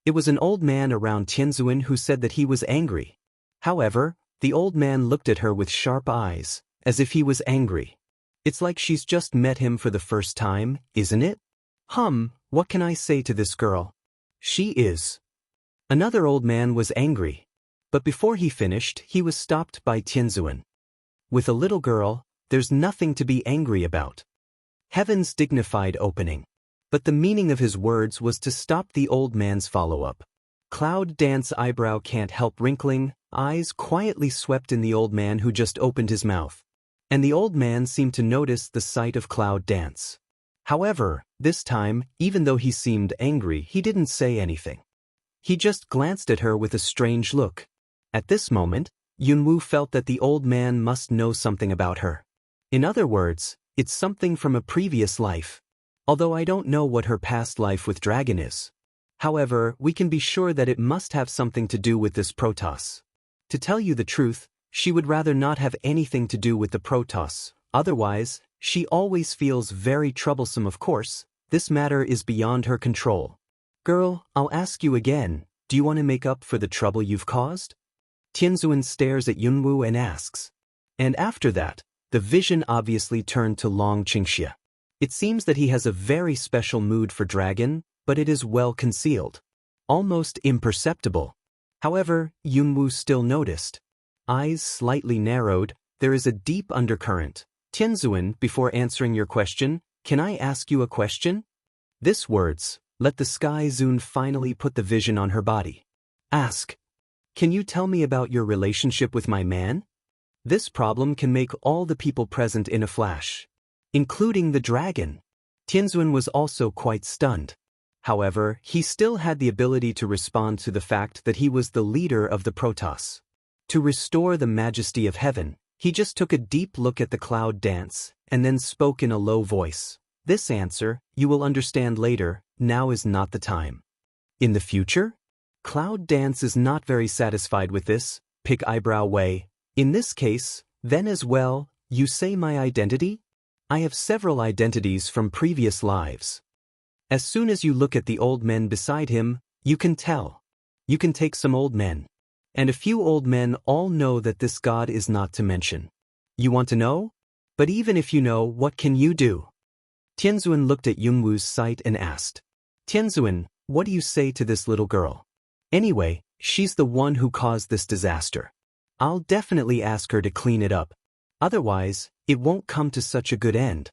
It was an old man around Tianzuan who said that he was angry. However, the old man looked at her with sharp eyes, as if he was angry. It's like she's just met him for the first time, isn't it? What can I say to this girl? She is. Another old man was angry. But before he finished, he was stopped by Tianzuan. With a little girl, there's nothing to be angry about. Heaven's dignified opening. But the meaning of his words was to stop the old man's follow-up. Cloud Dance's eyebrow can't help wrinkling, eyes quietly swept in the old man who just opened his mouth. And the old man seemed to notice the sight of Cloud Dance. However, this time, even though he seemed angry, he didn't say anything. He just glanced at her with a strange look. At this moment, Yunwu felt that the old man must know something about her. In other words, it's something from a previous life. Although I don't know what her past life with Dragon is. However, we can be sure that it must have something to do with this Protoss. To tell you the truth, she would rather not have anything to do with the Protoss. Otherwise, she always feels very troublesome. Of course, this matter is beyond her control. Girl, I'll ask you again, do you want to make up for the trouble you've caused? Tianzuan stares at Yunwu and asks. And after that, the vision obviously turned to Long Qingxia. It seems that he has a very special mood for Dragon, but it is well concealed. Almost imperceptible. However, Yunwu still noticed. Eyes slightly narrowed, there is a deep undercurrent. Tianzuan, before answering your question, can I ask you a question? This words, let the Sky Zune finally put the vision on her body. Ask. Can you tell me about your relationship with my man? This problem can make all the people present in a flash. Including the dragon. Tianzuan was also quite stunned. However, he still had the ability to respond to the fact that he was the leader of the Protoss. To restore the majesty of heaven, he just took a deep look at the Cloud Dance, and then spoke in a low voice. This answer, you will understand later, now is not the time. In the future? Cloud Dance is not very satisfied with this, pick eyebrow way. In this case, then as well, you say my identity? I have several identities from previous lives. As soon as you look at the old men beside him, you can tell. You can take some old men. And a few old men all know that this god is not to mention. You want to know? But even if you know, what can you do? Tianzuan looked at Yunwu's sight and asked. Tianzuan, what do you say to this little girl? Anyway, she's the one who caused this disaster. I'll definitely ask her to clean it up. Otherwise, it won't come to such a good end.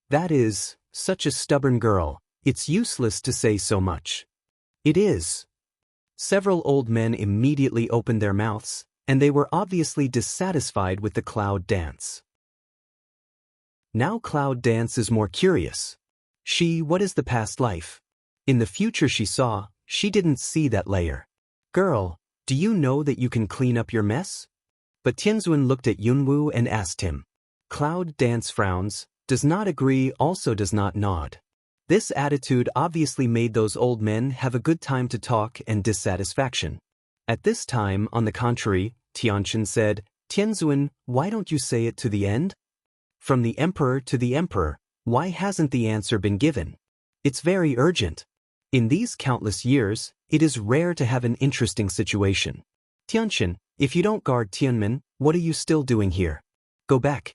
That is, such a stubborn girl, it's useless to say so much. It is. Several old men immediately opened their mouths, and they were obviously dissatisfied with the Cloud Dance. Now Cloud Dance is more curious. What is the past life? In the future she didn't see that layer. Girl, do you know that you can clean up your mess? But Tianzuan looked at Yunwu and asked him. Cloud Dance frowns, does not agree, also does not nod. This attitude obviously made those old men have a good time to talk and dissatisfaction. At this time, on the contrary, Tianqian said, Tianzuan, why don't you say it to the end? From the emperor to the emperor, why hasn't the answer been given? It's very urgent. In these countless years, it is rare to have an interesting situation. Tianqian, if you don't guard Tianmen, what are you still doing here? Go back.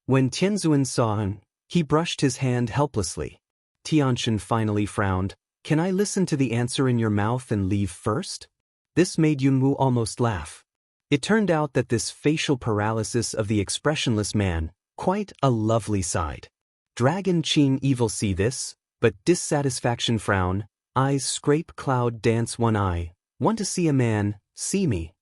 When Tianzuan saw him, he brushed his hand helplessly. Tianqian finally frowned. Can I listen to the answer in your mouth and leave first? This made Yunwu almost laugh. It turned out that this facial paralysis of the expressionless man, quite a lovely side. Dragon Qing evil see this, but dissatisfaction frown, eyes scrape Cloud Dance one eye, want to see a man, see me.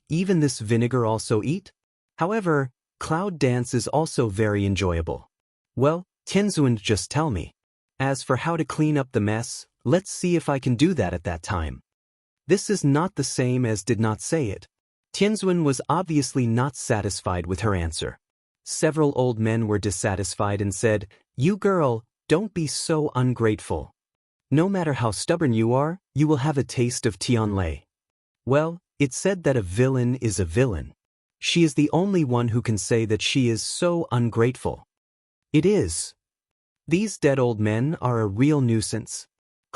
Even this vinegar also eat? However, Cloud Dance is also very enjoyable. Well, Tianzuan, just tell me. As for how to clean up the mess, let's see if I can do that at that time. This is not the same as did not say it. Tianzuan was obviously not satisfied with her answer. Several old men were dissatisfied and said, You girl, don't be so ungrateful. No matter how stubborn you are, you will have a taste of Tianlei. Well, it's said that a villain is a villain. She is the only one who can say that she is so ungrateful. It is. These dead old men are a real nuisance.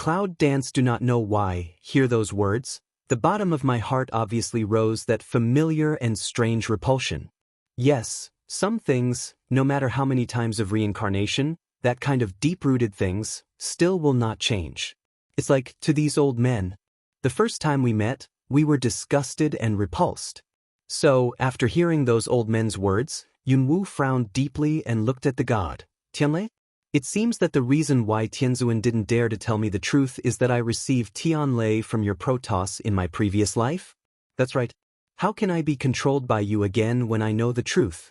Cloud dance do not know why, hear those words? The bottom of my heart obviously rose that familiar and strange repulsion. Yes, some things, no matter how many times of reincarnation, that kind of deep-rooted things, still will not change. It's like, to these old men. The first time we met, we were disgusted and repulsed. So, after hearing those old men's words, Yunwu frowned deeply and looked at the god. Tianlei? It seems that the reason why Tianzuan didn't dare to tell me the truth is that I received Tianlei from your Protoss in my previous life? That's right. How can I be controlled by you again when I know the truth?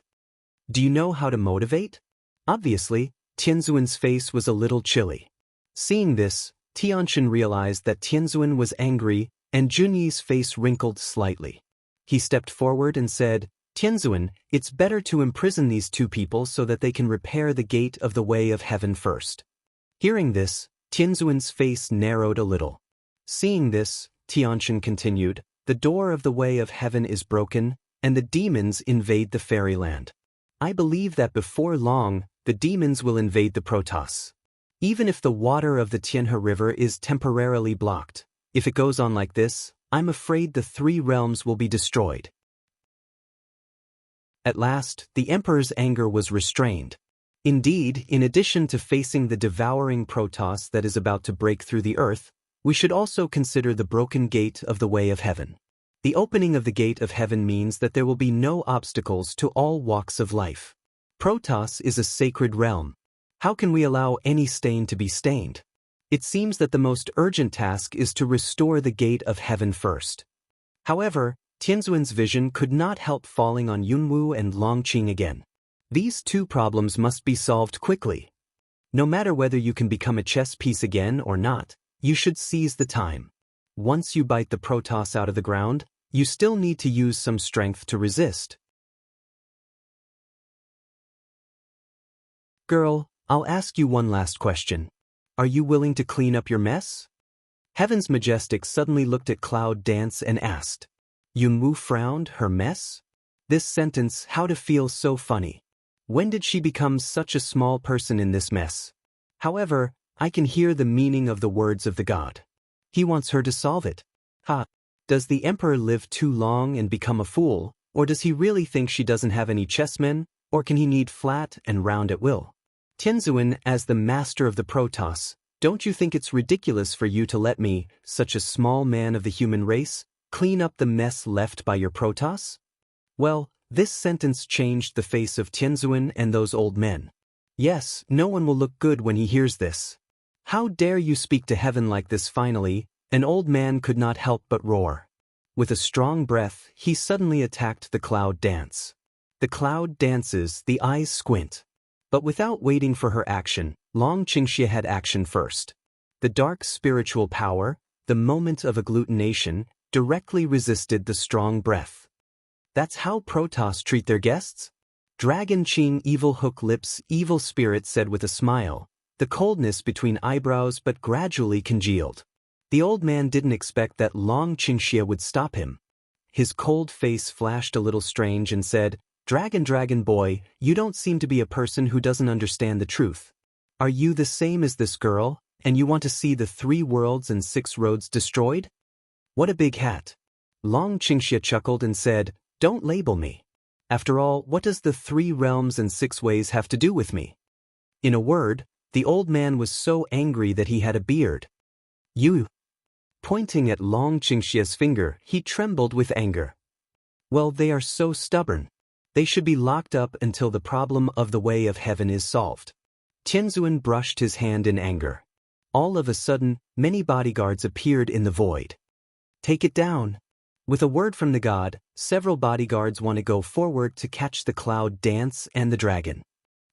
Do you know how to motivate? Obviously, Tianzuan's face was a little chilly. Seeing this, Tianxin realized that Tianzuan was angry, and Junyi's face wrinkled slightly. He stepped forward and said, Tianzuan, it's better to imprison these two people so that they can repair the gate of the way of heaven first. Hearing this, Tianzuan's face narrowed a little. Seeing this, Tianxin continued, the door of the way of heaven is broken, and the demons invade the fairyland. I believe that before long, the demons will invade the Protoss. Even if the water of the Tianhe River is temporarily blocked, if it goes on like this, I'm afraid the three realms will be destroyed. At last, the Emperor's anger was restrained. Indeed, in addition to facing the devouring Protoss that is about to break through the earth, we should also consider the broken gate of the way of heaven. The opening of the gate of heaven means that there will be no obstacles to all walks of life. Protoss is a sacred realm. How can we allow any stain to be stained? It seems that the most urgent task is to restore the gate of heaven first. However, Tianzuan's vision could not help falling on Yunwu and Longqing again. These two problems must be solved quickly. No matter whether you can become a chess piece again or not, you should seize the time. Once you bite the Protoss out of the ground, you still need to use some strength to resist. Girl, I'll ask you one last question. Are you willing to clean up your mess? Heaven's Majestic suddenly looked at Cloud Dance and asked. Yunwu frowned, her mess? This sentence, how to feel so funny. When did she become such a small person in this mess? However, I can hear the meaning of the words of the god. He wants her to solve it. Ha! Does the Emperor live too long and become a fool, or does he really think she doesn't have any chessmen, or can he knead flat and round at will? Tianzuan, as the master of the Protoss, don't you think it's ridiculous for you to let me, such a small man of the human race, clean up the mess left by your Protoss? Well, this sentence changed the face of Tianzuan and those old men. Yes, no one will look good when he hears this. How dare you speak to heaven like this? Finally, an old man could not help but roar. With a strong breath, he suddenly attacked the Cloud Dance. The Cloud dances, the eyes squint. But without waiting for her action, Longqing had action first. The dark spiritual power, the moment of agglutination, directly resisted the strong breath. That's how Protoss treat their guests? Dragon Qing evil hook lips, evil spirit said with a smile, the coldness between eyebrows but gradually congealed. The old man didn't expect that Longqing would stop him. His cold face flashed a little strange and said, Dragon boy, you don't seem to be a person who doesn't understand the truth. Are you the same as this girl, and you want to see the 3 worlds and 6 roads destroyed? What a big hat. Longqing chuckled and said, don't label me. After all, what does the 3 realms and 6 ways have to do with me? In a word, the old man was so angry that he had a beard. You. Pointing at Longqing's finger, he trembled with anger. Well, they are so stubborn. They should be locked up until the problem of the way of heaven is solved. Tianzuan brushed his hand in anger. All of a sudden, many bodyguards appeared in the void. Take it down. With a word from the god, several bodyguards want to go forward to catch the Cloud Dance and the dragon.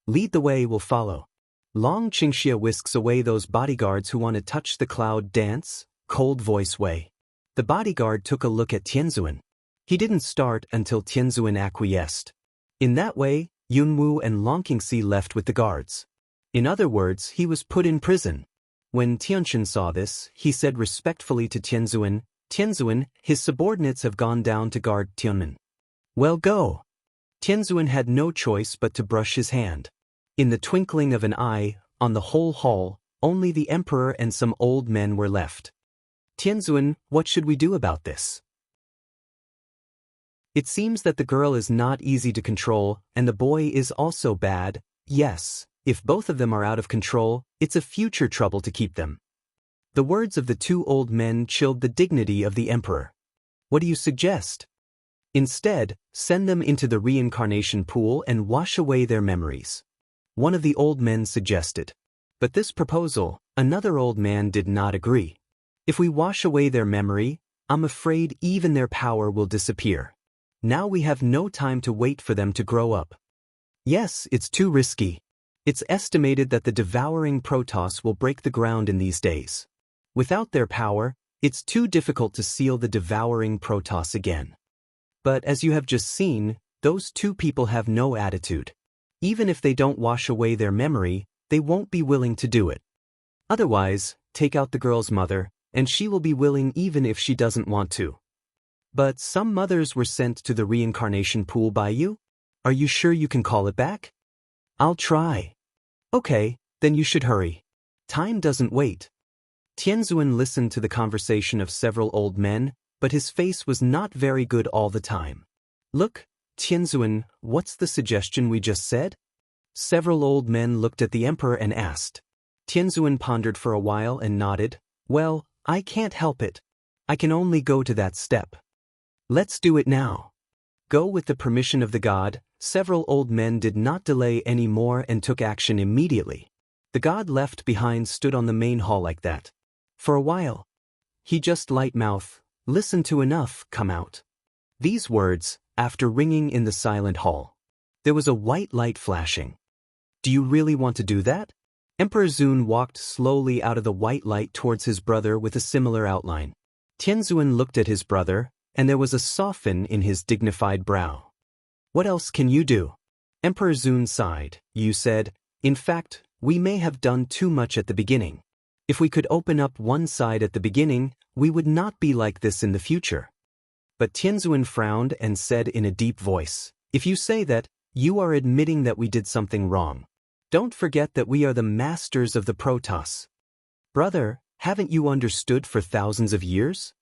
Lead the way will follow. Longqing whisks away those bodyguards who want to touch the Cloud Dance, cold voice way. The bodyguard took a look at Tianzuan. He didn't start until Tianzuan acquiesced. In that way, Yunwu and Longqing left with the guards. In other words, he was put in prison. When Tianxin saw this, he said respectfully to Tianzuan, Tianzuan, his subordinates have gone down to guard Tianmen. Well, go. Tianzuan had no choice but to brush his hand. In the twinkling of an eye, on the whole hall, Only the emperor and some old men were left. Tianzun, what should we do about this? It seems that the girl is not easy to control, and the boy is also bad. Yes, if both of them are out of control, it's a future trouble to keep them. The words of the two old men chilled the dignity of the emperor. What do you suggest? Instead, send them into the reincarnation pool and wash away their memories. One of the old men suggested. But this proposal, another old man did not agree. If we wash away their memory, I'm afraid even their power will disappear. Now we have no time to wait for them to grow up. Yes, it's too risky. It's estimated that the devouring Protoss will break the ground in these days. Without their power, it's too difficult to seal the devouring Protoss again. But as you have just seen, those two people have no attitude. Even if they don't wash away their memory, they won't be willing to do it. Otherwise, take out the girl's mother, and she will be willing even if she doesn't want to. But some mothers were sent to the reincarnation pool by you? Are you sure you can call it back? I'll try. Okay, then you should hurry. Time doesn't wait. Tianzun listened to the conversation of several old men, but his face was not very good all the time. Look, Tianzun, what's the suggestion we just said? Several old men looked at the emperor and asked. Tianzun pondered for a while and nodded. Well, I can't help it. I can only go to that step. Let's do it now. Go with the permission of the god. Several old men did not delay any more and took action immediately. The god left behind stood on the main hall like that. For a while. He just light mouth, listen to enough, come out. These words, after ringing in the silent hall. There was a white light flashing. Do you really want to do that? Emperor Zun walked slowly out of the white light towards his brother with a similar outline. Tianzun looked at his brother, and there was a soften in his dignified brow. What else can you do? Emperor Zun sighed. You said, in fact, we may have done too much at the beginning. If we could open up one side at the beginning, we would not be like this in the future. But Tianzun frowned and said in a deep voice, if you say that, you are admitting that we did something wrong. Don't forget that we are the masters of the Protoss. Brother, haven't you understood for thousands of years?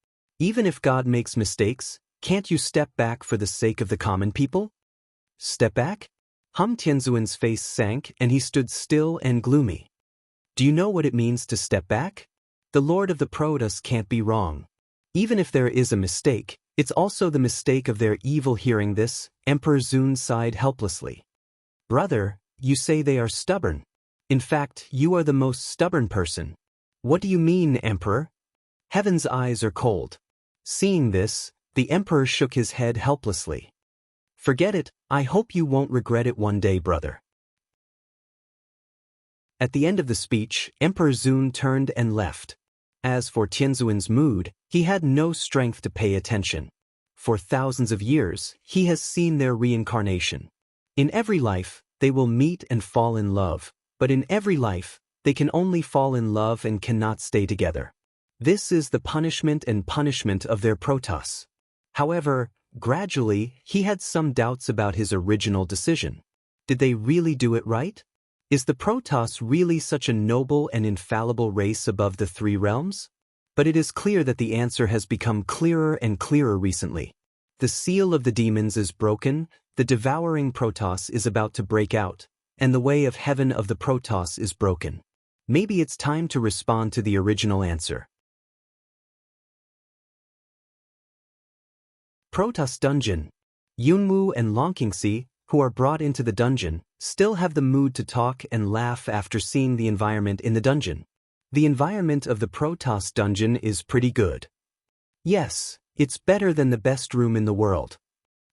Even if God makes mistakes, can't you step back for the sake of the common people? Step back? Tianzun's face sank and he stood still and gloomy. Do you know what it means to step back? The Lord of the Protoss can't be wrong. Even if there is a mistake, it's also the mistake of their evil. Hearing this, Emperor Zun sighed helplessly. Brother, you say they are stubborn. In fact, you are the most stubborn person. What do you mean, Emperor? Heaven's eyes are cold. Seeing this, the emperor shook his head helplessly. Forget it, I hope you won't regret it one day, brother. At the end of the speech, Emperor Zun turned and left. As for Tianzun's mood, he had no strength to pay attention. For thousands of years, he has seen their reincarnation. In every life, they will meet and fall in love, but in every life, they can only fall in love and cannot stay together. This is the punishment of their Protoss. However, gradually, he had some doubts about his original decision. Did they really do it right? Is the Protoss really such a noble and infallible race above the three realms? But it is clear that the answer has become clearer and clearer recently. The seal of the demons is broken, the devouring Protoss is about to break out, and the way of heaven of the Protoss is broken. Maybe it's time to respond to the original answer. Protoss Dungeon. Yunwu and Longqingxi, who are brought into the dungeon, still have the mood to talk and laugh after seeing the environment in the dungeon. The environment of the Protoss dungeon is pretty good. Yes, it's better than the best room in the world.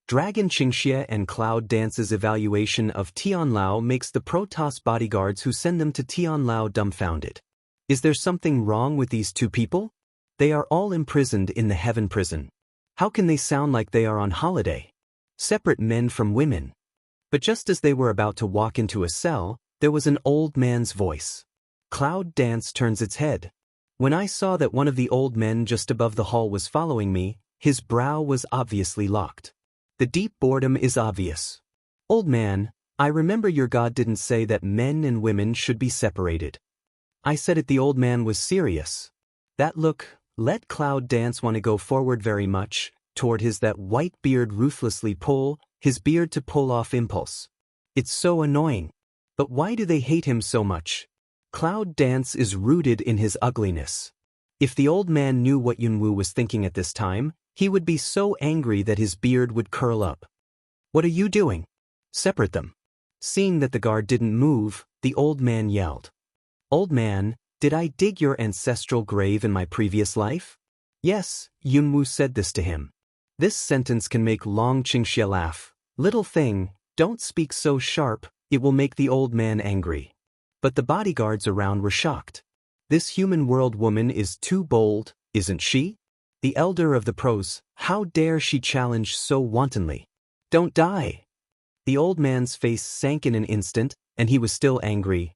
Dragon Qingxie and Cloud Dance's evaluation of Tianlao makes the Protoss bodyguards who send them to Tianlao dumbfounded. Is there something wrong with these two people? They are all imprisoned in the heaven prison. How can they sound like they are on holiday? Separate men from women. But just as they were about to walk into a cell, there was an old man's voice. Cloud Dance turns its head. When I saw that one of the old men just above the hall was following me, his brow was obviously locked. The deep boredom is obvious. Old man, I remember your God didn't say that men and women should be separated. I said it, the old man was serious. That look let Cloud Dance want to go forward very much, toward that white beard ruthlessly pull, his beard to pull off impulse. It's so annoying. But why do they hate him so much? Cloud Dance is rooted in his ugliness. If the old man knew what Yunwoo was thinking at this time, he would be so angry that his beard would curl up. What are you doing? Separate them. Seeing that the guard didn't move, the old man yelled. Old man, did I dig your ancestral grave in my previous life? Yes, Yunwoo said this to him. This sentence can make Long Qingxia laugh. Little thing, don't speak so sharp, it will make the old man angry. But the bodyguards around were shocked. This human world woman is too bold, isn't she? The elder of the pros, how dare she challenge so wantonly? Don't die. The old man's face sank in an instant, and he was still angry.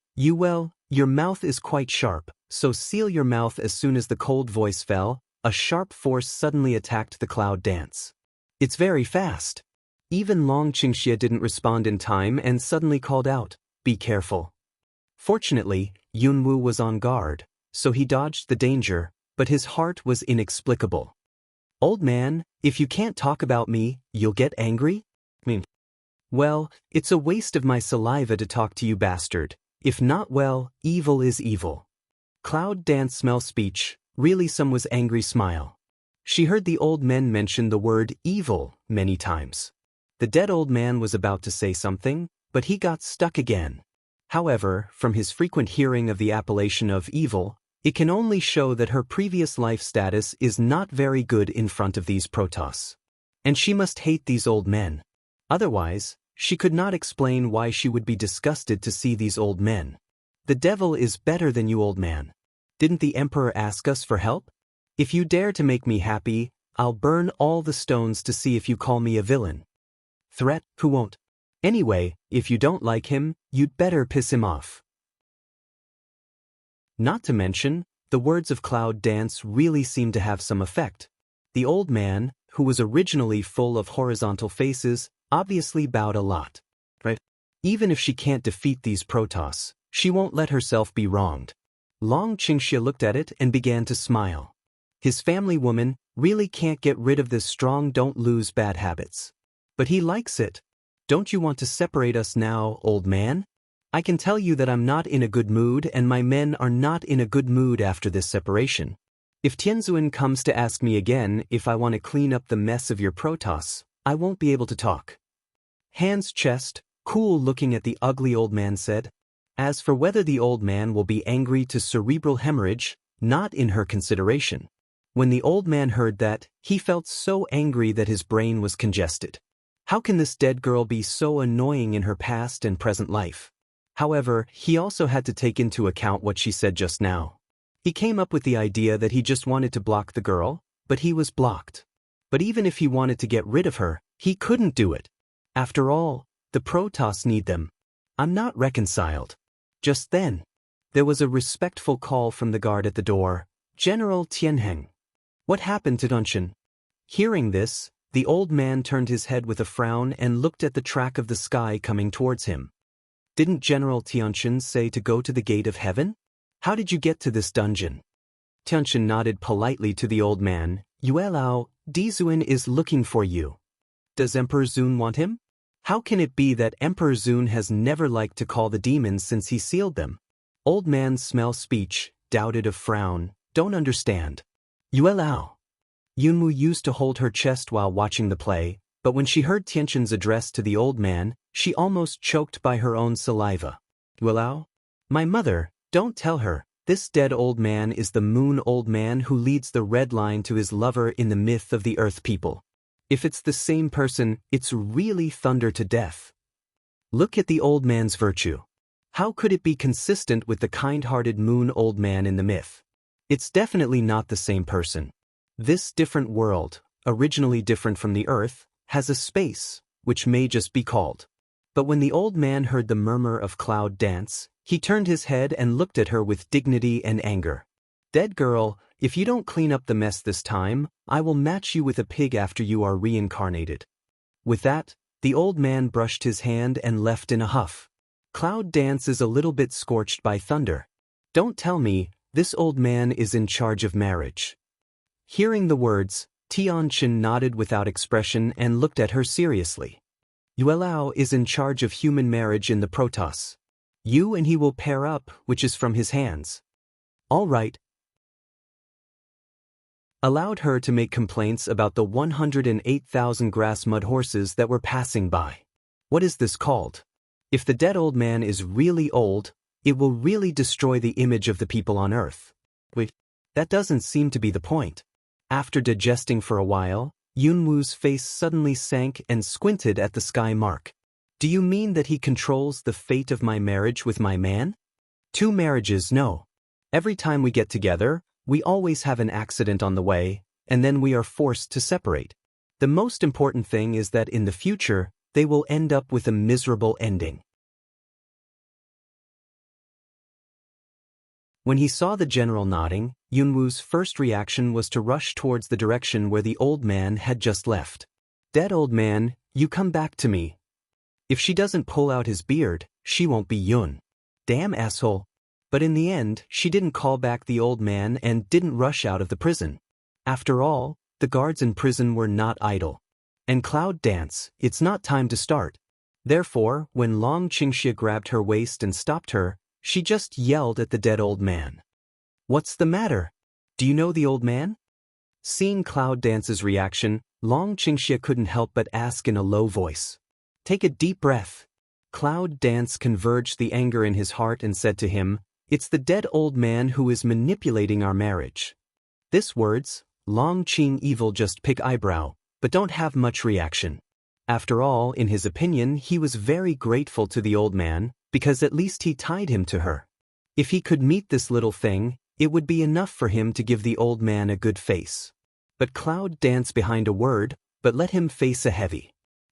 Your mouth is quite sharp, so seal your mouth. As soon as the cold voice fell, a sharp force suddenly attacked the Cloud Dance. It's very fast. Even Long Qingxia didn't respond in time and suddenly called out, be careful. Fortunately, Yunwoo was on guard, so he dodged the danger, but his heart was inexplicable. Old man, if you can't talk about me, you'll get angry? Well, it's a waste of my saliva to talk to you, bastard. If not, well, evil is evil. Cloud Dance smell speech, really some was angry smile. She heard the old men mention the word evil many times. The dead old man was about to say something, but he got stuck again. However, from his frequent hearing of the appellation of evil, it can only show that her previous life status is not very good in front of these Protoss. And she must hate these old men. Otherwise, she could not explain why she would be disgusted to see these old men. The devil is better than you, old man. Didn't the emperor ask us for help? If you dare to make me happy, I'll burn all the stones to see if you call me a villain. Threat, who won't? Anyway, if you don't like him, you'd better piss him off. Not to mention, the words of Cloud Dance really seemed to have some effect. The old man, who was originally full of horizontal faces, obviously bowed a lot. Right? Even if she can't defeat these Protoss, she won't let herself be wronged. Long Qingxia looked at it and began to smile. His family woman really can't get rid of this strong don't lose bad habits. But he likes it. Don't you want to separate us now, old man? I can tell you that I'm not in a good mood and my men are not in a good mood after this separation. If Tianzuan comes to ask me again if I want to clean up the mess of your Protoss, I won't be able to talk. Hands chest, cool looking at the ugly old man said. As for whether the old man will be angry to cerebral hemorrhage, not in her consideration. When the old man heard that, he felt so angry that his brain was congested. How can this dead girl be so annoying in her past and present life? However, he also had to take into account what she said just now. He came up with the idea that he just wanted to block the girl, but he was blocked. But even if he wanted to get rid of her, he couldn't do it. After all, the Protoss need them. I'm not reconciled. Just then, there was a respectful call from the guard at the door. General Tianheng. What happened to Dunshan? Hearing this, the old man turned his head with a frown and looked at the track of the sky coming towards him. Didn't General Tianxian say to go to the gate of heaven? How did you get to this dungeon? Tianxian nodded politely to the old man. Yuelao, Dizuan is looking for you. Does Emperor Zun want him? How can it be that Emperor Zun has never liked to call the demons since he sealed them? Old man smell speech, doubted a frown, don't understand. Yuelao. Yunwoo used to hold her chest while watching the play, but when she heard Tianxian's address to the old man, she almost choked by her own saliva. Yuelao? My mother, don't tell her, this dead old man is the moon old man who leads the red line to his lover in the myth of the earth people. If it's the same person, it's really thunder to death. Look at the old man's virtue. How could it be consistent with the kind-hearted moon old man in the myth? It's definitely not the same person. This different world, originally different from the earth, has a space, which may just be called. But when the old man heard the murmur of Cloud Dance, he turned his head and looked at her with dignity and anger. Dead girl, if you don't clean up the mess this time, I will match you with a pig after you are reincarnated. With that, the old man brushed his hand and left in a huff. Cloud Dance is a little bit scorched by thunder. Don't tell me, this old man is in charge of marriage. Hearing the words, Tianqin nodded without expression and looked at her seriously. Yuelao is in charge of human marriage in the Protoss. You and he will pair up, which is from his hands. All right. Allowed her to make complaints about the 108,000 grass mud horses that were passing by. What is this called? If the dead old man is really old, it will really destroy the image of the people on Earth. Wait, that doesn't seem to be the point. After digesting for a while, Yunwu's face suddenly sank and squinted at the sky mark. Do you mean that he controls the fate of my marriage with my man? 2 marriages, no. Every time we get together, we always have an accident on the way, and then we are forced to separate. The most important thing is that in the future, they will end up with a miserable ending. When he saw the general nodding, Yunwu's first reaction was to rush towards the direction where the old man had just left. Dead old man, you come back to me. If she doesn't pull out his beard, she won't be Yun. Damn asshole. But in the end, she didn't call back the old man and didn't rush out of the prison. After all, the guards in prison were not idle. And Cloud Dance, it's not time to start. Therefore, when Long Qingxia grabbed her waist and stopped her, she just yelled at the dead old man. What's the matter? Do you know the old man? Seeing Cloud Dance's reaction, Long Qingxia couldn't help but ask in a low voice. Take a deep breath. Cloud Dance converged the anger in his heart and said to him, it's the dead old man who is manipulating our marriage. This words, Long Qing Evil just pick eyebrow, but don't have much reaction. After all, in his opinion, he was very grateful to the old man, because at least he tied him to her. If he could meet this little thing, it would be enough for him to give the old man a good face. But Cloud danced behind a word, but let him face a heavy.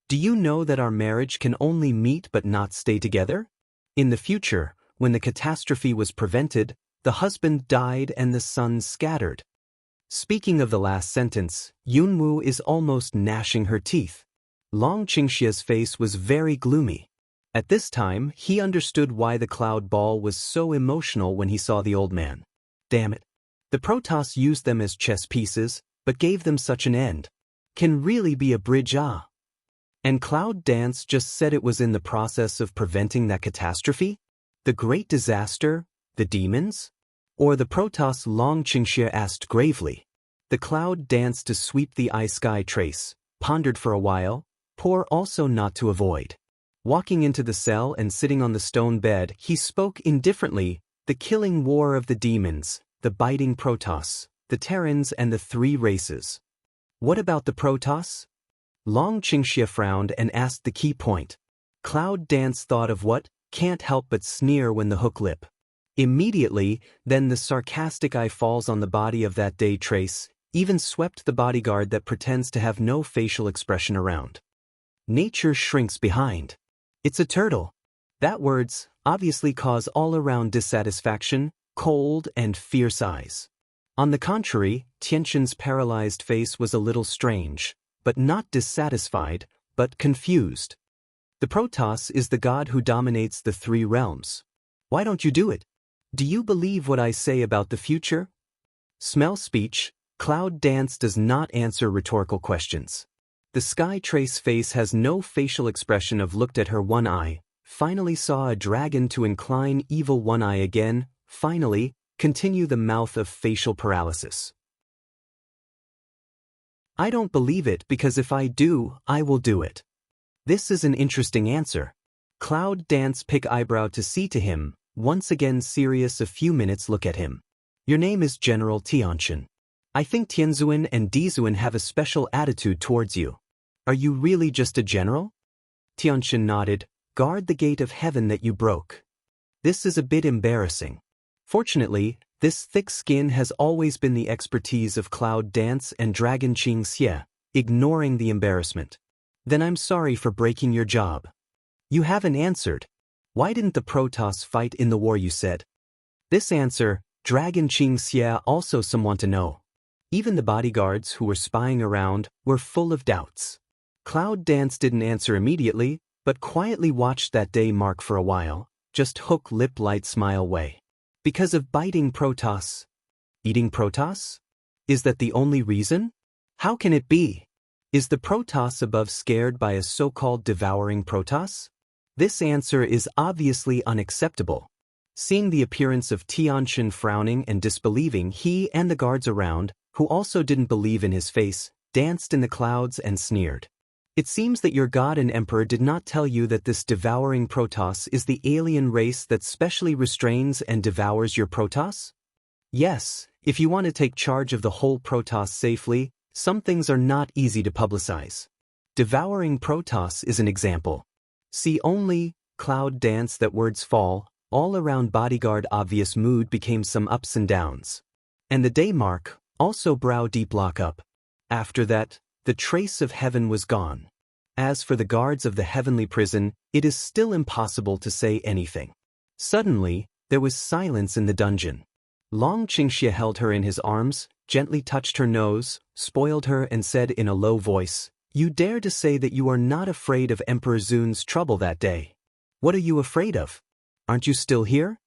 Do you know that our marriage can only meet but not stay together? In the future, when the catastrophe was prevented, the husband died and the sons scattered. Speaking of the last sentence, Yunwu is almost gnashing her teeth. Long Qingxia's face was very gloomy. At this time, he understood why the cloud ball was so emotional when he saw the old man. Damn it. The Protoss used them as chess pieces, but gave them such an end. Can really be a bridge, ah? And Cloud Dance just said it was in the process of preventing that catastrophe? The great disaster? The demons? Or the Protoss? Long Qingxia asked gravely. The Cloud danced to sweep the eye-sky trace, pondered for a while, poor also not to avoid. Walking into the cell and sitting on the stone bed, he spoke indifferently, the killing war of the demons, the biting Protoss, the Terrans and the 3 races. What about the Protoss? Long Qingxia frowned and asked the key point. Cloud Dance thought of what, can't help but sneer when the hook lip. Immediately, then the sarcastic eye falls on the body of that day trace, even swept the bodyguard that pretends to have no facial expression around. Nature shrinks behind. It's a turtle. That words obviously cause all-around dissatisfaction, cold and fierce eyes. On the contrary, Tianqin's paralyzed face was a little strange, but not dissatisfied, but confused. The Protoss is the god who dominates the 3 realms. Why don't you do it? Do you believe what I say about the future? Smell speech. Cloud Dance does not answer rhetorical questions. The Sky Trace face has no facial expression of looked at her one eye, finally saw a dragon to incline evil one eye again, finally, continue the mouth of facial paralysis. I don't believe it because if I do, I will do it. This is an interesting answer. Cloud Dance pick eyebrow to see to him, once again serious a few minutes look at him. Your name is General Tianqin. I think Tianzuan and Dizuan have a special attitude towards you. Are you really just a general? Tianqin nodded. Guard the gate of heaven that you broke. This is a bit embarrassing. Fortunately, this thick skin has always been the expertise of Cloud Dance and Dragon Qingxia, ignoring the embarrassment. Then I'm sorry for breaking your job. You haven't answered. Why didn't the Protoss fight in the war you said? This answer, Dragon Qingxia also some want to know. Even the bodyguards who were spying around were full of doubts. Cloud Dance didn't answer immediately, but quietly watched that day mark for a while, just hook lip light smile way. Because of biting Protoss. Eating Protoss? Is that the only reason? How can it be? Is the Protoss above scared by a so-called devouring Protoss? This answer is obviously unacceptable. Seeing the appearance of Tianxin frowning and disbelieving, he and the guards around, who also didn't believe in his face, danced in the clouds and sneered. It seems that your god and emperor did not tell you that this devouring Protoss is the alien race that specially restrains and devours your Protoss? Yes, if you want to take charge of the whole Protoss safely, some things are not easy to publicize. Devouring Protoss is an example. See only, cloud dance that words fall, all around bodyguard obvious mood became some ups and downs. And the day mark, also brow deep lockup. After that, the trace of heaven was gone. As for the guards of the heavenly prison, it is still impossible to say anything. Suddenly, there was silence in the dungeon. Long Qingxia held her in his arms, gently touched her nose, spoiled her and said in a low voice, "You dare to say that you are not afraid of Emperor Zun's trouble that day? What are you afraid of? Aren't you still here?"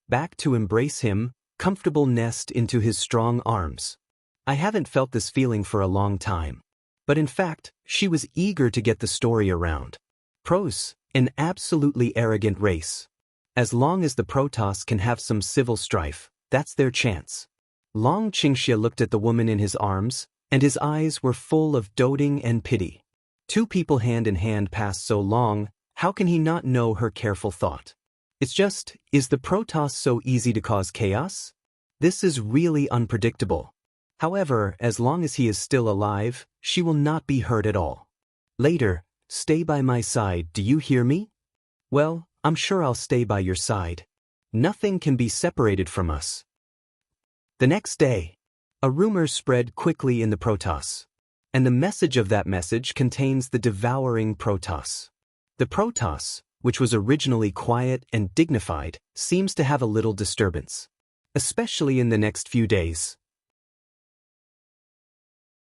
Back to embrace him, comfortable nest into his strong arms. I haven't felt this feeling for a long time. But in fact, she was eager to get the story around. Pros, an absolutely arrogant race. As long as the Protoss can have some civil strife, that's their chance. Long Qingxia looked at the woman in his arms, and his eyes were full of doting and pity. Two people hand in hand passed so long, how can he not know her careful thought? It's just, is the Protoss so easy to cause chaos? This is really unpredictable. However, as long as he is still alive, she will not be hurt at all. Later, stay by my side, do you hear me? Well, I'm sure I'll stay by your side. Nothing can be separated from us. The next day, a rumor spread quickly in the Protoss. And the message of that message contains the devouring Protoss. The Protoss, which was originally quiet and dignified, seems to have a little disturbance. Especially in the next few days.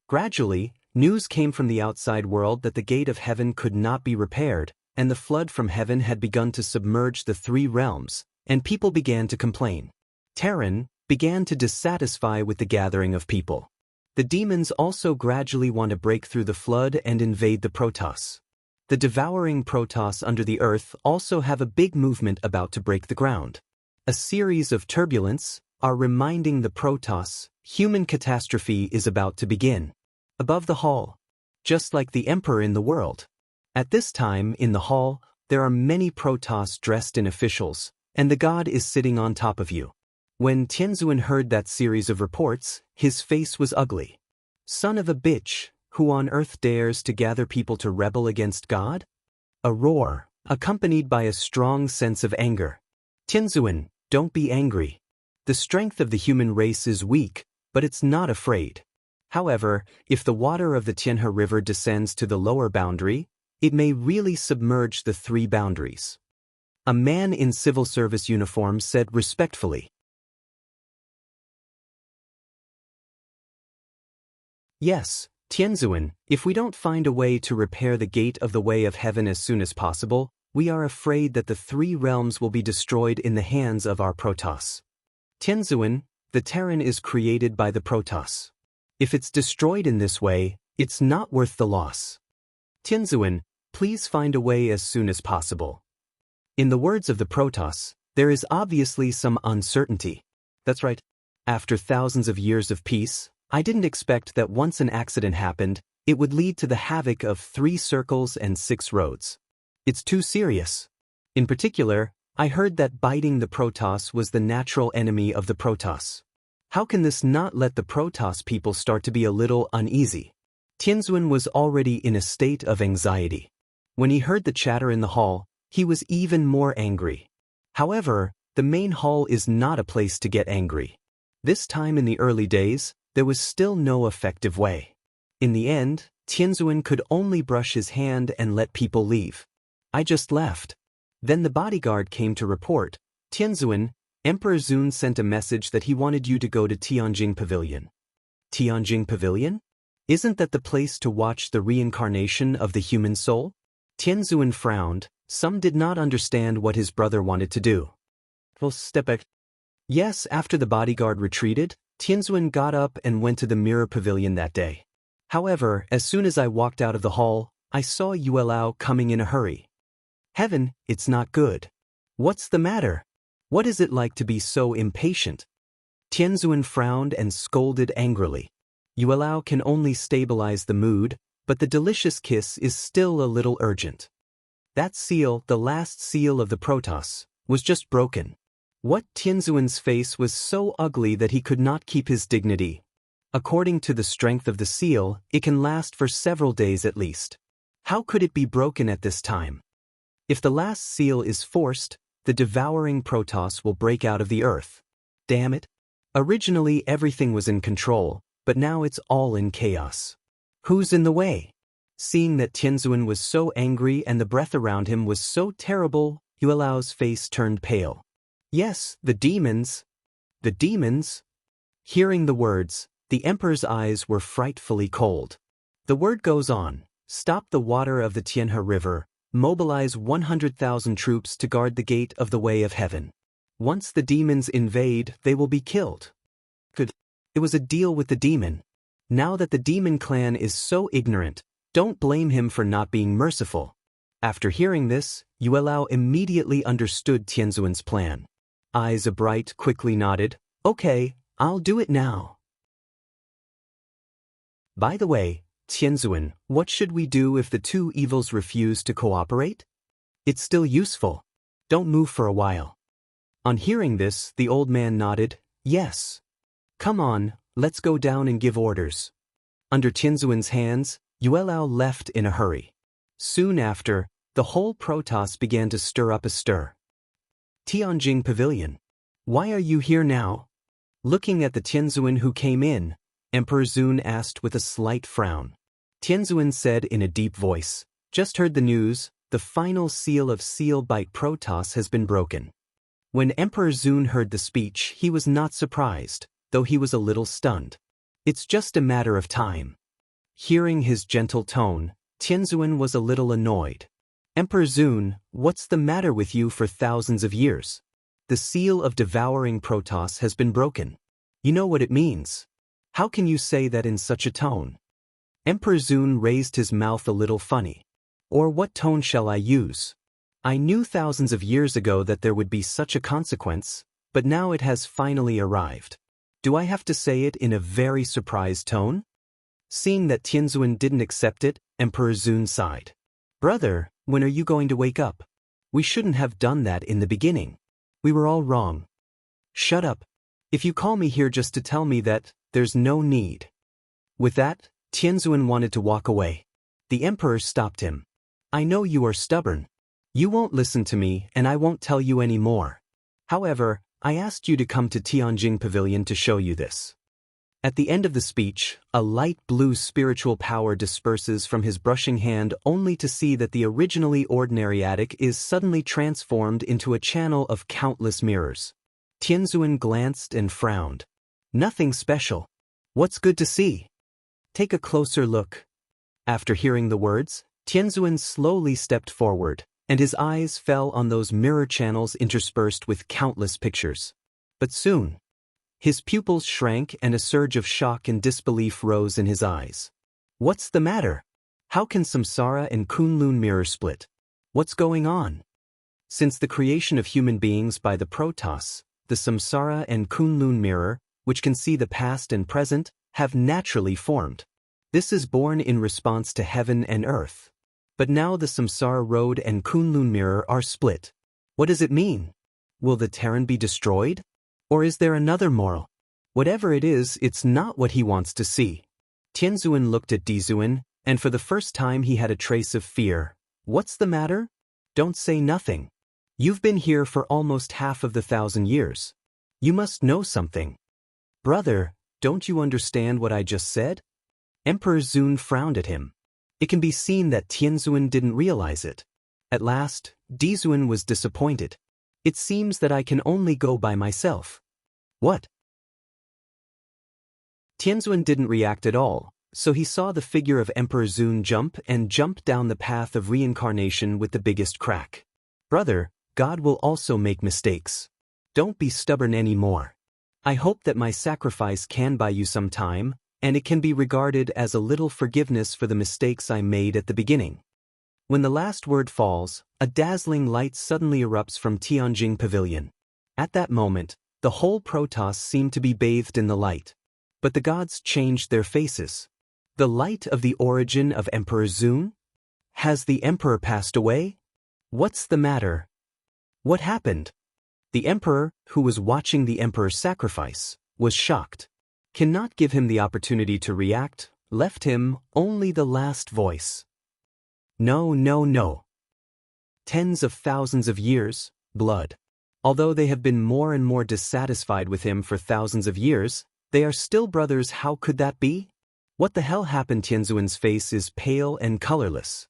Gradually, news came from the outside world that the gate of heaven could not be repaired, and the flood from heaven had begun to submerge the three realms, and people began to complain. Terran began to dissatisfy with the gathering of people. The demons also gradually want to break through the flood and invade the Protoss. The devouring Protoss under the earth also have a big movement about to break the ground. A series of turbulence are reminding the Protoss human catastrophe is about to begin. Above the hall, just like the emperor in the world. At this time in the hall, there are many Protoss dressed in officials, and the god is sitting on top of you. When Tianzuan heard that series of reports, his face was ugly. Son of a bitch, who on earth dares to gather people to rebel against God? A roar, accompanied by a strong sense of anger. Tianzuan, don't be angry. The strength of the human race is weak, but it's not afraid. However, if the water of the Tianhe River descends to the lower boundary, it may really submerge the three boundaries. A man in civil service uniform said respectfully. Yes, Tianzuan, if we don't find a way to repair the gate of the way of heaven as soon as possible, we are afraid that the three realms will be destroyed in the hands of our Protoss. Tianzuan, the Terran is created by the Protoss. If it's destroyed in this way, it's not worth the loss. Tianzuan, please find a way as soon as possible. In the words of the Protoss, there is obviously some uncertainty. That's right. After thousands of years of peace, I didn't expect that once an accident happened, it would lead to the havoc of 3 circles and 6 roads. It's too serious. In particular, I heard that biting the Protoss was the natural enemy of the Protoss. How can this not let the Protoss people start to be a little uneasy? Tianzuan was already in a state of anxiety. When he heard the chatter in the hall, he was even more angry. However, the main hall is not a place to get angry. This time in the early days, there was still no effective way. In the end, Tianzuan could only brush his hand and let people leave. I just left. Then the bodyguard came to report, Tianzuan, Emperor Zun sent a message that he wanted you to go to Tianjing Pavilion. Tianjing Pavilion? Isn't that the place to watch the reincarnation of the human soul? Tianzuan frowned. Some did not understand what his brother wanted to do. Well, step back. Yes, after the bodyguard retreated, Tianzuan got up and went to the mirror pavilion that day. However, as soon as I walked out of the hall, I saw Yuelao coming in a hurry. Heaven, it's not good. What's the matter? What is it like to be so impatient? Tianzuan frowned and scolded angrily. Yuelao can only stabilize the mood, but the delicious kiss is still a little urgent. That seal, the last seal of the Protoss, was just broken. What? Tianzuan's face was so ugly that he could not keep his dignity. According to the strength of the seal, it can last for several days at least. How could it be broken at this time? If the last seal is forced, the devouring Protoss will break out of the earth. Damn it. Originally everything was in control, but now it's all in chaos. Who's in the way? Seeing that Tianzuan was so angry and the breath around him was so terrible, Yuelao's face turned pale. Yes, the demons. The demons? Hearing the words, the Emperor's eyes were frightfully cold. The word goes on, stop the water of the Tianhe River, mobilize 100,000 troops to guard the gate of the way of heaven. Once the demons invade, they will be killed. Good. It was a deal with the demon. Now that the demon clan is so ignorant, don't blame him for not being merciful. After hearing this, Yuelao immediately understood Tianzuan's plan. Eyes bright quickly nodded, okay, I'll do it now. By the way, Tianzuan, what should we do if the two evils refuse to cooperate? It's still useful. Don't move for a while. On hearing this, the old man nodded, yes. Come on, let's go down and give orders. Under Tianzuan's hands, Yuelao left in a hurry. Soon after, the whole Protoss began to stir up a stir. Tianjing Pavilion. Why are you here now? Looking at the Tianzuan who came in, Emperor Zun asked with a slight frown. Tianzuan said in a deep voice, just heard the news, the final seal of Seal Bite Protoss has been broken. When Emperor Zun heard the speech, he was not surprised, though he was a little stunned. It's just a matter of time. Hearing his gentle tone, Tianzuan was a little annoyed. Emperor Zun, what's the matter with you for thousands of years? The seal of devouring Protoss has been broken. You know what it means. How can you say that in such a tone? Emperor Zun raised his mouth a little funny. Or what tone shall I use? I knew thousands of years ago that there would be such a consequence, but now it has finally arrived. Do I have to say it in a very surprised tone? Seeing that Tianzuan didn't accept it, Emperor Zun sighed. Brother, when are you going to wake up? We shouldn't have done that in the beginning. We were all wrong. Shut up. If you call me here just to tell me that, there's no need. With that, Tianzuan wanted to walk away. The Emperor stopped him. I know you are stubborn. You won't listen to me and I won't tell you any more. However, I asked you to come to Tianjing Pavilion to show you this. At the end of the speech, a light blue spiritual power disperses from his brushing hand only to see that the originally ordinary attic is suddenly transformed into a channel of countless mirrors. Tianzuan glanced and frowned. Nothing special. What's good to see? Take a closer look. After hearing the words, Tianzuan slowly stepped forward, and his eyes fell on those mirror channels interspersed with countless pictures. But soon, his pupils shrank and a surge of shock and disbelief rose in his eyes. What's the matter? How can Samsara and Kunlun mirror split? What's going on? Since the creation of human beings by the Protoss, the Samsara and Kunlun mirror, which can see the past and present, have naturally formed. This is born in response to heaven and earth. But now the Samsara road and Kunlun mirror are split. What does it mean? Will the Terran be destroyed? Or is there another moral? Whatever it is, it's not what he wants to see. Tianzuan looked at Dizuan, and for the first time he had a trace of fear. What's the matter? Don't say nothing. You've been here for almost half of the 1,000 years. You must know something. Brother, don't you understand what I just said? Emperor Zun frowned at him. It can be seen that Tianzuan didn't realize it. At last, Dizuan was disappointed. It seems that I can only go by myself. What? Tianzuan didn't react at all, so he saw the figure of Emperor Zun jump down the path of reincarnation with the biggest crack. Brother, God will also make mistakes. Don't be stubborn anymore. I hope that my sacrifice can buy you some time, and it can be regarded as a little forgiveness for the mistakes I made at the beginning. When the last word falls, a dazzling light suddenly erupts from Tianjing Pavilion. At that moment, the whole Protoss seemed to be bathed in the light. But the gods changed their faces. The light of the origin of Emperor Zun? Has the Emperor passed away? What's the matter? What happened? The Emperor, who was watching the Emperor's sacrifice, was shocked. Cannot give him the opportunity to react, left him only the last voice. No, no, no. Tens of thousands of years, blood. Although they have been more and more dissatisfied with him for thousands of years, they are still brothers. How could that be? What the hell happened? Tianzuan's face is pale and colorless.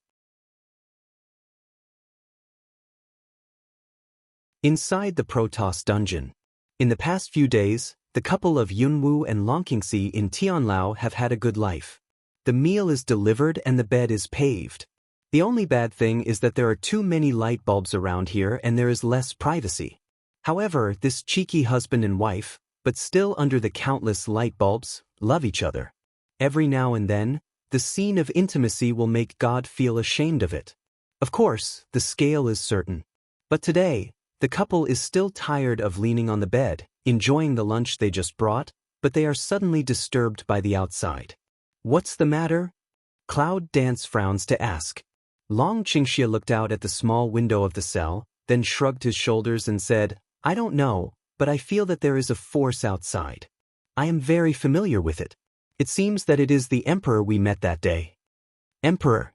Inside the Protoss dungeon. In the past few days, the couple of Yunwu and Longqingxi in Tianlao have had a good life. The meal is delivered and the bed is paved. The only bad thing is that there are too many light bulbs around here and there is less privacy. However, this cheeky husband and wife, but still under the countless light bulbs, love each other. Every now and then, the scene of intimacy will make God feel ashamed of it. Of course, the scale is certain. But today, the couple is still tired of leaning on the bed, enjoying the lunch they just brought, but they are suddenly disturbed by the outside. What's the matter? Cloud Dance frowns to ask. Long Qingxia looked out at the small window of the cell, then shrugged his shoulders and said, I don't know, but I feel that there is a force outside. I am very familiar with it. It seems that it is the Emperor we met that day. Emperor.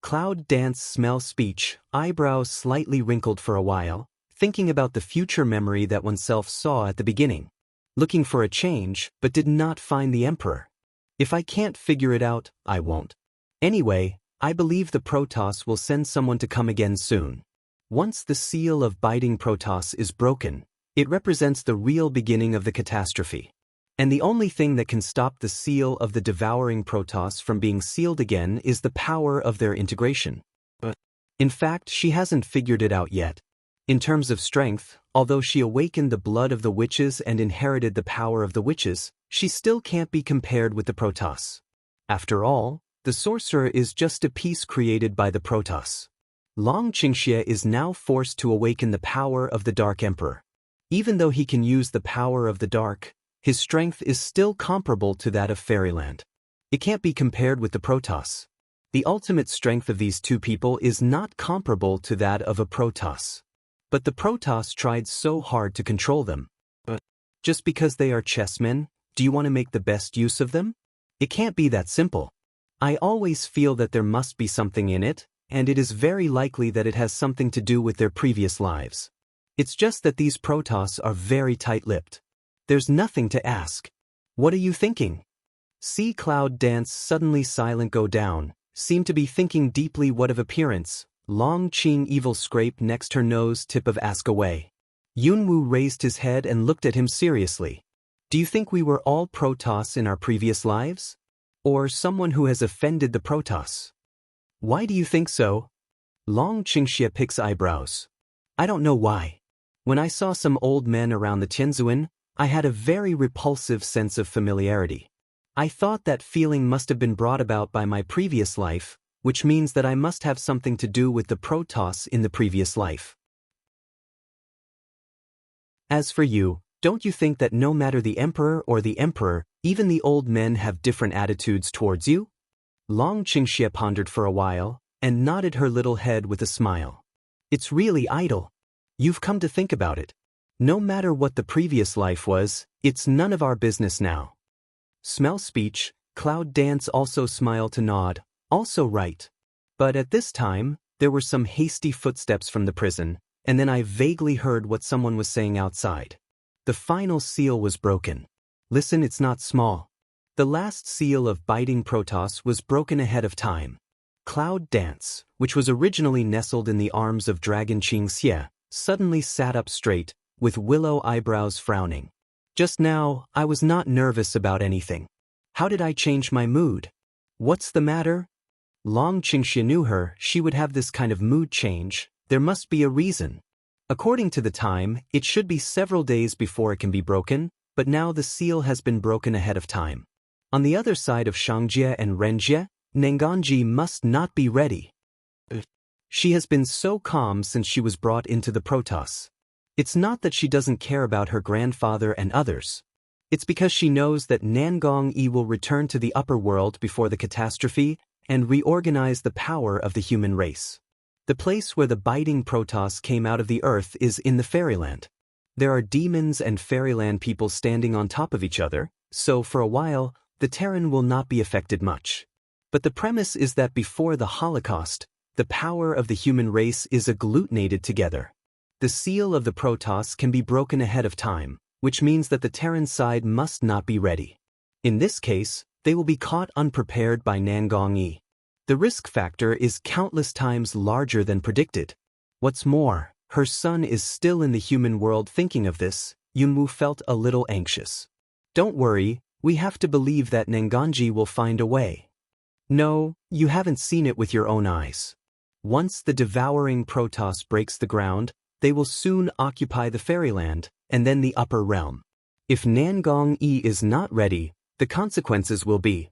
Cloud Dance smell speech, eyebrows slightly wrinkled for a while, thinking about the future memory that oneself saw at the beginning. Looking for a change, but did not find the Emperor. If I can't figure it out, I won't. Anyway, I believe the Protoss will send someone to come again soon. Once the seal of biting Protoss is broken, it represents the real beginning of the catastrophe. And the only thing that can stop the seal of the devouring Protoss from being sealed again is the power of their integration. But, in fact, she hasn't figured it out yet. In terms of strength, although she awakened the blood of the witches and inherited the power of the witches, she still can't be compared with the Protoss. After all, the sorcerer is just a piece created by the Protoss. Long Qingxia is now forced to awaken the power of the Dark Emperor. Even though he can use the power of the Dark, his strength is still comparable to that of Fairyland. It can't be compared with the Protoss. The ultimate strength of these two people is not comparable to that of a Protoss. But the Protoss tried so hard to control them. But just because they are chessmen, do you want to make the best use of them? It can't be that simple. I always feel that there must be something in it, and it is very likely that it has something to do with their previous lives. It's just that these Protoss are very tight-lipped. There's nothing to ask. What are you thinking? See Cloud Dance suddenly silent go down, seemed to be thinking deeply. What of appearance? Long Qing evil scrape next her nose tip of ask away. Yunwu raised his head and looked at him seriously. Do you think we were all Protoss in our previous lives? Or someone who has offended the Protoss? Why do you think so? Long Qingxia picks eyebrows. I don't know why. When I saw some old men around the Tianzuan, I had a very repulsive sense of familiarity. I thought that feeling must have been brought about by my previous life, which means that I must have something to do with the Protoss in the previous life. As for you, don't you think that no matter the Emperor or the Emperor, even the old men have different attitudes towards you? Long Qingxia pondered for a while, and nodded her little head with a smile. It's really idle. You've come to think about it. No matter what the previous life was, it's none of our business now. Smell speech, Cloud Dance also smiled to nod, also right. But at this time, there were some hasty footsteps from the prison, and then I vaguely heard what someone was saying outside. The final seal was broken. Listen, it's not small. The last seal of biting Protoss was broken ahead of time. Cloud Dance, which was originally nestled in the arms of Dragon Qingxia, suddenly sat up straight, with willow eyebrows frowning. Just now, I was not nervous about anything. How did I change my mood? What's the matter? Long Qingxia knew her, she would have this kind of mood change. There must be a reason. According to the time, it should be several days before it can be broken, but now the seal has been broken ahead of time. On the other side of Shangjie and Renjie, Nenganji must not be ready. She has been so calm since she was brought into the Protoss. It's not that she doesn't care about her grandfather and others. It's because she knows that Nangong-yi will return to the upper world before the catastrophe and reorganize the power of the human race. The place where the biting Protoss came out of the earth is in the fairyland. There are demons and fairyland people standing on top of each other, so for a while, the Terran will not be affected much. But the premise is that before the Holocaust, the power of the human race is agglutinated together. The seal of the Protoss can be broken ahead of time, which means that the Terran side must not be ready. In this case, they will be caught unprepared by Nangong-yi. The risk factor is countless times larger than predicted. What's more, her son is still in the human world thinking of this. Yunwu felt a little anxious. Don't worry, we have to believe that Nenganji will find a way. No, you haven't seen it with your own eyes. Once the devouring Protoss breaks the ground, they will soon occupy the fairyland, and then the upper realm. If Nangong-yi is not ready, the consequences will be.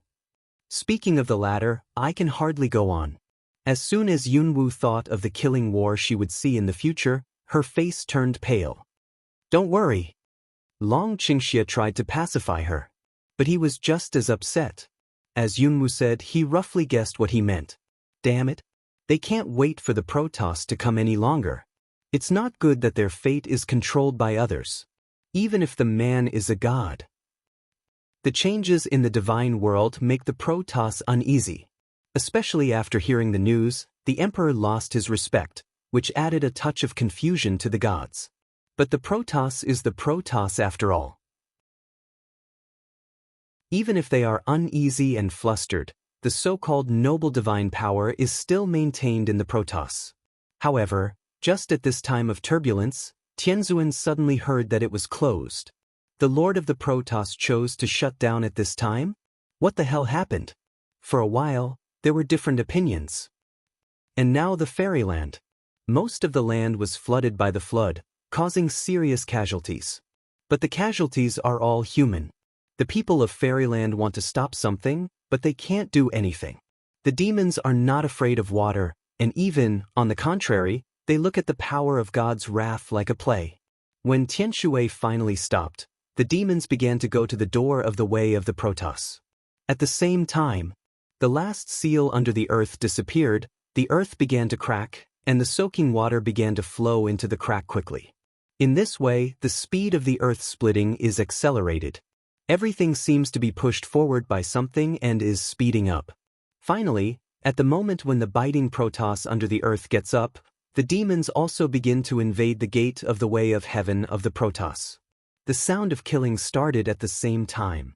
Speaking of the latter, I can hardly go on. As soon as Yunwu thought of the killing war she would see in the future, her face turned pale. Don't worry. Long Qingxia tried to pacify her. But he was just as upset. As Yunwu said, he roughly guessed what he meant. Damn it. They can't wait for the Protoss to come any longer. It's not good that their fate is controlled by others. Even if the man is a god. The changes in the divine world make the Protoss uneasy. Especially after hearing the news, the Emperor lost his respect, which added a touch of confusion to the gods. But the Protoss is the Protoss after all. Even if they are uneasy and flustered, the so-called noble divine power is still maintained in the Protoss. However, just at this time of turbulence, Tianzuan suddenly heard that it was closed. The Lord of the Protoss chose to shut down at this time? What the hell happened? For a while, there were different opinions. And now the fairyland. Most of the land was flooded by the flood, causing serious casualties. But the casualties are all human. The people of fairyland want to stop something, but they can't do anything. The demons are not afraid of water, and even, on the contrary, they look at the power of God's wrath like a play. When Tianshui finally stopped, the demons began to go to the door of the way of the Protoss. At the same time, the last seal under the earth disappeared, the earth began to crack, and the soaking water began to flow into the crack quickly. In this way, the speed of the earth splitting is accelerated. Everything seems to be pushed forward by something and is speeding up. Finally, at the moment when the biting Protoss under the earth gets up, the demons also begin to invade the gate of the way of heaven of the Protoss. The sound of killing started at the same time.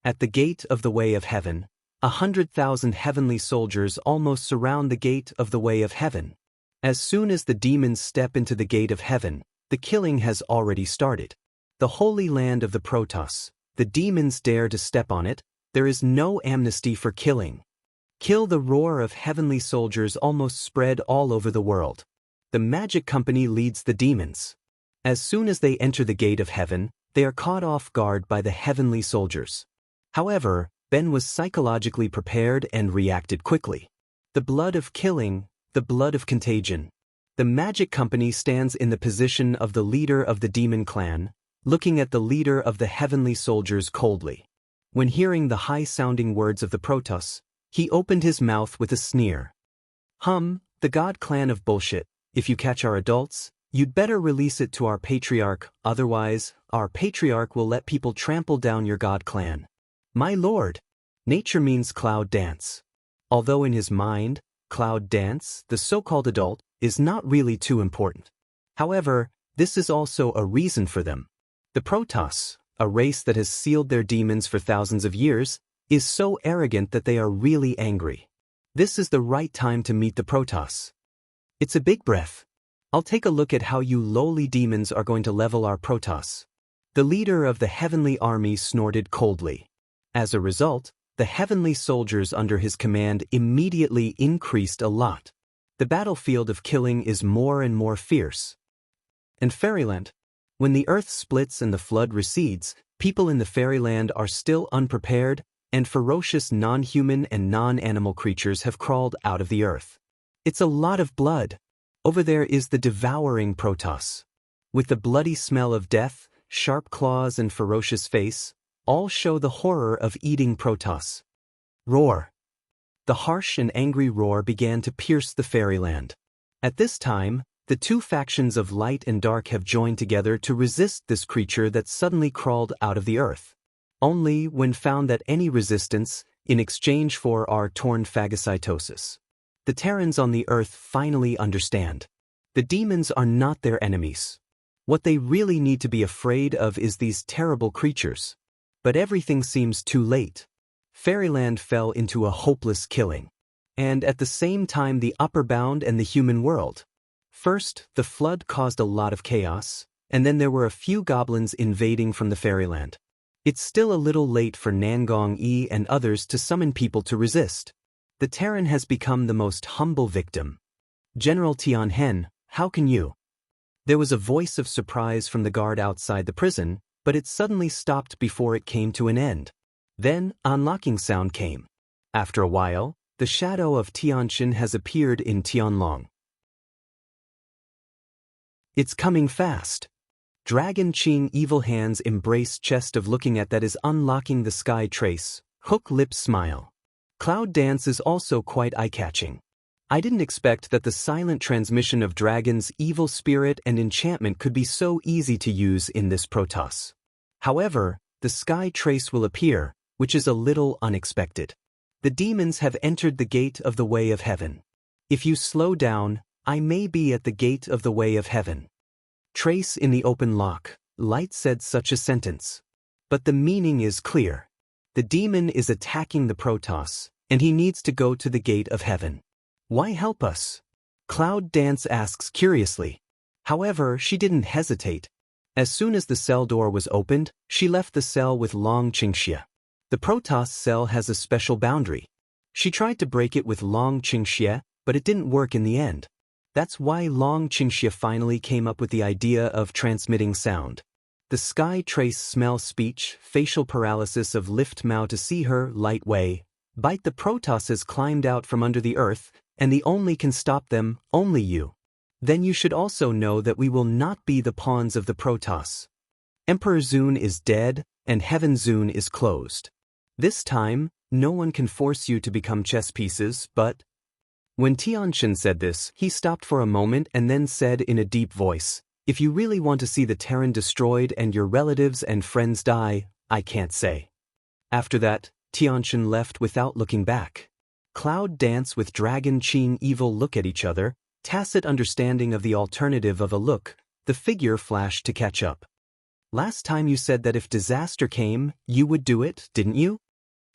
At the gate of the way of heaven, 100,000 heavenly soldiers almost surround the gate of the way of heaven. As soon as the demons step into the gate of heaven, the killing has already started. The holy land of the Protoss, the demons dare to step on it, there is no amnesty for killing. Kill the roar of heavenly soldiers almost spread all over the world. The magic company leads the demons. As soon as they enter the gate of heaven, they are caught off guard by the heavenly soldiers. However, Ben was psychologically prepared and reacted quickly. The blood of killing, the blood of contagion. The magic company stands in the position of the leader of the demon clan, looking at the leader of the heavenly soldiers coldly. When hearing the high-sounding words of the Protoss, he opened his mouth with a sneer. The god clan of bullshit, if you catch our adults, you'd better release it to our patriarch, otherwise, our patriarch will let people trample down your god clan. My lord! Nature means cloud dance. Although in his mind, cloud dance, the so-called adult, is not really too important. However, this is also a reason for them. The Protoss, a race that has sealed their demons for thousands of years, is so arrogant that they are really angry. This is the right time to meet the Protoss. It's a big breath. I'll take a look at how you lowly demons are going to level our Protoss. The leader of the heavenly army snorted coldly. As a result, the heavenly soldiers under his command immediately increased a lot. The battlefield of killing is more and more fierce. And Fairyland. When the earth splits and the flood recedes, people in the fairyland are still unprepared, and ferocious non-human and non-animal creatures have crawled out of the earth. It's a lot of blood. Over there is the devouring Protoss. With the bloody smell of death, sharp claws and ferocious face, all show the horror of eating Protoss. Roar. The harsh and angry roar began to pierce the fairyland. At this time, the two factions of light and dark have joined together to resist this creature that suddenly crawled out of the earth. Only when found that any resistance, in exchange for our torn phagocytosis. The Terrans on the earth finally understand. The demons are not their enemies. What they really need to be afraid of is these terrible creatures. But everything seems too late. Fairyland fell into a hopeless killing. And at the same time the upper bound and the human world. First, the flood caused a lot of chaos, and then there were a few goblins invading from the fairyland. It's still a little late for Nangong Yi and others to summon people to resist. The Terran has become the most humble victim. General Tianhen, how can you? There was a voice of surprise from the guard outside the prison, but it suddenly stopped before it came to an end. Then, unlocking sound came. After a while, the shadow of Tianchen has appeared in Tianlong. It's coming fast. Dragon Qing evil hands embrace chest of looking at that is unlocking the sky trace, hook lips smile. Cloud dance is also quite eye-catching. I didn't expect that the silent transmission of Dragon's evil spirit and enchantment could be so easy to use in this Protoss. However, the sky trace will appear, which is a little unexpected. The demons have entered the gate of the way of heaven. If you slow down, I may be at the gate of the way of heaven. Trace in the open lock, Light said such a sentence. But the meaning is clear. The demon is attacking the Protoss, and he needs to go to the gate of heaven. Why help us? Cloud Dance asks curiously. However, she didn't hesitate. As soon as the cell door was opened, she left the cell with Long Qingxia. The Protoss cell has a special boundary. She tried to break it with Long Qingxia, but it didn't work in the end. That's why Long Qingxia finally came up with the idea of transmitting sound. The sky trace smell speech, facial paralysis of lift Mao to see her, light way. Bite the Protoss has climbed out from under the earth, and the only can stop them, only you. Then you should also know that we will not be the pawns of the Protoss. Emperor Zun is dead, and Heaven Zun is closed. This time, no one can force you to become chess pieces, but... When Tianchen said this, he stopped for a moment and then said in a deep voice, if you really want to see the Terran destroyed and your relatives and friends die, I can't say. After that, Tianchen left without looking back. Cloud Dance with Dragon Qing evil look at each other, tacit understanding of the alternative of a look, the figure flashed to catch up. Last time you said that if disaster came, you would do it, didn't you?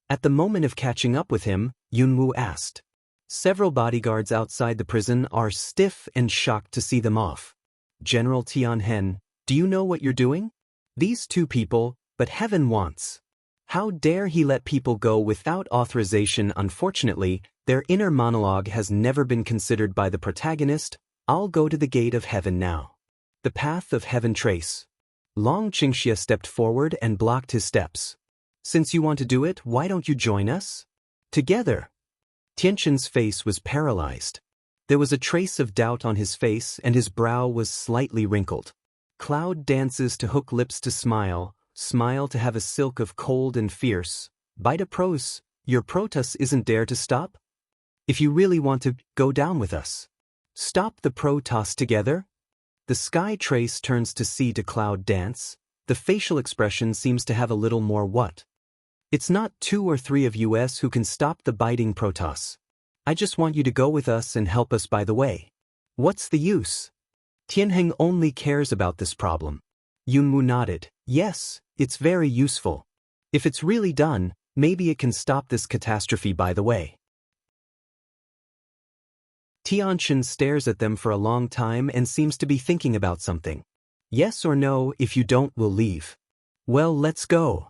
At the moment of catching up with him, Yunwu asked. Several bodyguards outside the prison are stiff and shocked to see them off. General Tianhen, do you know what you're doing? These two people, but heaven wants. How dare he let people go without authorization? Unfortunately, their inner monologue has never been considered by the protagonist. I'll go to the gate of heaven now. The path of heaven trace. Long Qingxia stepped forward and blocked his steps. Since you want to do it, why don't you join us? Together. Tianchen's face was paralyzed. There was a trace of doubt on his face and his brow was slightly wrinkled. Cloud dances to hook lips to smile, smile to have a silk of cold and fierce. Bite a pros, your Protoss isn't dare to stop? If you really want to, go down with us. Stop the Protoss together? The sky trace turns to sea to Cloud Dance. The facial expression seems to have a little more what? It's not 2 or 3 of us who can stop the biting Protoss. I just want you to go with us and help us by the way. What's the use? Tianheng only cares about this problem. Yunwu nodded. Yes, it's very useful. If it's really done, maybe it can stop this catastrophe by the way. Tianchen stares at them for a long time and seems to be thinking about something. Yes or no, if you don't, we'll leave. Well, let's go.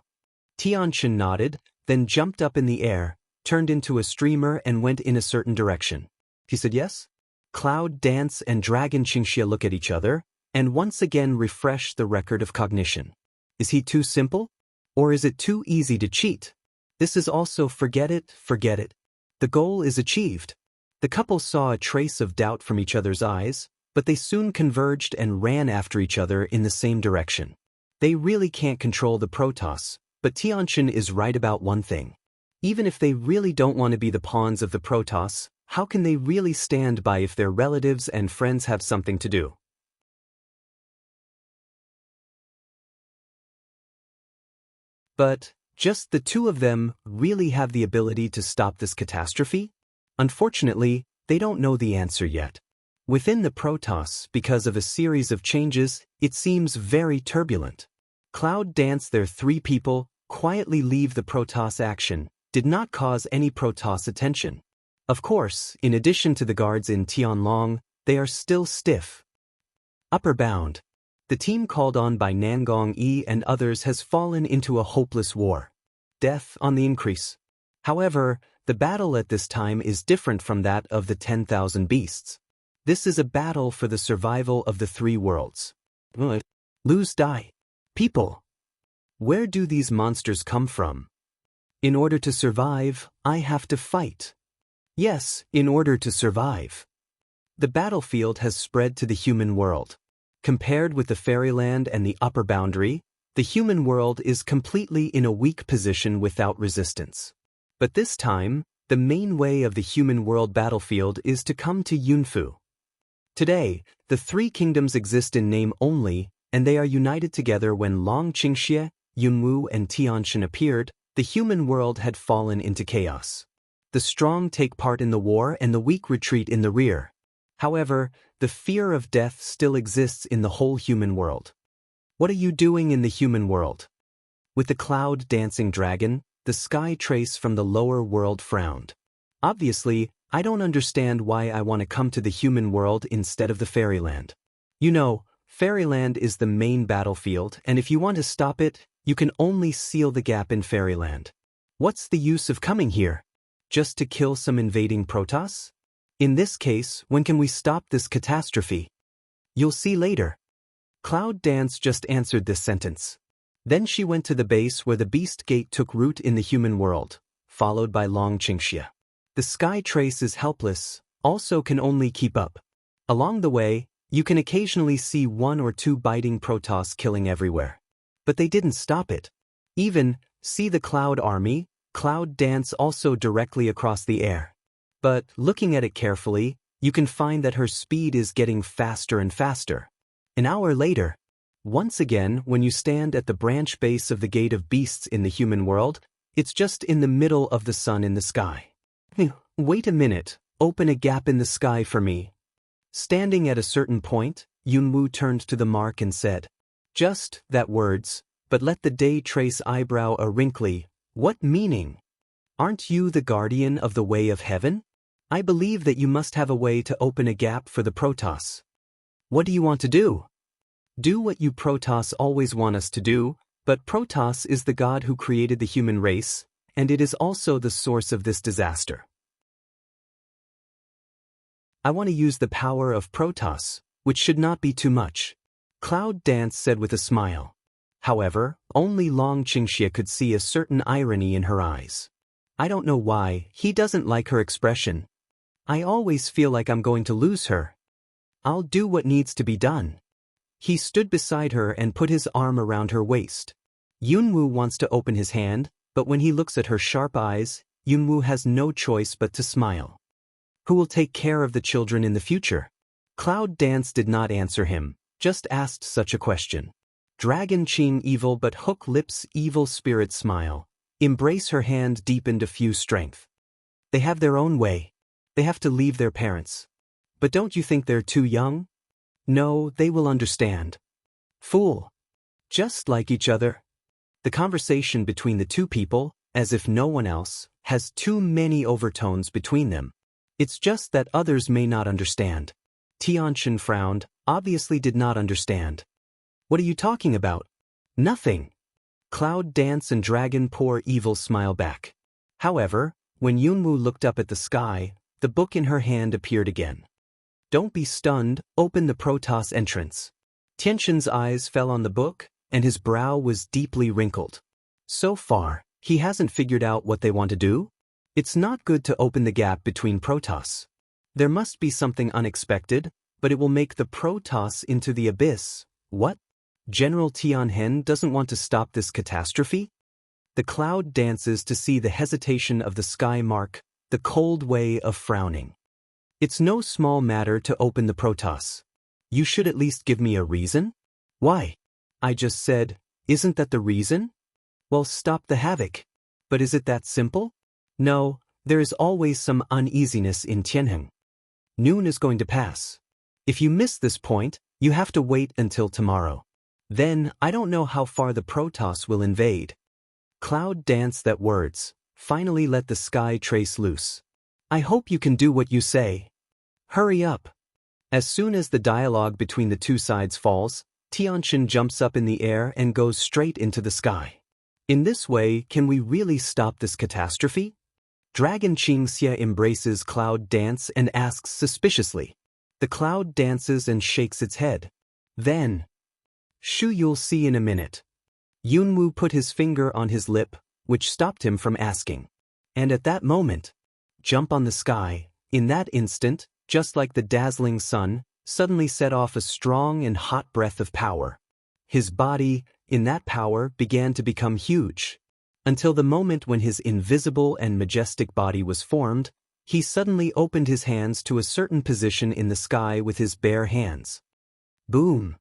Tianchen nodded, then jumped up in the air, turned into a streamer and went in a certain direction. He said yes? Cloud Dance and Dragon Qingxia look at each other, and once again refresh the record of cognition. Is he too simple? Or is it too easy to cheat? This is also forget it. The goal is achieved. The couple saw a trace of doubt from each other's eyes, but they soon converged and ran after each other in the same direction. They really can't control the Protoss, but Tianqin is right about one thing. Even if they really don't want to be the pawns of the Protoss, how can they really stand by if their relatives and friends have something to do? But, just the two of them really have the ability to stop this catastrophe? Unfortunately, they don't know the answer yet. Within the Protoss, because of a series of changes, it seems very turbulent. Cloud Dance, their three people, quietly leave the Protoss action, did not cause any Protoss attention. Of course, in addition to the guards in Tianlong, they are still stiff. Upper bound. The team called on by Nangong Yi and others has fallen into a hopeless war. Death on the increase. However, the battle at this time is different from that of the 10,000 beasts. This is a battle for the survival of the three worlds. Lose, die. People. Where do these monsters come from? In order to survive, I have to fight. Yes, in order to survive. The battlefield has spread to the human world. Compared with the fairyland and the upper boundary, the human world is completely in a weak position without resistance. But this time, the main way of the human world battlefield is to come to Yunfu. Today, the three kingdoms exist in name only, and they are united together. When Long Qingxie, Yunwu and Tianqin appeared, the human world had fallen into chaos. The strong take part in the war and the weak retreat in the rear. However, the fear of death still exists in the whole human world. What are you doing in the human world? With the cloud dancing dragon, the sky trace from the lower world frowned. Obviously, I don't understand why I want to come to the human world instead of the fairyland. You know, fairyland is the main battlefield, and if you want to stop it, you can only seal the gap in fairyland. What's the use of coming here? Just to kill some invading Protoss? In this case, when can we stop this catastrophe? You'll see later. Cloud Dance just answered this sentence. Then she went to the base where the beast gate took root in the human world, followed by Long Qingxia. The sky trace is helpless, also can only keep up. Along the way, you can occasionally see one or two biting Protoss killing everywhere. But they didn't stop it. Even, see the Cloud Army, Cloud Dance also directly across the air. But, looking at it carefully, you can find that her speed is getting faster and faster. An hour later, once again, when you stand at the branch base of the Gate of Beasts in the human world, it's just in the middle of the sun in the sky. Wait a minute, open a gap in the sky for me. Standing at a certain point, Yunwu turned to the mark and said, just that words, but let the day trace eyebrow a wrinkly, what meaning? Aren't you the guardian of the way of heaven? I believe that you must have a way to open a gap for the Protoss. What do you want to do? Do what you Protoss always want us to do, but Protoss is the god who created the human race, and it is also the source of this disaster. I want to use the power of Protoss, which should not be too much. Cloud Dance said with a smile. However, only Long Qingxie could see a certain irony in her eyes. I don't know why, he doesn't like her expression. I always feel like I'm going to lose her. I'll do what needs to be done. He stood beside her and put his arm around her waist. Yunwu wants to open his hand, but when he looks at her sharp eyes, Yunwu has no choice but to smile. Who will take care of the children in the future? Cloud Dance did not answer him, just asked such a question. Dragon Qing evil but hook lips evil spirit smile. Embrace her hand deepened a few strength. They have their own way. They have to leave their parents. But don't you think they're too young? No, they will understand. Fool. Just like each other. The conversation between the two people, as if no one else, has too many overtones between them. It's just that others may not understand. Tianqin frowned, obviously did not understand. What are you talking about? Nothing. Cloud dance and dragon pour evil smile back. However, when Yunwoo looked up at the sky, the book in her hand appeared again. Don't be stunned, open the Protoss entrance. Tianxin's eyes fell on the book, and his brow was deeply wrinkled. So far, he hasn't figured out what they want to do? It's not good to open the gap between Protoss. There must be something unexpected, but it will make the Protoss into the abyss. What? General Tianhen doesn't want to stop this catastrophe? The cloud dances to see the hesitation of the sky mark, the cold way of frowning. It's no small matter to open the Protoss. You should at least give me a reason? Why? I just said, isn't that the reason? Well, stop the havoc. But is it that simple? No, there is always some uneasiness in Tianheng. Noon is going to pass. If you miss this point, you have to wait until tomorrow. Then, I don't know how far the Protoss will invade. Cloud dance that words, finally let the sky trace loose. I hope you can do what you say. Hurry up. As soon as the dialogue between the two sides falls, Tianxin jumps up in the air and goes straight into the sky. In this way, can we really stop this catastrophe? Dragon Qingxia embraces Cloud Dance and asks suspiciously. The cloud dances and shakes its head. Then, Shu, you'll see in a minute. Yunwoo put his finger on his lip, which stopped him from asking. And at that moment, jump on the sky, in that instant, just like the dazzling sun, suddenly set off a strong and hot breath of power. His body, in that power, began to become huge. Until the moment when his invisible and majestic body was formed, he suddenly opened his hands to a certain position in the sky with his bare hands. Boom!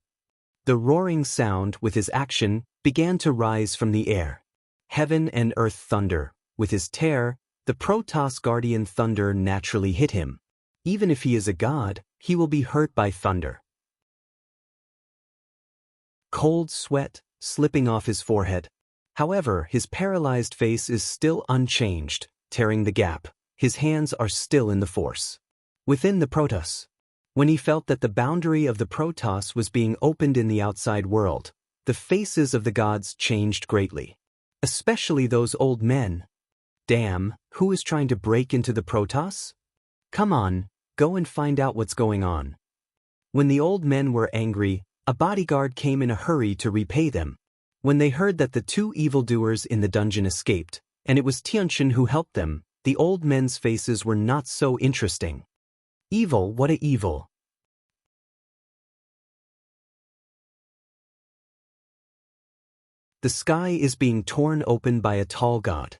The roaring sound, with his action, began to rise from the air. Heaven and earth thunder. With his tear, the Protoss guardian thunder naturally hit him. Even if he is a god, he will be hurt by thunder. Cold sweat, slipping off his forehead. However, his paralyzed face is still unchanged, tearing the gap. His hands are still in the force. Within the Protoss. When he felt that the boundary of the Protoss was being opened in the outside world, the faces of the gods changed greatly. Especially those old men. Damn, who is trying to break into the Protoss? Come on, go and find out what's going on. When the old men were angry, a bodyguard came in a hurry to repay them. When they heard that the two evildoers in the dungeon escaped, and it was Tianxin who helped them, the old men's faces were not so interesting. Evil, what a evil. The sky is being torn open by a tall god.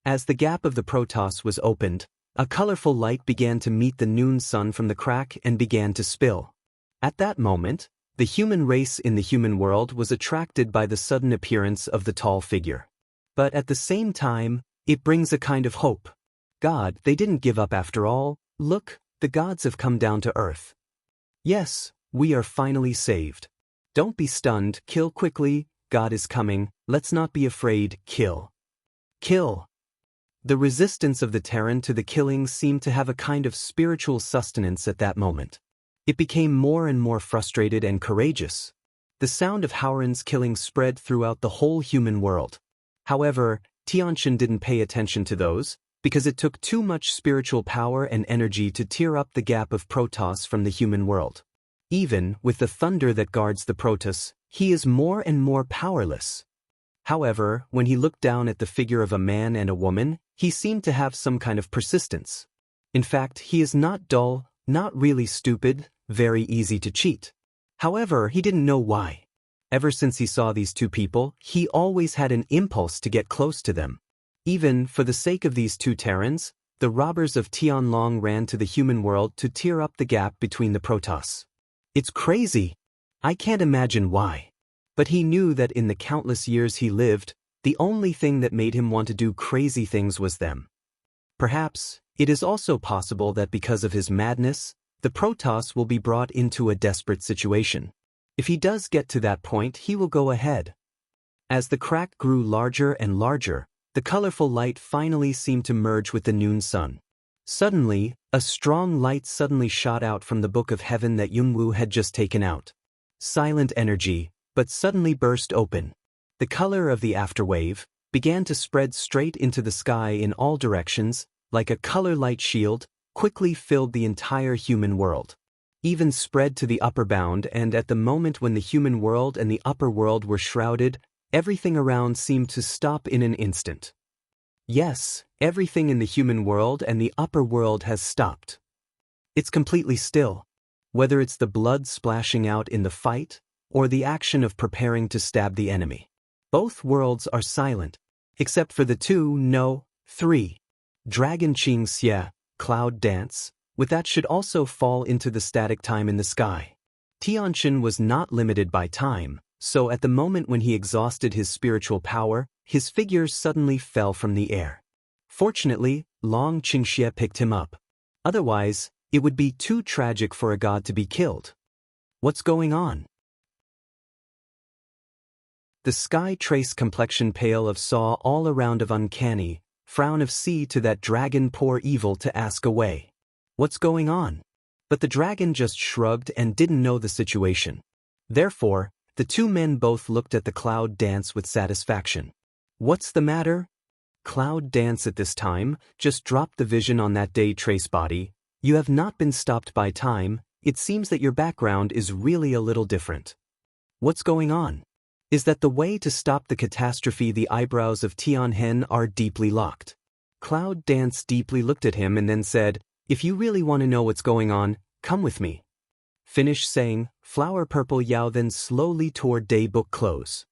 As the gap of the Protoss was opened, a colorful light began to meet the noon sun from the crack and began to spill. At that moment, the human race in the human world was attracted by the sudden appearance of the tall figure. But at the same time, it brings a kind of hope. God, they didn't give up after all. Look, the gods have come down to earth. Yes, we are finally saved. Don't be stunned, kill quickly, God is coming, let's not be afraid, kill. Kill. The resistance of the Terran to the killing seemed to have a kind of spiritual sustenance at that moment. It became more and more frustrated and courageous. The sound of Howren's killing spread throughout the whole human world. However, Tianxin didn't pay attention to those, because it took too much spiritual power and energy to tear up the gap of Protoss from the human world. Even with the thunder that guards the Protoss, he is more and more powerless. However, when he looked down at the figure of a man and a woman, he seemed to have some kind of persistence. In fact, he is not dull, not really stupid, very easy to cheat. However, he didn't know why. Ever since he saw these two people, he always had an impulse to get close to them. Even for the sake of these two Terrans, the robbers of Tianlong ran to the human world to tear up the gap between the Protoss. It's crazy. I can't imagine why. But he knew that in the countless years he lived, the only thing that made him want to do crazy things was them. Perhaps, it is also possible that because of his madness, the Protoss will be brought into a desperate situation. If he does get to that point, he will go ahead. As the crack grew larger and larger, the colorful light finally seemed to merge with the noon sun. Suddenly, a strong light suddenly shot out from the book of heaven that Yunwoo had just taken out. Silent energy, but suddenly burst open. The color of the afterwave began to spread straight into the sky in all directions, like a color light shield, quickly filled the entire human world. Even spread to the upper bound, and at the moment when the human world and the upper world were shrouded, everything around seemed to stop in an instant. Yes, everything in the human world and the upper world has stopped. It's completely still. Whether it's the blood splashing out in the fight, or the action of preparing to stab the enemy. Both worlds are silent, except for the three. Dragon Qing Xie, cloud dance, with that should also fall into the static time in the sky. Tianxin was not limited by time, so at the moment when he exhausted his spiritual power, his figure suddenly fell from the air. Fortunately, Long Qingxie picked him up. Otherwise, it would be too tragic for a god to be killed. What's going on? The sky trace complexion pale of saw all around of uncanny, frown of sea to that dragon poor evil to ask away. What's going on? But the dragon just shrugged and didn't know the situation. Therefore, the two men both looked at the cloud dance with satisfaction. What's the matter? Cloud dance at this time, just dropped the vision on that day trace body. You have not been stopped by time, it seems that your background is really a little different. What's going on? Is that the way to stop the catastrophe? The eyebrows of Tianhen are deeply locked. Cloud Dance deeply looked at him and then said, if you really want to know what's going on, come with me. Finish saying, flower purple Yao then slowly toward day book close.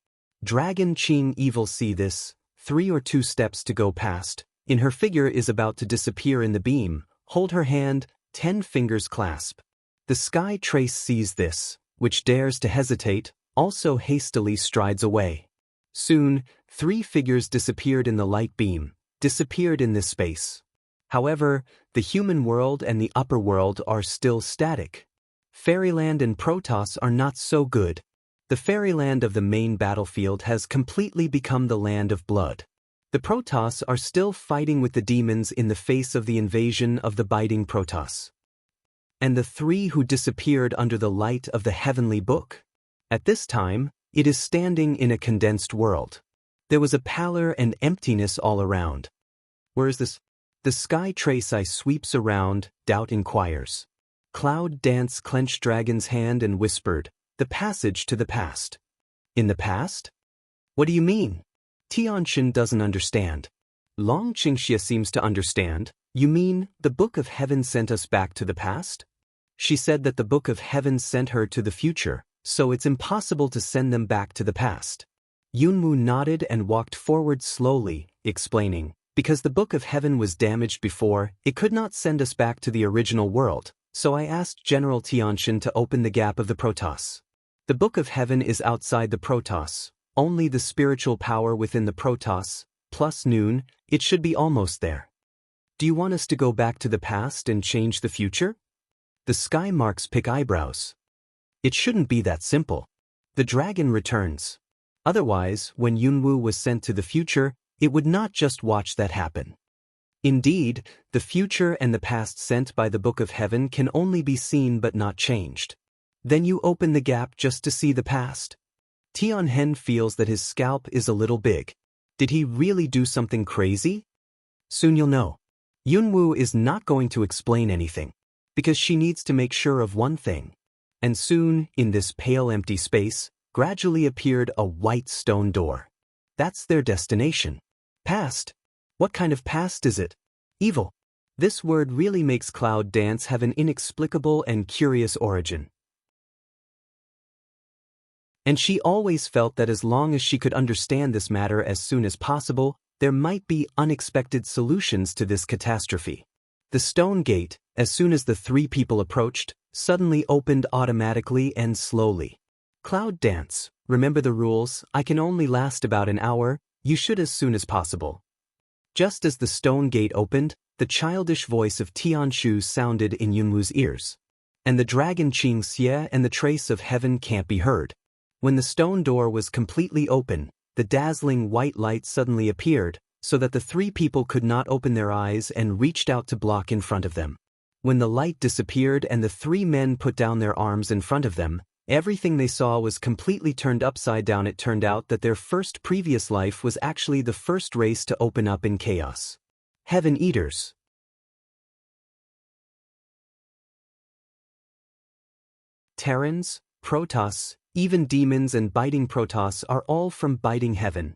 Dragon Qing evil see this, 3 or 2 steps to go past, in her figure is about to disappear in the beam, hold her hand, 10 fingers clasp. The sky trace sees this, which dares to hesitate, also hastily strides away. Soon, 3 figures disappeared in the light beam, disappeared in this space. However, the human world and the upper world are still static. Fairyland and Protoss are not so good. The fairyland of the main battlefield has completely become the land of blood. The Protoss are still fighting with the demons in the face of the invasion of the biting Protoss. And the 3 who disappeared under the light of the heavenly book? At this time, it is standing in a condensed world. There was a pallor and emptiness all around. Where is this? The sky trace eye sweeps around, doubt inquires. Cloud Dance clenched Dragon's hand and whispered, the passage to the past. In the past? What do you mean? Tianxin doesn't understand. Long Qingxie seems to understand. You mean, the Book of Heaven sent us back to the past? She said that the Book of Heaven sent her to the future, so it's impossible to send them back to the past. Yunwu nodded and walked forward slowly, explaining, because the Book of Heaven was damaged before, it could not send us back to the original world, so I asked General Tianxin to open the gap of the Protoss. The Book of Heaven is outside the Protoss, only the spiritual power within the Protoss, plus noon, it should be almost there. Do you want us to go back to the past and change the future? The sky marks pick eyebrows. It shouldn't be that simple. The dragon returns. Otherwise, when Yunwu was sent to the future, it would not just watch that happen. Indeed, the future and the past sent by the Book of Heaven can only be seen but not changed. Then you open the gap just to see the past. Tianhen feels that his scalp is a little big. Did he really do something crazy? Soon you'll know. Yunwu is not going to explain anything, because she needs to make sure of one thing. And soon, in this pale empty space, gradually appeared a white stone door. That's their destination. Past. What kind of past is it? Evil. This word really makes Cloud Dance have an inexplicable and curious origin. And she always felt that as long as she could understand this matter as soon as possible, there might be unexpected solutions to this catastrophe. The stone gate, as soon as the 3 people approached, suddenly opened automatically and slowly. Cloud Dance, remember the rules, I can only last about an hour, you should as soon as possible. Just as the stone gate opened, the childish voice of Tianshu sounded in Yunwu's ears. And the dragon Qing Xie and the trace of heaven can't be heard. When the stone door was completely open, the dazzling white light suddenly appeared, so that the 3 people could not open their eyes and reached out to block in front of them. When the light disappeared and the 3 men put down their arms in front of them, Everything they saw was completely turned upside down. It turned out that their first previous life was actually the first race to open up in chaos. Heaven Eaters. Terrans, Protoss, even demons and biting Protoss are all from biting heaven.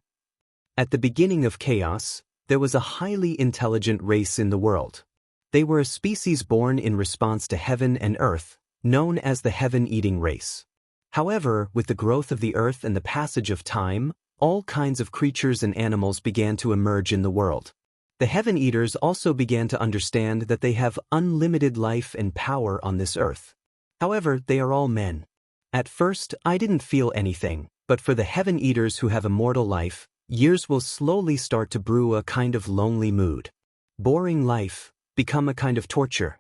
At the beginning of chaos, there was a highly intelligent race in the world. They were a species born in response to heaven and earth, known as the heaven-eating race. However, with the growth of the earth and the passage of time, all kinds of creatures and animals began to emerge in the world. The heaven eaters also began to understand that they have unlimited life and power on this earth. However, they are all men. At first, I didn't feel anything, but for the heaven eaters who have immortal life, years will slowly start to brew a kind of lonely mood. Boring life become a kind of torture.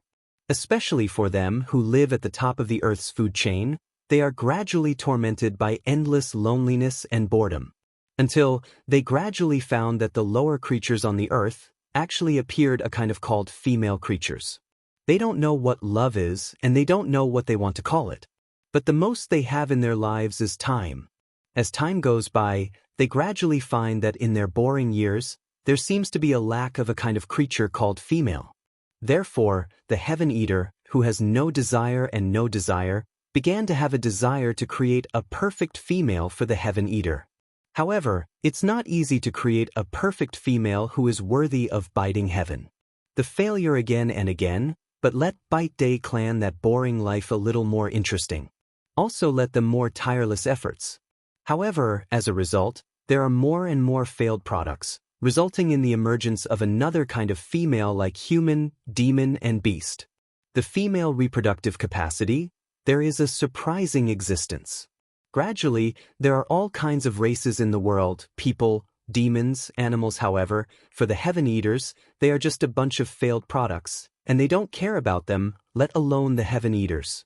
Especially for them who live at the top of the earth's food chain, they are gradually tormented by endless loneliness and boredom. Until they gradually found that the lower creatures on the earth actually appeared a kind of called female creatures. They don't know what love is and they don't know what they want to call it. But the most they have in their lives is time. As time goes by, they gradually find that in their boring years, there seems to be a lack of a kind of creature called female. Therefore, the heaven eater, who has no desire and no desire, began to have a desire to create a perfect female for the heaven eater. However, it's not easy to create a perfect female who is worthy of biting heaven. The failure again and again, but let Bite Day clan that boring life a little more interesting. Also let them more tireless efforts. However, as a result, there are more and more failed products, resulting in the emergence of another kind of female like human, demon, and beast. The female reproductive capacity, there is a surprising existence. Gradually, there are all kinds of races in the world, people, demons, animals. However, for the heaven eaters, they are just a bunch of failed products, and they don't care about them, let alone the heaven eaters.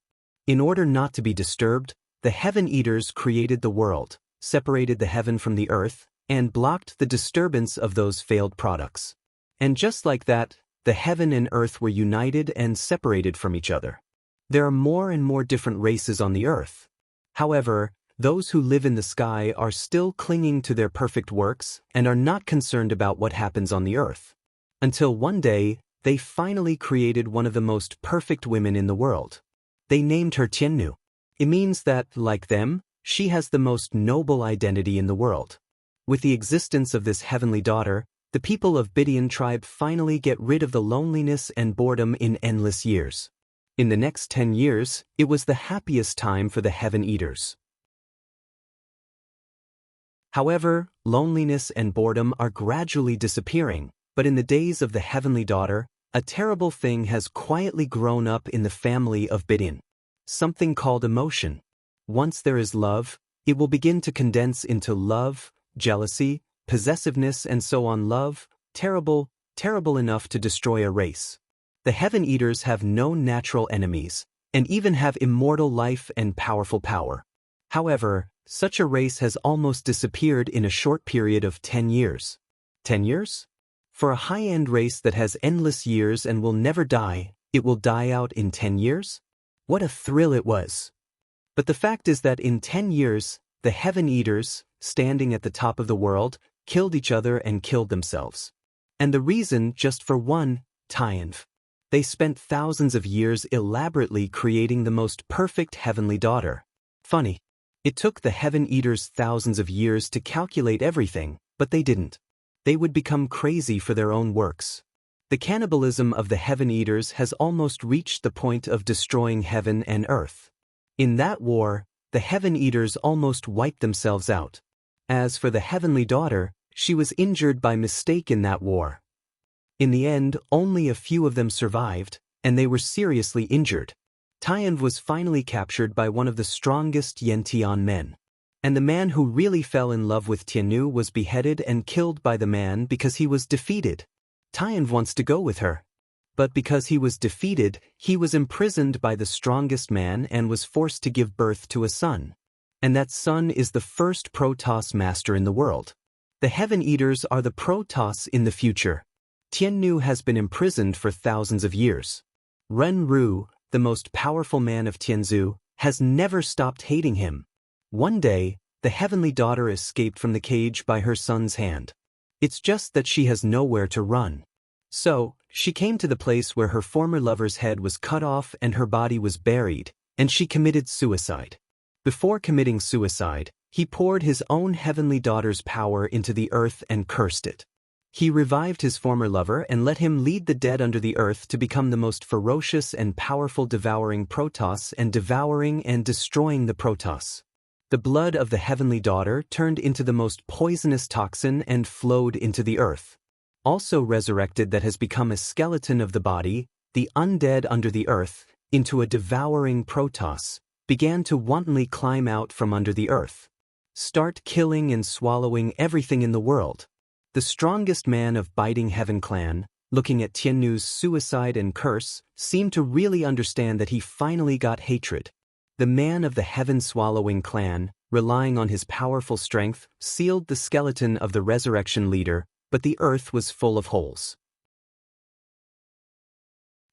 In order not to be disturbed, the heaven eaters created the world, separated the heaven from the earth, and blocked the disturbance of those failed products. And just like that, the heaven and earth were united and separated from each other. There are more and more different races on the earth. However, those who live in the sky are still clinging to their perfect works and are not concerned about what happens on the earth. Until one day, they finally created one of the most perfect women in the world. They named her Tiannu. It means that, like them, she has the most noble identity in the world. With the existence of this heavenly daughter, the people of Bidian tribe finally get rid of the loneliness and boredom in endless years. In the next 10 years, it was the happiest time for the heaven eaters. However, loneliness and boredom are gradually disappearing, but in the days of the heavenly daughter, a terrible thing has quietly grown up in the family of Bidian. Something called emotion. Once there is love, it will begin to condense into love, jealousy, possessiveness, and so on. Love, terrible enough to destroy a race. The heaven eaters have no natural enemies, and even have immortal life and powerful power. However, such a race has almost disappeared in a short period of 10 years. 10 years? For a high-end race that has endless years and will never die, it will die out in 10 years? What a thrill it was! But the fact is that in 10 years, the heaven eaters, standing at the top of the world, killed each other and killed themselves. And the reason, just for one, Tianv. They spent thousands of years elaborately creating the most perfect heavenly daughter. Funny. It took the heaven eaters thousands of years to calculate everything, but they didn't. They would become crazy for their own works. The cannibalism of the heaven eaters has almost reached the point of destroying heaven and earth. In that war, the heaven eaters almost wiped themselves out. As for the heavenly daughter, she was injured by mistake in that war. In the end, only a few of them survived, and they were seriously injured. Tianv was finally captured by one of the strongest Yentian men. And the man who really fell in love with Tiannu was beheaded and killed by the man because he was defeated. Tianv wants to go with her. But because he was defeated, he was imprisoned by the strongest man and was forced to give birth to a son. And that son is the first Protoss master in the world. The heaven eaters are the Protoss in the future. Tiannu has been imprisoned for thousands of years. Ren Ru, the most powerful man of Tianzhu, has never stopped hating him. One day, the heavenly daughter escaped from the cage by her son's hand. It's just that she has nowhere to run. So, she came to the place where her former lover's head was cut off and her body was buried, and she committed suicide. Before committing suicide, he poured his own heavenly daughter's power into the earth and cursed it. He revived his former lover and let him lead the dead under the earth to become the most ferocious and powerful devouring Protoss and devouring and destroying the Protoss. The blood of the heavenly daughter turned into the most poisonous toxin and flowed into the earth. Also resurrected that has become a skeleton of the body, the undead under the earth, into a devouring Protoss, began to wantonly climb out from under the earth. Start killing and swallowing everything in the world. The strongest man of Biting Heaven clan, looking at Tiannu's suicide and curse, seemed to really understand that he finally got hatred. The man of the Heaven-swallowing clan, relying on his powerful strength, sealed the skeleton of the resurrection leader, but the earth was full of holes.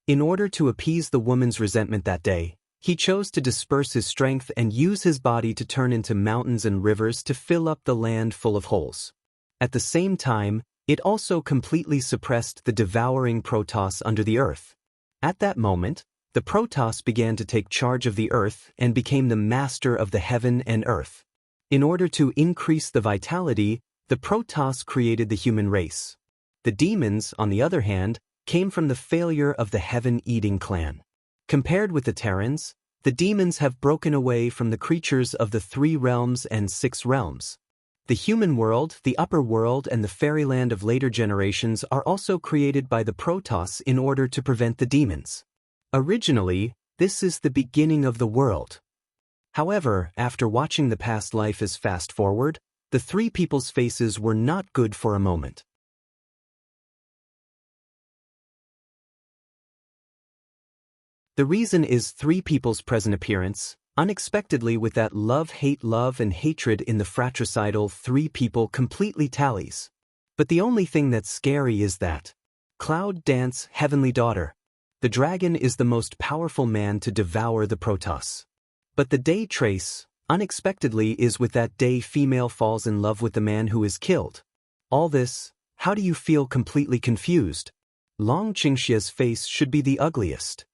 In order to appease the woman's resentment that day, he chose to disperse his strength and use his body to turn into mountains and rivers to fill up the land full of holes. At the same time, it also completely suppressed the devouring Protoss under the earth. At that moment, the Protoss began to take charge of the earth and became the master of the heaven and earth. In order to increase the vitality, the Protoss created the human race. The demons, on the other hand, came from the failure of the heaven-eating clan. Compared with the Terrans, the demons have broken away from the creatures of the 3 realms and 6 realms. The human world, the upper world, and the fairyland of later generations are also created by the Protoss in order to prevent the demons. Originally, this is the beginning of the world. However, after watching the past life as fast forward, the 3 people's faces were not good for a moment. The reason is 3 people's present appearance, unexpectedly with that love, and hatred in the fratricidal 3 people completely tallies. But the only thing that's scary is that Cloud Dance, heavenly daughter. The dragon is the most powerful man to devour the Protoss. But the day trace, unexpectedly, is with that day female falls in love with the man who is killed. All this, how do you feel completely confused? Long Qingxia's face should be the ugliest.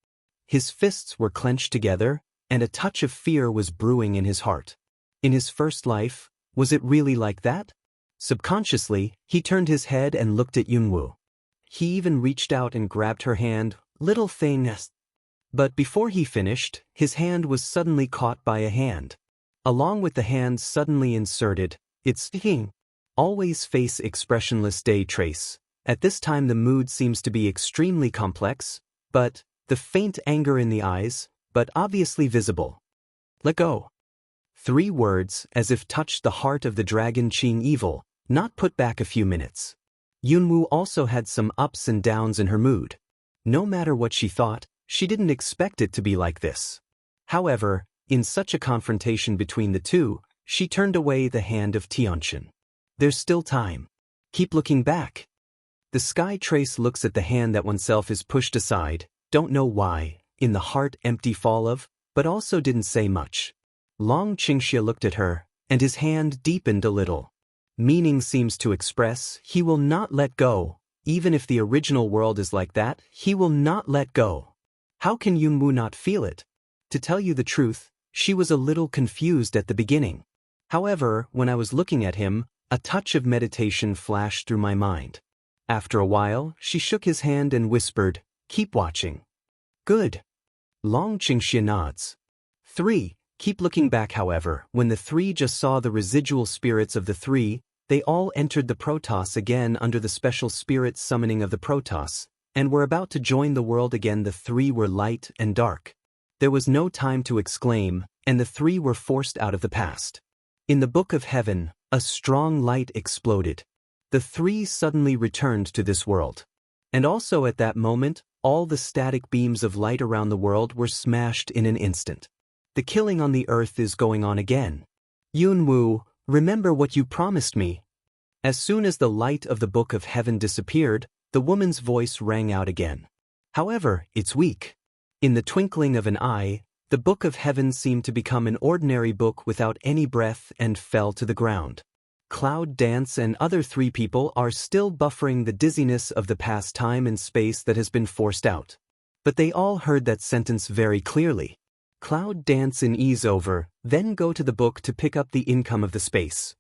His fists were clenched together, and a touch of fear was brewing in his heart. In his first life, was it really like that? Subconsciously, he turned his head and looked at Yunwu. He even reached out and grabbed her hand, little thing. But before he finished, his hand was suddenly caught by a hand. Along with the hand suddenly inserted, it's always face expressionless day trace. At this time the mood seems to be extremely complex, but the faint anger in the eyes, but obviously visible. Let go. 3 words, as if touched the heart of the dragon Qing evil, not put back a few minutes. Yunwu also had some ups and downs in her mood. No matter what she thought, she didn't expect it to be like this. However, in such a confrontation between the two, she turned away the hand of Tianxin. There's still time. Keep looking back. The sky trace looks at the hand that oneself is pushed aside, don't know why, in the heart empty fall of, but also didn't say much. Long Qingxia looked at her, and his hand deepened a little. Meaning seems to express, he will not let go, even if the original world is like that, he will not let go. How can Yunwu not feel it? To tell you the truth, she was a little confused at the beginning. However, when I was looking at him, a touch of meditation flashed through my mind. After a while, she shook his hand and whispered, keep watching. Good. Long Qingxia nods. 3. Keep looking back. However, when the 3 just saw the residual spirits of the 3, they all entered the Protoss again under the special spirit summoning of the Protoss, and were about to join the world again. The 3 were light and dark. There was no time to exclaim, and the 3 were forced out of the past. In the Book of Heaven, a strong light exploded. The 3 suddenly returned to this world. And also at that moment, all the static beams of light around the world were smashed in an instant. The killing on the earth is going on again. Yunwu, remember what you promised me. As soon as the light of the Book of Heaven disappeared, the woman's voice rang out again. However, it's weak. In the twinkling of an eye, The book of heaven seemed to become an ordinary book without any breath and fell to the ground. Cloud Dance and other 3 people are still buffering the dizziness of the past time and space that has been forced out. But they all heard that sentence very clearly. Cloud Dance and ease over, then go to the book to pick up the income of the space.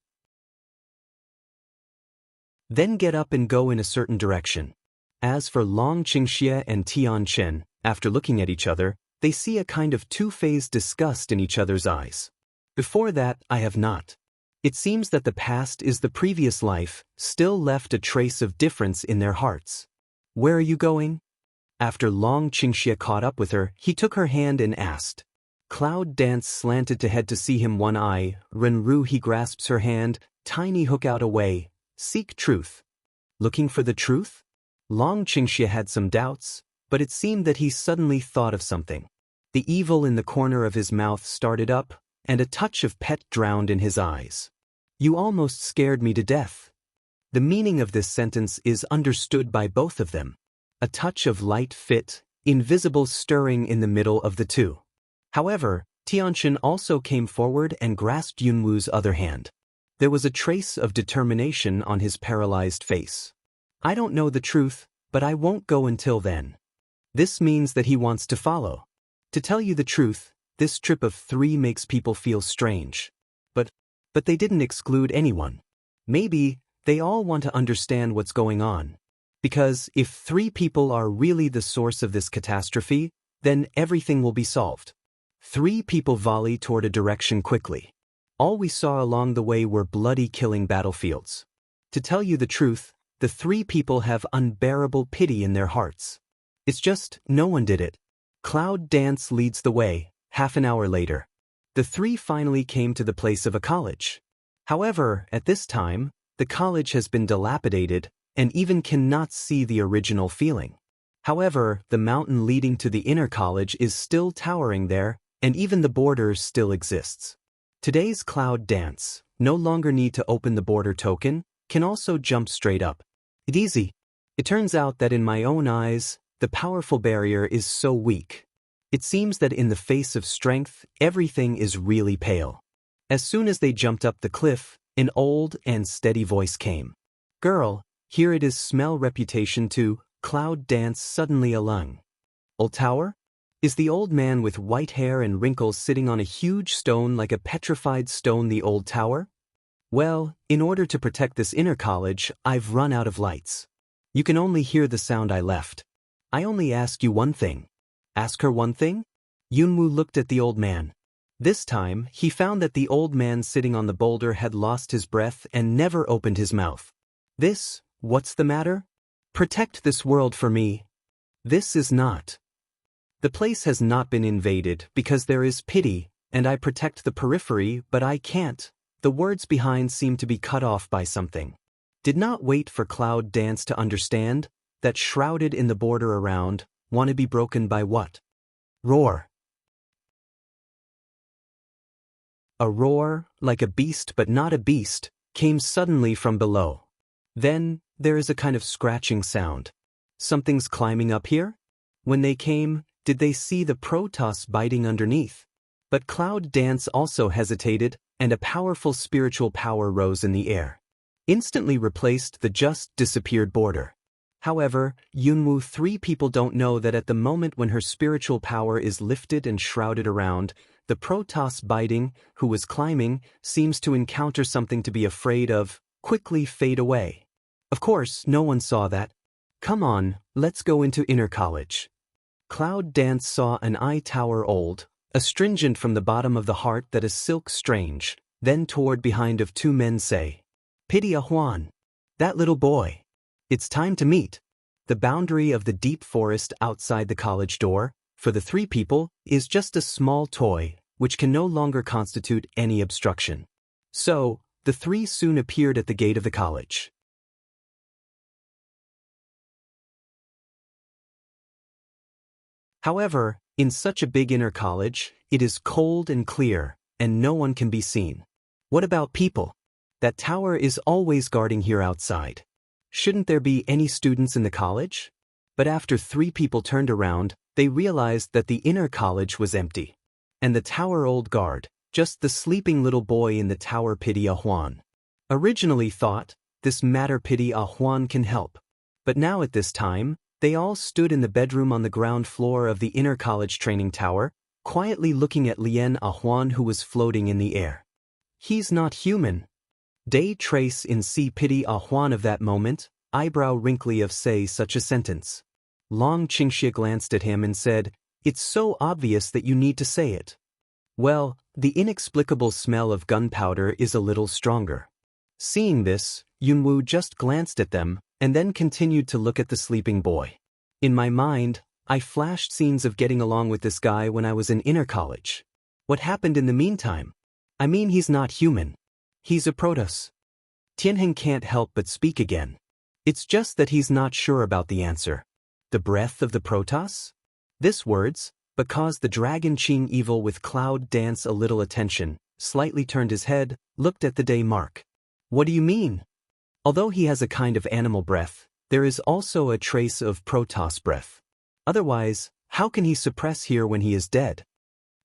Then get up and go in a certain direction. As for Long Qingxie and Tian Chen, after looking at each other, they see a kind of two-phased disgust in each other's eyes. Before that, I have not. It seems that the past is the previous life, still left a trace of difference in their hearts. Where are you going? After Long Qingxie caught up with her, he took her hand and asked. Cloud Dance slanted to head to see him one eye. Renru he grasps her hand, tiny hook out away. Seek truth. Looking for the truth? Long Qingxie had some doubts, but it seemed that he suddenly thought of something. The evil in the corner of his mouth started up, and a touch of pet drowned in his eyes. You almost scared me to death. The meaning of this sentence is understood by both of them. A touch of light fit, invisible stirring in the middle of the two. However, Tianchen also came forward and grasped Yunwu's other hand. There was a trace of determination on his paralyzed face. I don't know the truth, but I won't go until then. This means that he wants to follow. To tell you the truth, this trip of 3 makes people feel strange. But they didn't exclude anyone. Maybe they all want to understand what's going on. Because if 3 people are really the source of this catastrophe, then everything will be solved. 3 people volley toward a direction quickly. All we saw along the way were bloody killing battlefields. To tell you the truth, the 3 people have unbearable pity in their hearts. It's just, no one did it. Cloud Dance leads the way. Half an hour later, the 3 finally came to the place of a college. However, at this time, the college has been dilapidated and even cannot see the original feeling. However, the mountain leading to the inner college is still towering there, and even the border still exists. Today's Cloud Dance no longer need to open the border token, can also jump straight up. It's easy. It turns out that in my own eyes, the powerful barrier is so weak. It seems that in the face of strength, everything is really pale. As soon as they jumped up the cliff, an old and steady voice came. Girl, here it is smell reputation to Cloud Dance suddenly alung. Old tower? Is the old man with white hair and wrinkles sitting on a huge stone like a petrified stone the old tower? Well, in order to protect this inner college, I've run out of lights. You can only hear the sound I left. I only ask you one thing. Ask her one thing? Yunwu looked at the old man. This time, he found that the old man sitting on the boulder had lost his breath and never opened his mouth. What's the matter? Protect this world for me. This is not. The place has not been invaded because there is pity, and I protect the periphery, but I can't. The words behind seem to be cut off by something. Did not wait for Cloud Dance to understand that shrouded in the border around, want to be broken by what? Roar. A roar, like a beast but not a beast, came suddenly from below. Then, there is a kind of scratching sound. Something's climbing up here? When they came, did they see the Protoss biting underneath? But Cloud Dance also hesitated, and a powerful spiritual power rose in the air. Instantly replaced the just disappeared border. However, Yunwu 3 people don't know that at the moment when her spiritual power is lifted and shrouded around, the Protoss biting, who was climbing, seems to encounter something to be afraid of, quickly fade away. Of course, no one saw that. Come on, let's go into inner college. Cloud Dance saw an eye tower old, astringent from the bottom of the heart that is silk strange, then toward behind of 2 men say, Pity a Huan. That little boy. It's time to meet. The boundary of the deep forest outside the college door, for the 3 people, is just a small toy, which can no longer constitute any obstruction. So, the 3 soon appeared at the gate of the college. However, in such a big inner college, it is cold and clear, and no one can be seen. What about people? That tower is always guarding here outside. Shouldn't there be any students in the college? But after 3 people turned around, they realized that the inner college was empty. and the tower old guard, just the sleeping little boy in the tower. Pity a Juan. Originally thought, this matter pity a Juan can help. But now at this time, they all stood in the bedroom on the ground floor of the inner college training tower, quietly looking at Lien a Juan who was floating in the air. He's not human. Day trace in see pity a Juan of that moment, eyebrow wrinkly of say such a sentence. Long Qingxia glanced at him and said, "It's so obvious that you need to say it." Well, the inexplicable smell of gunpowder is a little stronger. Seeing this, Yunwu just glanced at them, and then continued to look at the sleeping boy. In my mind, I flashed scenes of getting along with this guy when I was in inner college. What happened in the meantime? I mean, he's not human. He's a Protoss. Tianheng can't help but speak again. It's just that he's not sure about the answer. The breath of the Protoss? This words, but caused the dragon Qing evil with Cloud Dance a little attention, slightly turned his head, looked at the day mark. What do you mean? Although he has a kind of animal breath, there is also a trace of Protoss breath. Otherwise, how can he suppress here when he is dead?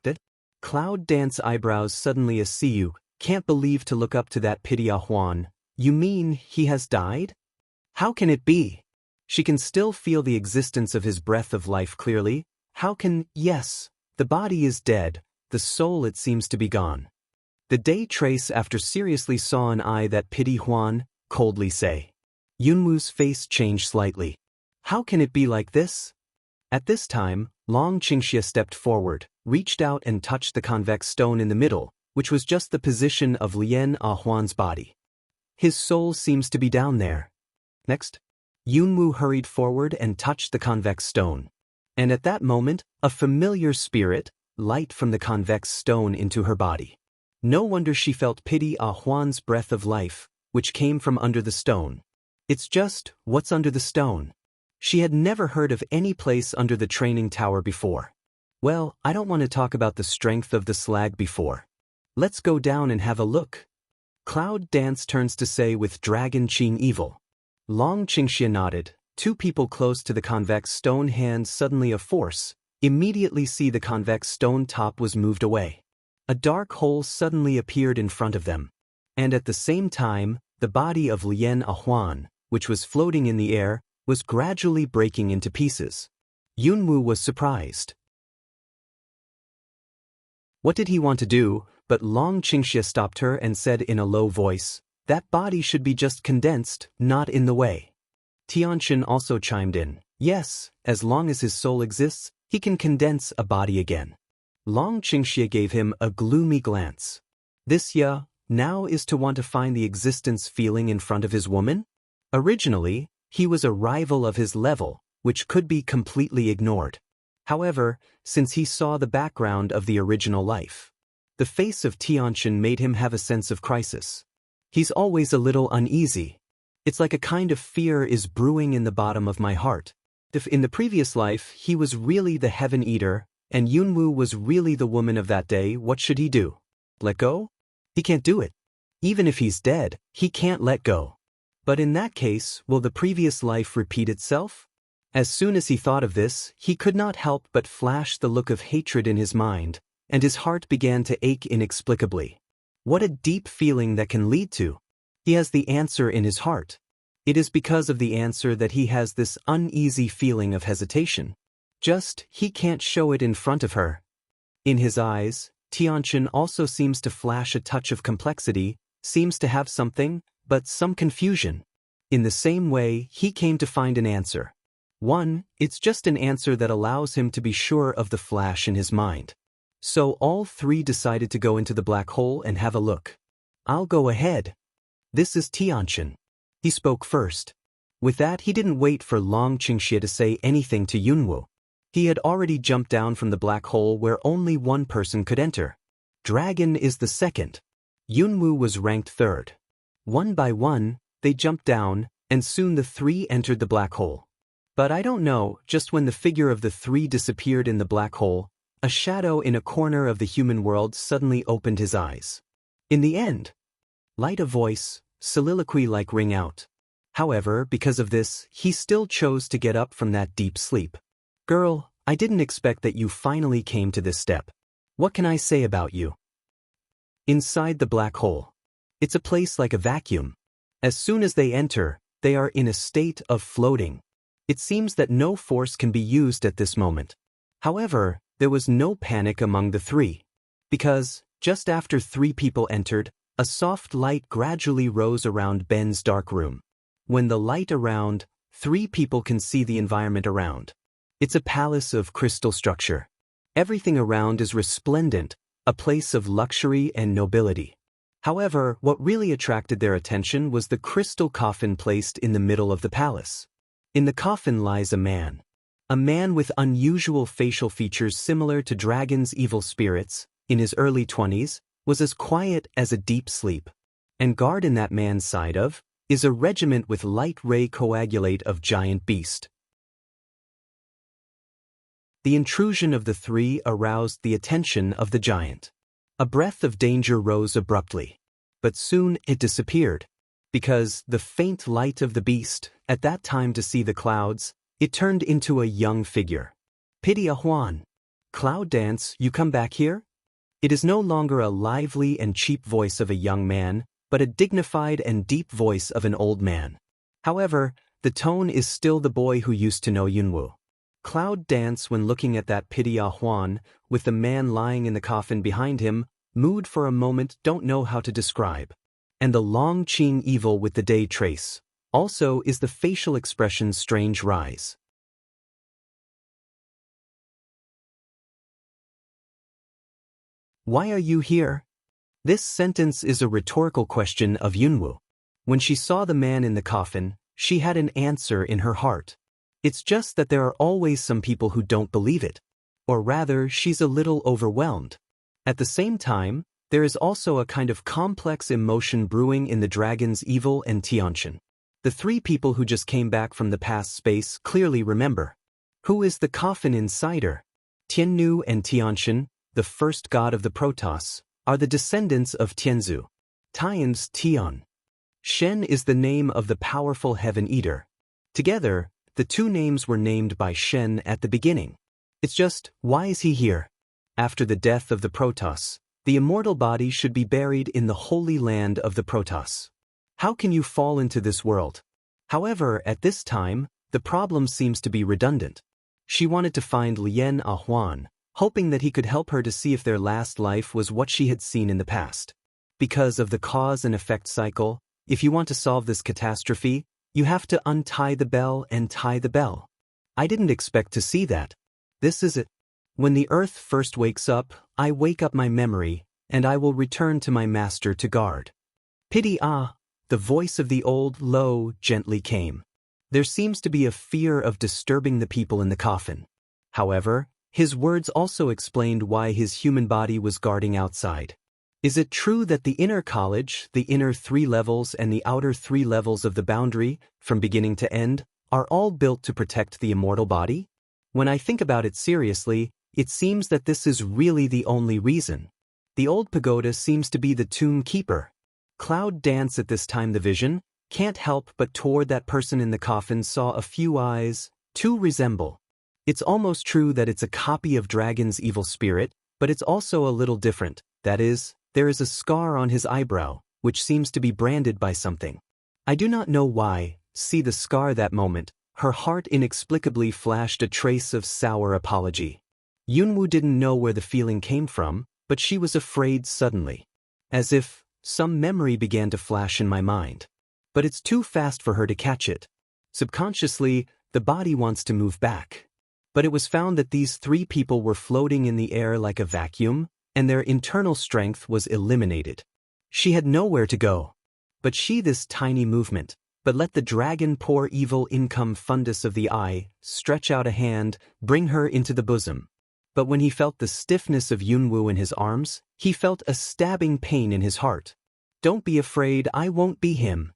Dead? Cloud Dance eyebrows suddenly askew, can't believe to look up to that pity a Juan. You mean he has died? How can it be? She can still feel the existence of his breath of life clearly. How can, yes, the body is dead, the soul it seems to be gone. The day trace after seriously saw an eye that pity Juan, coldly say. Yunwu's face changed slightly. How can it be like this? At this time, Long Qingxia stepped forward, reached out and touched the convex stone in the middle, which was just the position of Lien a Juan's body. His soul seems to be down there. Next, Yunwu hurried forward and touched the convex stone. And at that moment, a familiar spirit, light from the convex stone into her body. No wonder she felt pity a Juan's breath of life, which came from under the stone. It's just, what's under the stone? She had never heard of any place under the training tower before. Well, I don't want to talk about the strength of the slag before. Let's go down and have a look. Cloud Dance turns to say with Dragon Qing evil. Long Qingxia nodded. Two people close to the convex stone hands suddenly a force, immediately see the convex stone top was moved away. A dark hole suddenly appeared in front of them. And at the same time, the body of Lien a Juan, which was floating in the air, was gradually breaking into pieces. Yunwu was surprised. What did he want to do? But Long Qingxia stopped her and said in a low voice, that body should be just condensed, not in the way. Tianxin also chimed in, yes, as long as his soul exists, he can condense a body again. Long Qingxia gave him a gloomy glance. This now is to want to find the existence feeling in front of his woman? Originally, he was a rival of his level, which could be completely ignored. However, since he saw the background of the original life, the face of Tianxin made him have a sense of crisis. He's always a little uneasy. It's like a kind of fear is brewing in the bottom of my heart. If in the previous life he was really the Heaven Eater, and Yunwu was really the woman of that day, what should he do? Let go? He can't do it. Even if he's dead, he can't let go. But in that case, will the previous life repeat itself? As soon as he thought of this, he could not help but flash the look of hatred in his mind, and his heart began to ache inexplicably. What a deep feeling that can lead to. He has the answer in his heart. It is because of the answer that he has this uneasy feeling of hesitation. Just, he can't show it in front of her. In his eyes, Tianxin also seems to flash a touch of complexity, seems to have something, but some confusion. In the same way, he came to find an answer. It's just an answer that allows him to be sure of the flash in his mind. So all three decided to go into the black hole and have a look. I'll go ahead. This is Tianxin. He spoke first. With that, he didn't wait for Long Qingxia to say anything to Yunwu. He had already jumped down from the black hole where only one person could enter. Dragon is the second. Yunwu was ranked third. One by one, they jumped down, and soon the three entered the black hole. But I don't know, just when the figure of the three disappeared in the black hole, a shadow in a corner of the human world suddenly opened his eyes. In the end, light a voice, soliloquy-like ring out. However, because of this, he still chose to get up from that deep sleep. Girl, I didn't expect that you finally came to this step. What can I say about you? Inside the black hole. It's a place like a vacuum. As soon as they enter, they are in a state of floating. It seems that no force can be used at this moment. However, there was no panic among the three. Because, just after 3 people entered, a soft light gradually rose around Ben's dark room. When the light around, 3 people can see the environment around. It's a palace of crystal structure. Everything around is resplendent, a place of luxury and nobility. However, what really attracted their attention was the crystal coffin placed in the middle of the palace. In the coffin lies a man. A man with unusual facial features similar to dragons' evil spirits, in his early 20s, was as quiet as a deep sleep. And guard in that man's side of, is a regiment with light ray coagulate of giant beast. The intrusion of the 3 aroused the attention of the giant. A breath of danger rose abruptly. But soon it disappeared. Because the faint light of the beast, at that time to see the clouds, it turned into a young figure. Pity a Juan. Cloud dance, you come back here? It is no longer a lively and cheap voice of a young man, but a dignified and deep voice of an old man. However, the tone is still the boy who used to know Yunwu. Cloud dance when looking at that Pity a Juan, with the man lying in the coffin behind him, mood for a moment don't know how to describe. And the long Qing evil with the day trace, also is the facial expression's strange rise. Why are you here? This sentence is a rhetorical question of Yunwu. When she saw the man in the coffin, she had an answer in her heart. It's just that there are always some people who don't believe it. Or rather, she's a little overwhelmed. At the same time, there is also a kind of complex emotion brewing in the dragon's evil and Tianqian. The 3 people who just came back from the past space clearly remember. Who is the coffin insider? Tiannu and Tianqian, the first god of the Protoss, are the descendants of Tianzu. Tian's Tian. Shen is the name of the powerful Heaven Eater. Together, the 2 names were named by Shen at the beginning. It's just, why is he here? After the death of the Protoss, the immortal body should be buried in the holy land of the Protoss. How can you fall into this world? However, at this time, the problem seems to be redundant. She wanted to find Lien A Huan, hoping that he could help her to see if their last life was what she had seen in the past. Because of the cause and effect cycle, if you want to solve this catastrophe, you have to untie the bell and tie the bell. I didn't expect to see that. This is it. When the earth first wakes up, I wake up my memory, and I will return to my master to guard. Pity ah, the voice of the old low gently came. There seems to be a fear of disturbing the people in the coffin. However, his words also explained why his human body was guarding outside. Is it true that the inner college, the inner 3 levels and the outer 3 levels of the boundary, from beginning to end, are all built to protect the immortal body? When I think about it seriously, it seems that this is really the only reason. The old pagoda seems to be the tomb keeper. Cloud dance at this time the vision, can't help but toward that person in the coffin saw a few eyes, 2 resemble. It's almost true that it's a copy of Dragon's evil spirit, but it's also a little different, that is, there is a scar on his eyebrow, which seems to be branded by something. I do not know why, see the scar that moment, her heart inexplicably flashed a trace of sour apology. Yunwu didn't know where the feeling came from, but she was afraid suddenly. As if, some memory began to flash in my mind. But it's too fast for her to catch it. Subconsciously, the body wants to move back. But it was found that these 3 people were floating in the air like a vacuum, and their internal strength was eliminated. She had nowhere to go. But this tiny movement, but let the dragon pour evil income fundus of the eye, stretch out a hand, bring her into the bosom. But when he felt the stiffness of Yunwu in his arms, he felt a stabbing pain in his heart. Don't be afraid, I won't be him.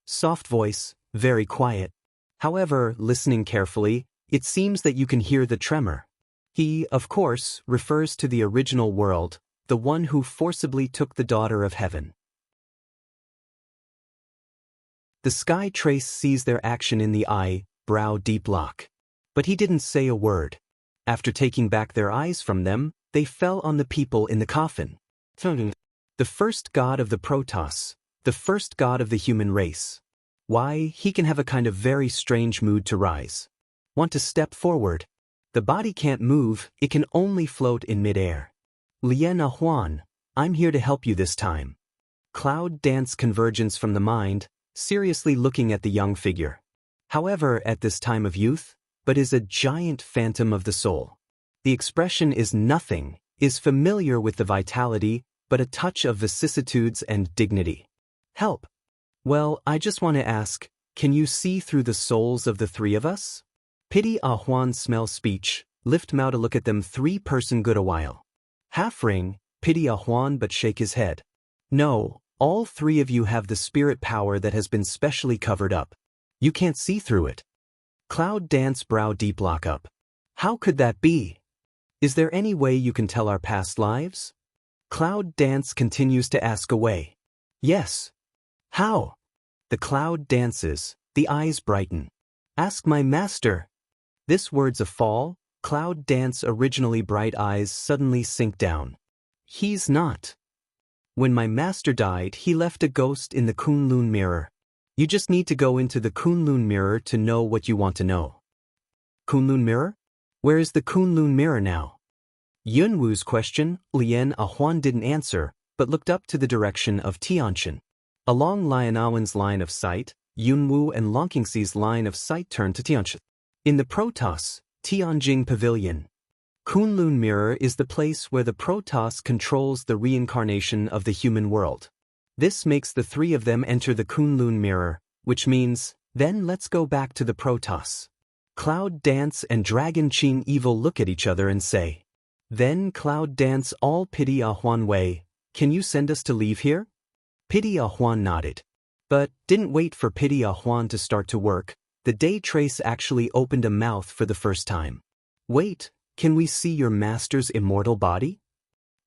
Soft voice, very quiet. However, listening carefully, it seems that you can hear the tremor. He, of course, refers to the original world, the one who forcibly took the daughter of heaven. The sky trace sees their action in the eye, brow deep lock. But he didn't say a word. After taking back their eyes from them, they fell on the people in the coffin. The first god of the Protoss, the first god of the human race. Why, he can have a kind of very strange mood to rise. Want to step forward? The body can't move, it can only float in midair. Lien Ahuan, I'm here to help you this time. Cloud dance convergence from the mind, seriously looking at the young figure. However, at this time of youth, but is a giant phantom of the soul. The expression is nothing, is familiar with the vitality, but a touch of vicissitudes and dignity. Help. Well, I just want to ask, can you see through the souls of the three of us? Pity Ahuan smell speech, lift Mao to look at them 3-person good a while. Half ring, pity Ahuan but shake his head. No, all 3 of you have the spirit power that has been specially covered up. You can't see through it. Cloud dance brow deep lock up. How could that be? Is there any way you can tell our past lives? Cloud dance continues to ask away. Yes. How? The cloud dances, the eyes brighten. Ask my master. This word's a fall, cloud dance originally bright eyes suddenly sink down. He's not. When my master died, he left a ghost in the Kunlun mirror. You just need to go into the Kunlun mirror to know what you want to know. Kunlun mirror? Where is the Kunlun mirror now? Yunwu's question, Lien Ahuan didn't answer, but looked up to the direction of Tianqian. Along Lianawan's line of sight, Yunwu and Longqingxi's line of sight turned to Tianqian. In the Protoss, Tianjing Pavilion. Kunlun Mirror is the place where the Protoss controls the reincarnation of the human world. This makes the 3 of them enter the Kunlun Mirror, which means, then let's go back to the Protoss. Cloud Dance and Dragon Qing Evil look at each other and say, then Cloud Dance all pity Ahuan Wei, can you send us to leave here? Pity Ahuan nodded. But didn't wait for Pity Ahuan to start to work, the day trace actually opened a mouth for the first time. Wait, can we see your master's immortal body?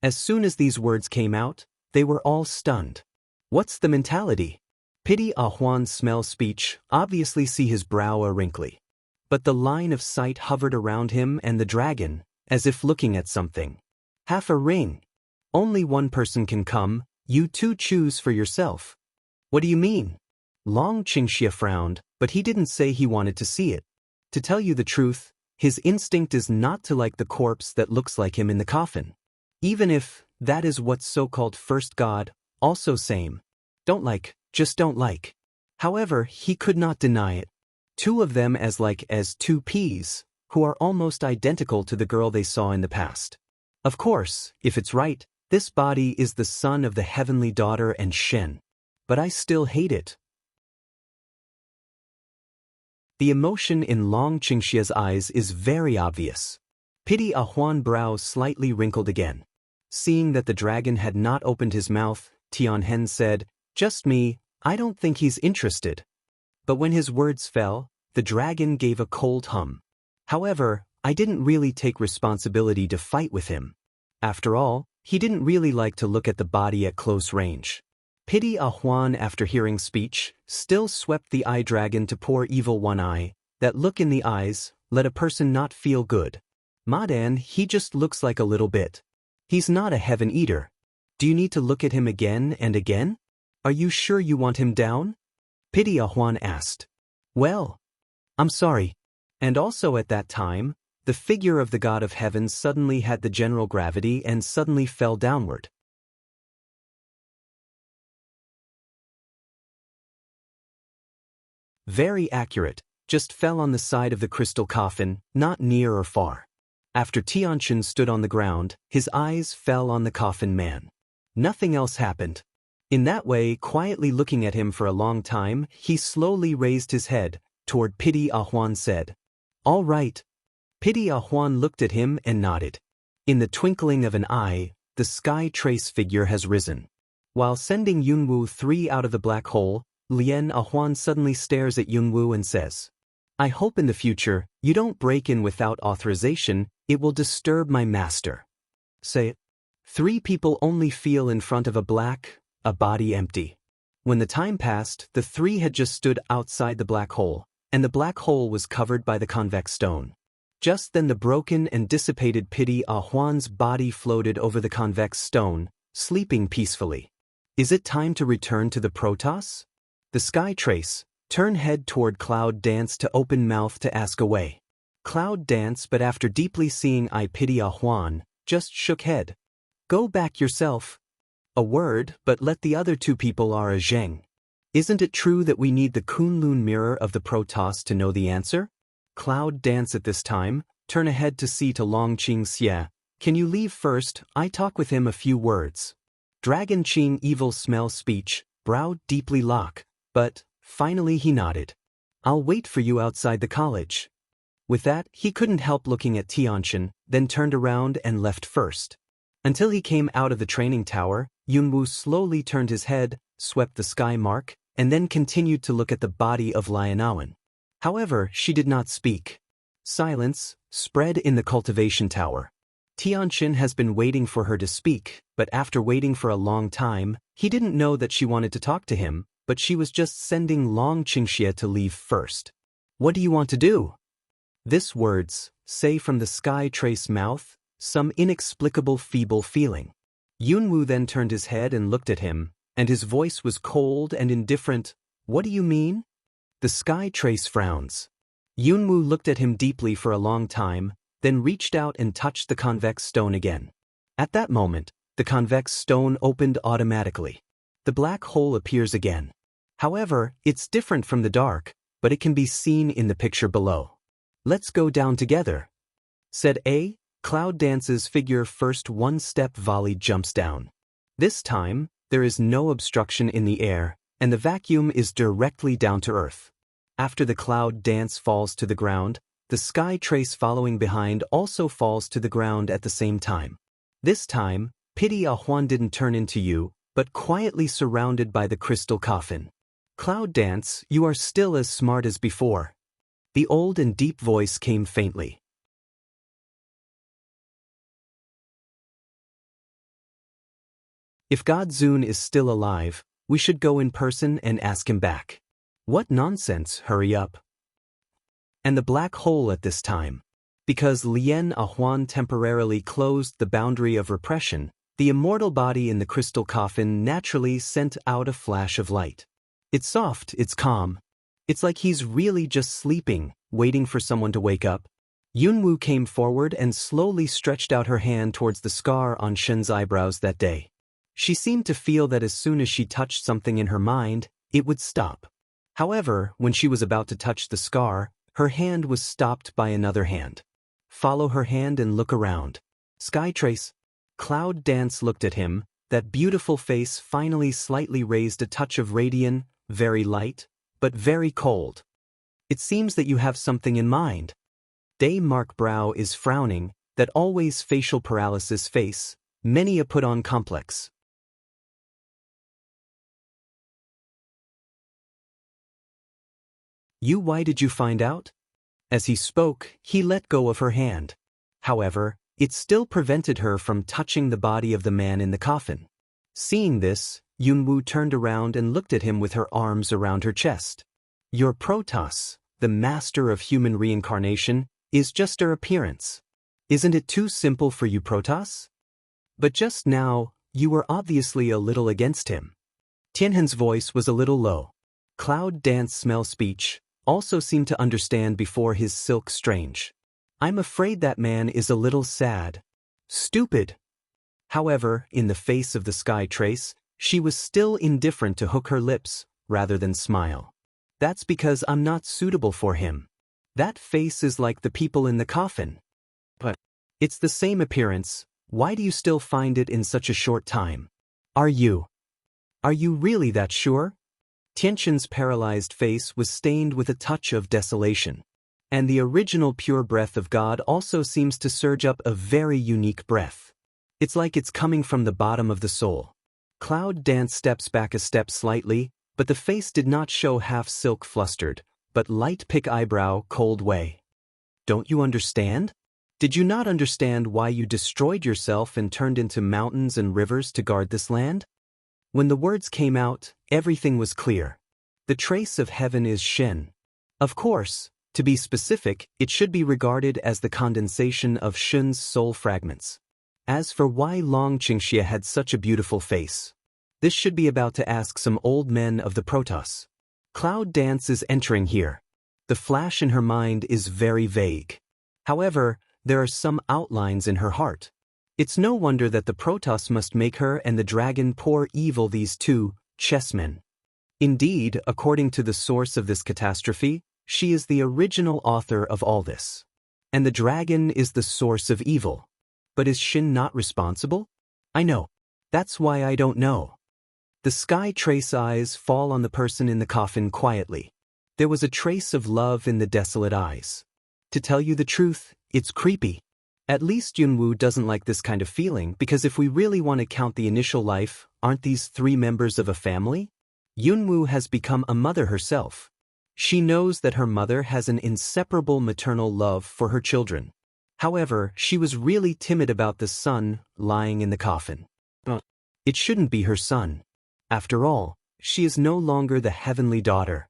As soon as these words came out, they were all stunned. What's the mentality? Pity Ahuan smell speech, obviously see his brow a wrinkly. But the line of sight hovered around him and the dragon, as if looking at something. Half a ring. Only one person can come, you 2 choose for yourself. What do you mean? Long Qingxia frowned, but he didn't say he wanted to see it. To tell you the truth, his instinct is not to like the corpse that looks like him in the coffin. Even if that is what so-called first god, also same. Don't like, just don't like. However, he could not deny it. 2 of them as like as 2 peas, who are almost identical to the girl they saw in the past. Of course, if it's right, this body is the son of the heavenly daughter and Shen. But I still hate it. The emotion in Long Qingxia's eyes is very obvious. Pity Ahuan brows slightly wrinkled again. Seeing that the dragon had not opened his mouth, Tianhen said, just me, I don't think he's interested. But when his words fell, the dragon gave a cold hum. However, I didn't really take responsibility to fight with him. After all, he didn't really like to look at the body at close range. Pity Ahuan, after hearing speech, still swept the eye dragon to pour evil one eye. That look in the eyes, let a person not feel good. Madan, he just looks like a little bit. He's not a heaven eater. Do you need to look at him again and again? Are you sure you want him down? Pity Ahuan asked. Well, I'm sorry. And also at that time, the figure of the god of heaven suddenly had the general gravity and suddenly fell downward. Very accurate, just fell on the side of the crystal coffin, not near or far. After Tianqian stood on the ground, his eyes fell on the coffin man. Nothing else happened. In that way, quietly looking at him for a long time, he slowly raised his head, toward Pity Ahuan said, all right. Pity Ahuan looked at him and nodded. In the twinkling of an eye, the sky trace figure has risen. While sending Yunwu 3 out of the black hole, Lien Ahuan suddenly stares at Yunwu and says, I hope in the future, you don't break in without authorization, it will disturb my master. Say it. 3 people only feel in front of a body empty. When the time passed, the 3 had just stood outside the black hole, and the black hole was covered by the convex stone. Just then the broken and dissipated Pity Ah Huan's body floated over the convex stone, sleeping peacefully. Is it time to return to the Protoss? The Sky Trace, turn head toward Cloud Dance to open mouth to ask away. Cloud Dance, but after deeply seeing I Pity Ah Huan, just shook head. Go back yourself. A word, but let the other two people are a Zheng. Isn't it true that we need the Kunlun mirror of the Protoss to know the answer? Cloud Dance at this time, turn ahead to see to Long Qing Xie. Can you leave first? I talk with him a few words. Dragon Qing evil smell speech, brow deeply lock, but, finally he nodded. I'll wait for you outside the college. With that, he couldn't help looking at Tianxin, then turned around and left first. Until he came out of the training tower, Yunwu slowly turned his head, swept the sky mark, and then continued to look at the body of Lianawen. However, she did not speak. Silence spread in the cultivation tower. Tianxin has been waiting for her to speak, but after waiting for a long time, he didn't know that she wanted to talk to him, but she was just sending Long Qingxie to leave first. What do you want to do? This words, say from the Sky Trace mouth, some inexplicable feeble feeling. Yunwu then turned his head and looked at him, and his voice was cold and indifferent. What do you mean? The Sky Trace frowns. Yunwu looked at him deeply for a long time, then reached out and touched the convex stone again. At that moment, the convex stone opened automatically. The black hole appears again. However, it's different from the dark, but it can be seen in the picture below. Let's go down together, said A. Cloud Dance's figure first one-step volley jumps down. This time, there is no obstruction in the air, and the vacuum is directly down to earth. After the Cloud Dance falls to the ground, the Sky Trace following behind also falls to the ground at the same time. This time, Pity Ah Huan didn't turn into you, but quietly surrounded by the crystal coffin. Cloud Dance, you are still as smart as before. The old and deep voice came faintly. If God Zun is still alive, we should go in person and ask him back. What nonsense, hurry up. And the black hole at this time. Because Lien Ah Huan temporarily closed the boundary of repression, the immortal body in the crystal coffin naturally sent out a flash of light. It's soft, it's calm. It's like he's really just sleeping, waiting for someone to wake up. Yunwu came forward and slowly stretched out her hand towards the scar on Shen's eyebrows that day. She seemed to feel that as soon as she touched something in her mind, it would stop. However, when she was about to touch the scar, her hand was stopped by another hand. Follow her hand and look around. Sky Trace. Cloud Dance looked at him, that beautiful face finally slightly raised a touch of radiance, very light, but very cold. It seems that you have something in mind. Day Mark brow is frowning, that always facial paralysis face, many a put-on complex. Why did you find out? As he spoke, he let go of her hand. However, it still prevented her from touching the body of the man in the coffin. Seeing this, Yunwu turned around and looked at him with her arms around her chest. Your Protoss, the master of human reincarnation, is just her appearance. Isn't it too simple for you, Protoss? But just now, you were obviously a little against him. Tianhen's voice was a little low. Cloud Dance smell speech, also seemed to understand before his silk strange. I'm afraid that man is a little sad. Stupid. However, in the face of the Sky Trace, she was still indifferent to hook her lips, rather than smile. That's because I'm not suitable for him. That face is like the people in the coffin. But it's the same appearance. Why do you still find it in such a short time? Are you really that sure? Tianxin's paralyzed face was stained with a touch of desolation. And the original pure breath of God also seems to surge up a very unique breath. It's like it's coming from the bottom of the soul. Cloud Dance steps back a step slightly, but the face did not show half silk flustered, but light pick eyebrow cold way. Don't you understand? Did you not understand why you destroyed yourself and turned into mountains and rivers to guard this land? When the words came out, everything was clear. The trace of heaven is Shen. Of course, To be specific, it should be regarded as the condensation of Shun's soul fragments. As for why Long Qingxia had such a beautiful face, this should be about to ask some old men of the Protoss. Cloud Dance is entering here. The flash in her mind is very vague. However, there are some outlines in her heart. It's no wonder that the Protoss must make her and the dragon pour evil these two chessmen. Indeed, according to the source of this catastrophe, she is the original author of all this. And the dragon is the source of evil. But is Shin not responsible? I know. That's why I don't know. The sky trace eyes fall on the person in the coffin quietly. There was a trace of love in the desolate eyes. To tell you the truth, it's creepy. At least Yunwoo doesn't like this kind of feeling, because if we really want to count the initial life, aren't these three members of a family? Yunwoo has become a mother herself. She knows that her mother has an inseparable maternal love for her children. However, she was really timid about the son lying in the coffin. It shouldn't be her son. After all, she is no longer the heavenly daughter.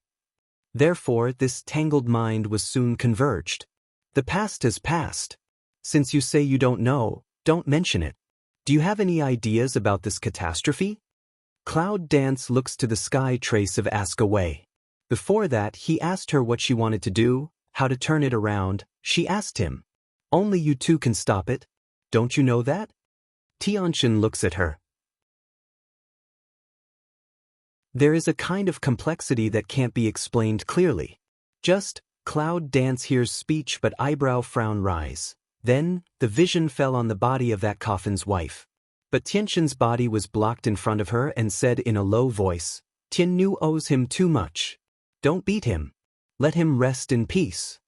Therefore, this tangled mind was soon converged. The past has passed. Since you say you don't know, don't mention it. Do you have any ideas about this catastrophe? Cloud Dance looks to the sky trace of ask away. Before that, he asked her what she wanted to do, how to turn it around. She asked him. Only you two can stop it. Don't you know that? Tianxin looks at her. There is a kind of complexity that can't be explained clearly. Just, Cloud Dance hears speech but eyebrow frown rise. Then, the vision fell on the body of that coffin's wife. But Tianxin's body was blocked in front of her and said in a low voice, Tiannu owes him too much. Don't beat him. Let him rest in peace.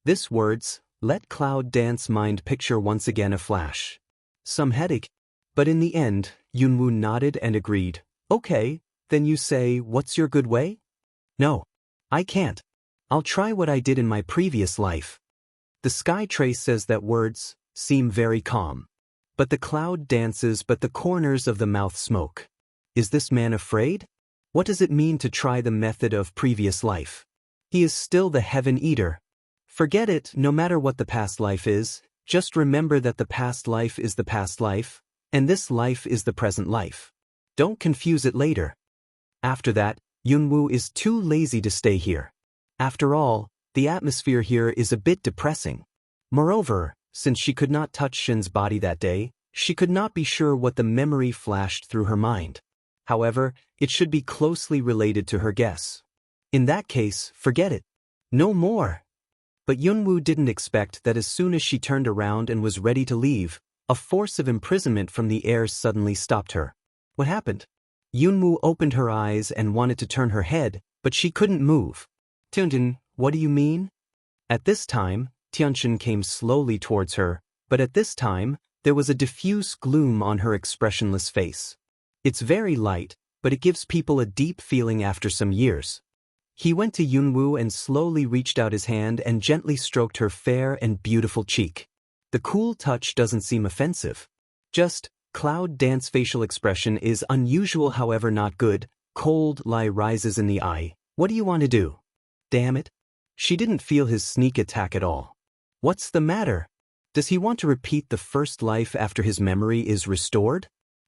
This words, let Cloud Dance mind picture once again a flash. Some headache. But in the end, Yunwoo nodded and agreed. Okay, then you say, what's your good way? No. I can't. I'll try what I did in my previous life. The sky trace says that words seem very calm. But the cloud dances but the corners of the mouth smoke. Is this man afraid? What does it mean to try the method of previous life? He is still the heaven eater. Forget it, no matter what the past life is, just remember that the past life is the past life, and this life is the present life. Don't confuse it later. After that, Yunwoo is too lazy to stay here. After all, the atmosphere here is a bit depressing. Moreover, since she could not touch Shin's body that day, she could not be sure what the memory flashed through her mind. However, it should be closely related to her guess. In that case, forget it. No more. But Yunwoo didn't expect that as soon as she turned around and was ready to leave, a force of imprisonment from the air suddenly stopped her. What happened? Yunwoo opened her eyes and wanted to turn her head, but she couldn't move. Tianxin, what do you mean? At this time, Tianxin came slowly towards her, but at this time, there was a diffuse gloom on her expressionless face. It's very light, but it gives people a deep feeling after some years. He went to Yunwoo and slowly reached out his hand and gently stroked her fair and beautiful cheek. The cool touch doesn't seem offensive. Just, Cloud Dance facial expression is unusual, however not good. Cold lie rises in the eye. What do you want to do? Damn it. She didn't feel his sneak attack at all. What's the matter? Does he want to repeat the first life after his memory is restored?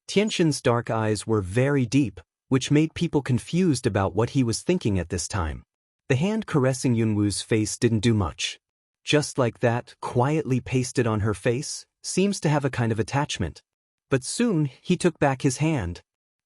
Tianxin's dark eyes were very deep, which made people confused about what he was thinking at this time. The hand caressing Yunwoo's face didn't do much. Just like that, quietly pasted on her face, seems to have a kind of attachment. But soon, he took back his hand.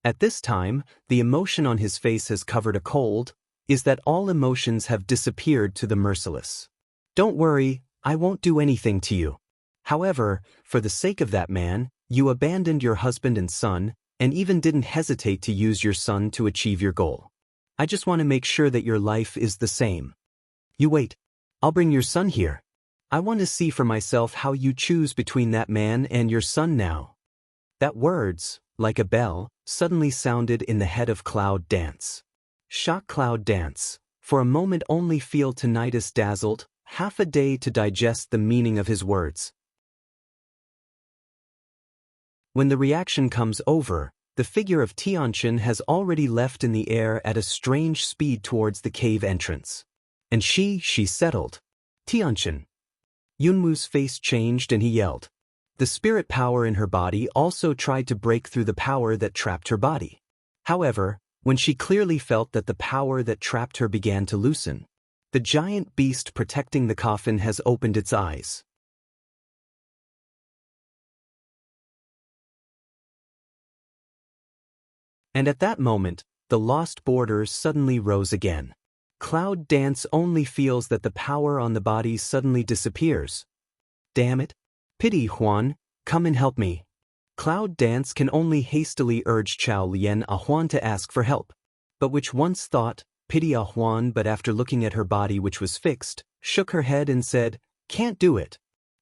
At this time, the emotion on his face has covered a cold, is that all emotions have disappeared to the merciless. Don't worry, I won't do anything to you. However, for the sake of that man, you abandoned your husband and son, and even didn't hesitate to use your son to achieve your goal. I just want to make sure that your life is the same. You wait. I'll bring your son here. I want to see for myself how you choose between that man and your son now. That words, like a bell, suddenly sounded in the head of Cloud Dance. Shock Cloud Dance, for a moment only feel tinnitus dazzled, half a day to digest the meaning of his words. When the reaction comes over, the figure of Tianxin has already left in the air at a strange speed towards the cave entrance. And she settled. Tianchen. Yunwoo's face changed and he yelled. The spirit power in her body also tried to break through the power that trapped her body. However, when she clearly felt that the power that trapped her began to loosen, the giant beast protecting the coffin has opened its eyes. And at that moment, the lost border suddenly rose again. Cloud Dance only feels that the power on the body suddenly disappears. Damn it. Pity Huan, come and help me. Cloud Dance can only hastily urge Chao Lian a Huan to ask for help. But which once thought, pity a Huan, but after looking at her body which was fixed, shook her head and said, can't do it.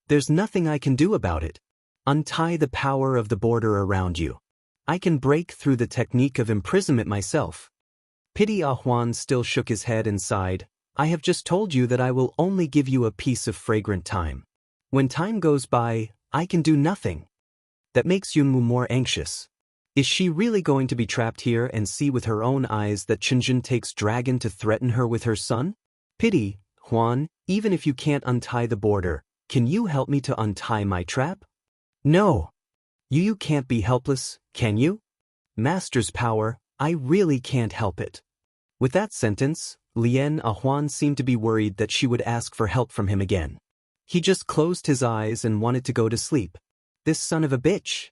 There's nothing I can do about it. Untie the power of the border around you. I can break through the technique of imprisonment myself. Pity a Huan still shook his head and sighed, I have just told you that I will only give you a piece of fragrant time. When time goes by, I can do nothing. That makes Yunwoo more anxious. Is she really going to be trapped here and see with her own eyes that Chenjun takes dragon to threaten her with her son? Pity, Huan, even if you can't untie the border, can you help me to untie my trap? No. You can't be helpless, can you? Master's power, I really can't help it. With that sentence, Lien Huan seemed to be worried that she would ask for help from him again. He just closed his eyes and wanted to go to sleep. This son of a bitch.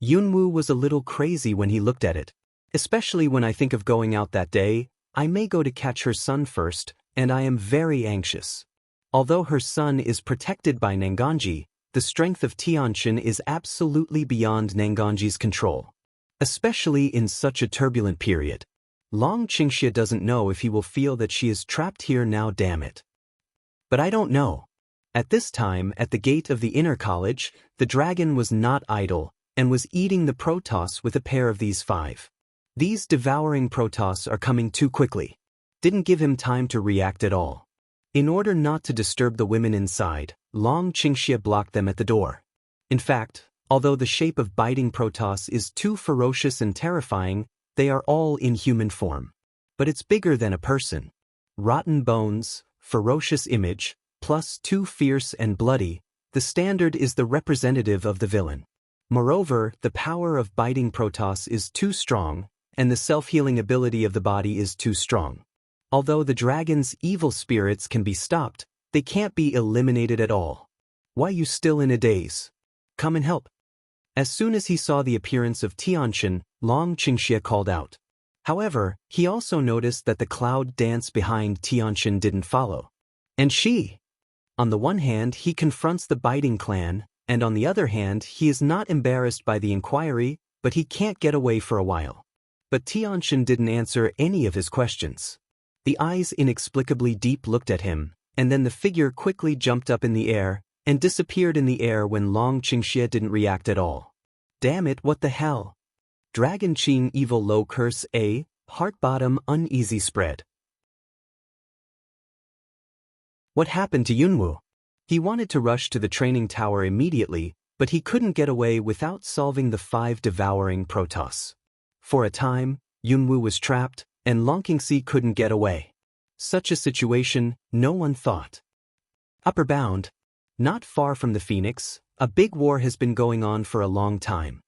Yunwoo was a little crazy when he looked at it. Especially when I think of going out that day, I may go to catch her son first, and I am very anxious. Although her son is protected by Nanganji, the strength of Tianchen is absolutely beyond Nanganji's control. Especially in such a turbulent period. Long Qingxia doesn't know if he will feel that she is trapped here now, damn it. But I don't know. At this time, at the gate of the inner college, the dragon was not idle, and was eating the Protoss with a pair of these 5. These devouring Protoss are coming too quickly. Didn't give him time to react at all. In order not to disturb the women inside, Long Qingxia blocked them at the door. In fact, although the shape of biting Protoss is too ferocious and terrifying, they are all in human form. But it's bigger than a person. Rotten bones, ferocious image, plus too fierce and bloody, the standard is the representative of the villain. Moreover, the power of biting Protoss is too strong, and the self-healing ability of the body is too strong. Although the dragon's evil spirits can be stopped, they can't be eliminated at all. Why you still in a daze? Come and help. As soon as he saw the appearance of Tianchen, Long Qingxia called out. However, he also noticed that the cloud dance behind Tianchen didn't follow. And she? On the one hand, he confronts the biting clan, and on the other hand, he is not embarrassed by the inquiry, but he can't get away for a while. But Tianchen didn't answer any of his questions. The eyes inexplicably deep looked at him, and then the figure quickly jumped up in the air, and disappeared in the air when Long Qingxia didn't react at all. Damn it, what the hell? Dragon Qing Evil Low Curse A, Heart Bottom Uneasy Spread. What happened to Yunwoo? He wanted to rush to the training tower immediately, but he couldn't get away without solving the 5 devouring Protoss. For a time, Yunwoo was trapped, and Long Qingxia couldn't get away. Such a situation, no one thought. Upper bound. Not far from the Phoenix, a big war has been going on for a long time.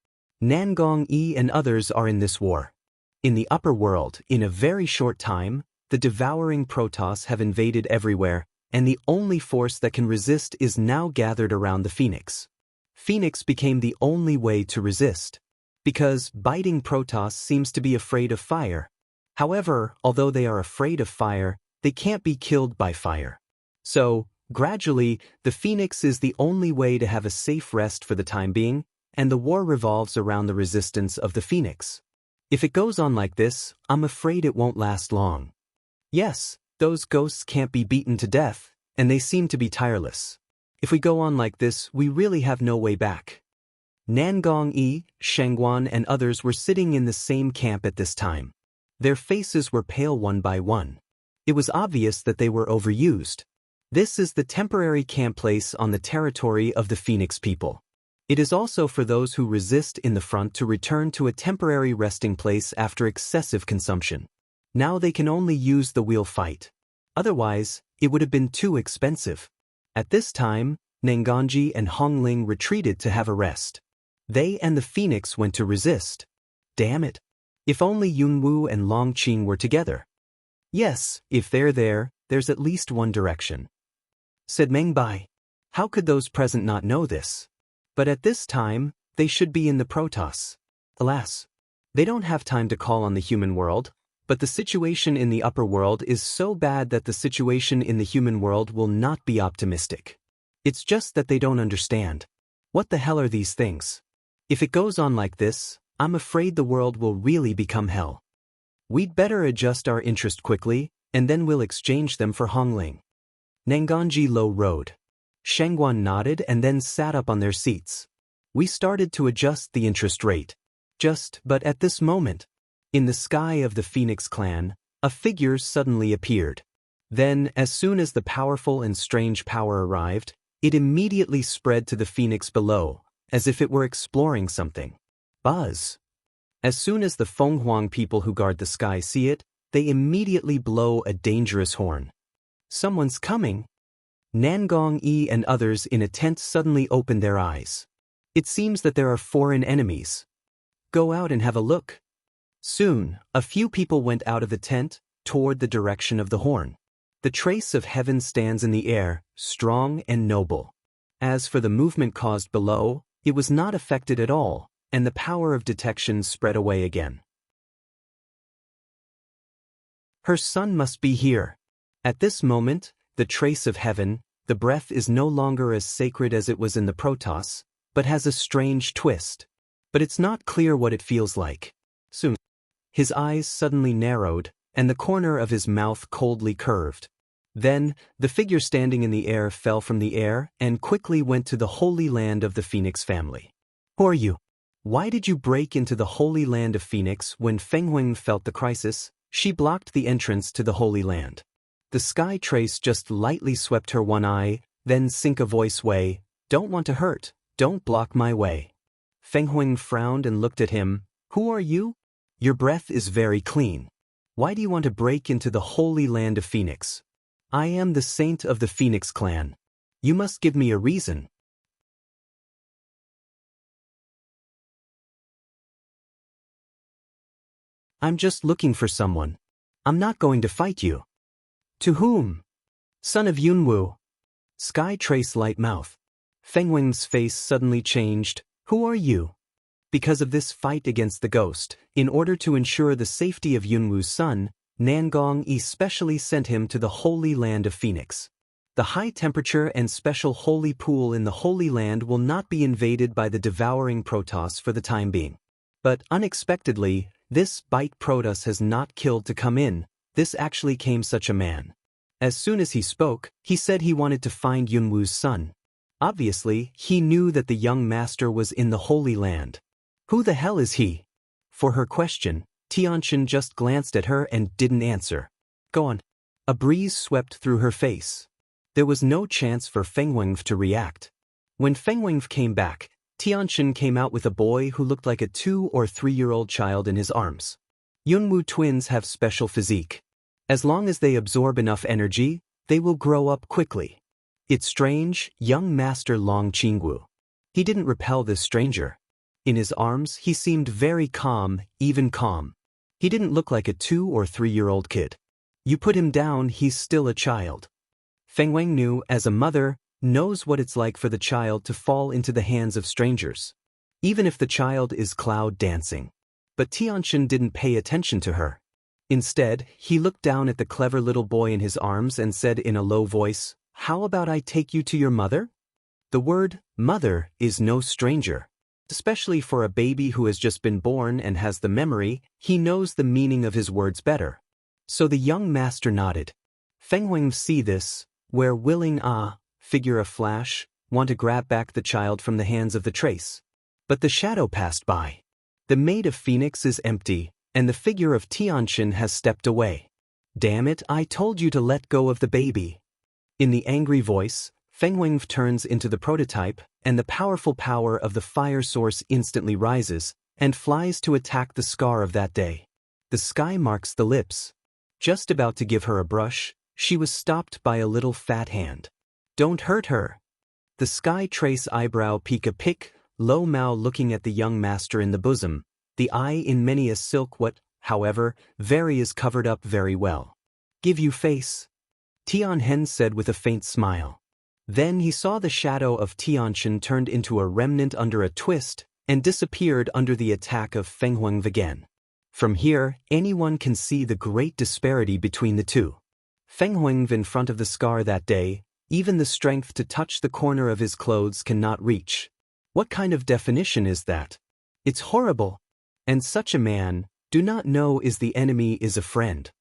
Nangong Yi and others are in this war. In the upper world, in a very short time, the devouring Protoss have invaded everywhere, and the only force that can resist is now gathered around the Phoenix. Phoenix became the only way to resist. Because biting Protoss seems to be afraid of fire. However, although they are afraid of fire, they can't be killed by fire. So, gradually, the Phoenix is the only way to have a safe rest for the time being, and the war revolves around the resistance of the Phoenix. If it goes on like this, I'm afraid it won't last long. Yes, those ghosts can't be beaten to death, and they seem to be tireless. If we go on like this, we really have no way back. Nangong Yi, Shangguan and others were sitting in the same camp at this time. Their faces were pale one by one. It was obvious that they were overused. This is the temporary camp place on the territory of the Phoenix people. It is also for those who resist in the front to return to a temporary resting place after excessive consumption. Now they can only use the wheel fight. Otherwise, It would have been too expensive. At this time, Nanganji and Hongling retreated to have a rest. They and the phoenix went to resist. Damn it. If only Yunwu and Longqing were together. Yes, if they're there, there's at least one direction, said Meng Bai. How could those present not know this? But at this time, they should be in the Protoss. Alas, they don't have time to call on the human world, but the situation in the upper world is so bad that the situation in the human world will not be optimistic. It's just that they don't understand. What the hell are these things? If it goes on like this, I'm afraid the world will really become hell. We'd better adjust our interest quickly, and then we'll exchange them for Hongling. Nanganji Lo rode. Shangguan nodded and then sat up on their seats. We started to adjust the interest rate. But at this moment, in the sky of the Phoenix clan, a figure suddenly appeared. Then, as soon as the powerful and strange power arrived, it immediately spread to the Phoenix below, as if it were exploring something. Buzz. As soon as the Fenghuang people who guard the sky see it, they immediately blow a dangerous horn. Someone's coming. Nangong Yi and others in a tent suddenly opened their eyes. It seems that there are foreign enemies. Go out and have a look. Soon, a few people went out of the tent, toward the direction of the horn. The trace of heaven stands in the air, strong and noble. As for the movement caused below, it was not affected at all, and the power of detection spread away again. Her son must be here. At this moment, the trace of heaven, the breath is no longer as sacred as it was in the Protoss, but has a strange twist. But it's not clear what it feels like. Soon, his eyes suddenly narrowed, and the corner of his mouth coldly curved. Then, the figure standing in the air fell from the air and quickly went to the holy land of the Phoenix family. Who are you? Why did you break into the holy land of Phoenix? When Fenghuang felt the crisis, she blocked the entrance to the holy land. The sky trace just lightly swept her one eye, then sink a voice way, "Don't want to hurt, don't block my way." Fenghuang frowned and looked at him. Who are you? Your breath is very clean. Why do you want to break into the holy land of Phoenix? I am the saint of the Phoenix clan. You must give me a reason. I'm just looking for someone. I'm not going to fight you. To whom? Son of Yunwu. Sky trace light mouth. Fenghuang's face suddenly changed. Who are you? Because of this fight against the ghost, in order to ensure the safety of Yunwu's son, Nangong Yi specially sent him to the holy land of Phoenix. The high temperature and special holy pool in the Holy Land will not be invaded by the devouring Protoss for the time being. But unexpectedly, this bite Protoss has not killed to come in. This actually came such a man. As soon as he spoke, he said he wanted to find Yunwu's son. Obviously, he knew that the young master was in the Holy Land. Who the hell is he? For her question, Tianxin just glanced at her and didn't answer. Go on. A breeze swept through her face. There was no chance for Fenghuang to react. When Fenghuang came back, Tianxin came out with a boy who looked like a 2- or 3-year-old child in his arms. Yunwu twins have special physique. As long as they absorb enough energy, they will grow up quickly. It's strange, young master Long Qingwu. He didn't repel this stranger. In his arms, he seemed very calm, even calm. He didn't look like a 2- or 3-year-old kid. You put him down, he's still a child. Fenghuang knew, as a mother, knows what it's like for the child to fall into the hands of strangers. Even if the child is cloud dancing. But Tianxin didn't pay attention to her. Instead, he looked down at the clever little boy in his arms and said in a low voice, "How about I take you to your mother?" The word, mother, is no stranger. Especially for a baby who has just been born and has the memory, he knows the meaning of his words better. So the young master nodded. Fenghuang see this, where willing figure a flash, want to grab back the child from the hands of the trace. But the shadow passed by. The maid of Phoenix is empty, and the figure of Tianxin has stepped away. Damn it, I told you to let go of the baby. In the angry voice, Fenghuang turns into the prototype, and the powerful power of the fire source instantly rises, and flies to attack the scar of that day. The sky marks the lips. Just about to give her a brush, She was stopped by a little fat hand. Don't hurt her. The sky trace eyebrow peak a pick, low Mao looking at the young master in the bosom, the eye in many a silk what, however, very is covered up very well. Give you face? Tianhen said with a faint smile. Then he saw the shadow of Tianchen turned into a remnant under a twist and disappeared under the attack of Feng Huangvigan. From here, anyone can see the great disparity between the two. Feng Huangv in front of the scar that day, even the strength to touch the corner of his clothes cannot reach. What kind of definition is that? It's horrible. And such a man, do not know is the enemy is a friend.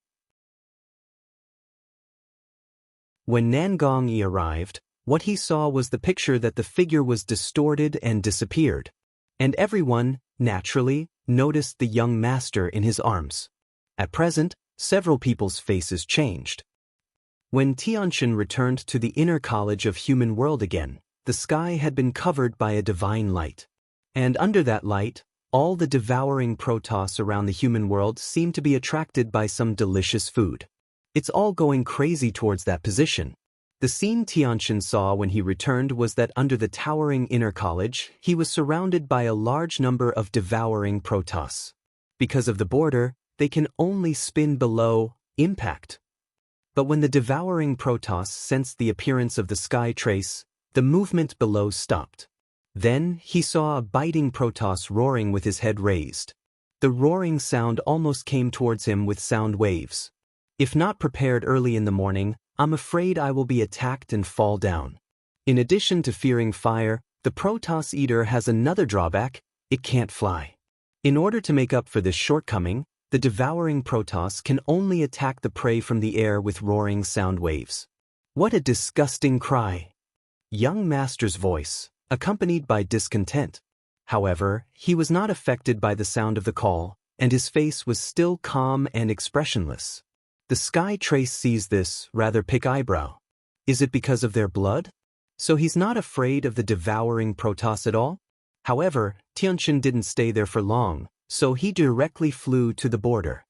When Nangongyi arrived, what he saw was the picture that the figure was distorted and disappeared. And everyone, naturally, noticed the young master in his arms. At present, several people's faces changed. When Tianchen returned to the inner college of human world again, the sky had been covered by a divine light. And under that light, all the devouring protoss around the human world seemed to be attracted by some delicious food. It's all going crazy towards that position. The scene Tianchen saw when he returned was that under the towering inner college, he was surrounded by a large number of devouring protoss. Because of the border, they can only spin below impact. But when the devouring protoss sensed the appearance of the sky trace, the movement below stopped. Then he saw a biting protoss roaring with his head raised. The roaring sound almost came towards him with sound waves. If not prepared early in the morning, I'm afraid I will be attacked and fall down. In addition to fearing fire, the protoss eater has another drawback: it can't fly. In order to make up for this shortcoming, the devouring protoss can only attack the prey from the air with roaring sound waves. What a disgusting cry! Young master's voice, accompanied by discontent. However, he was not affected by the sound of the call, and his face was still calm and expressionless. The sky trace sees this, rather pick eyebrow. Is it because of their blood? So he's not afraid of the devouring protoss at all? However, Tianchen didn't stay there for long, so he directly flew to the border.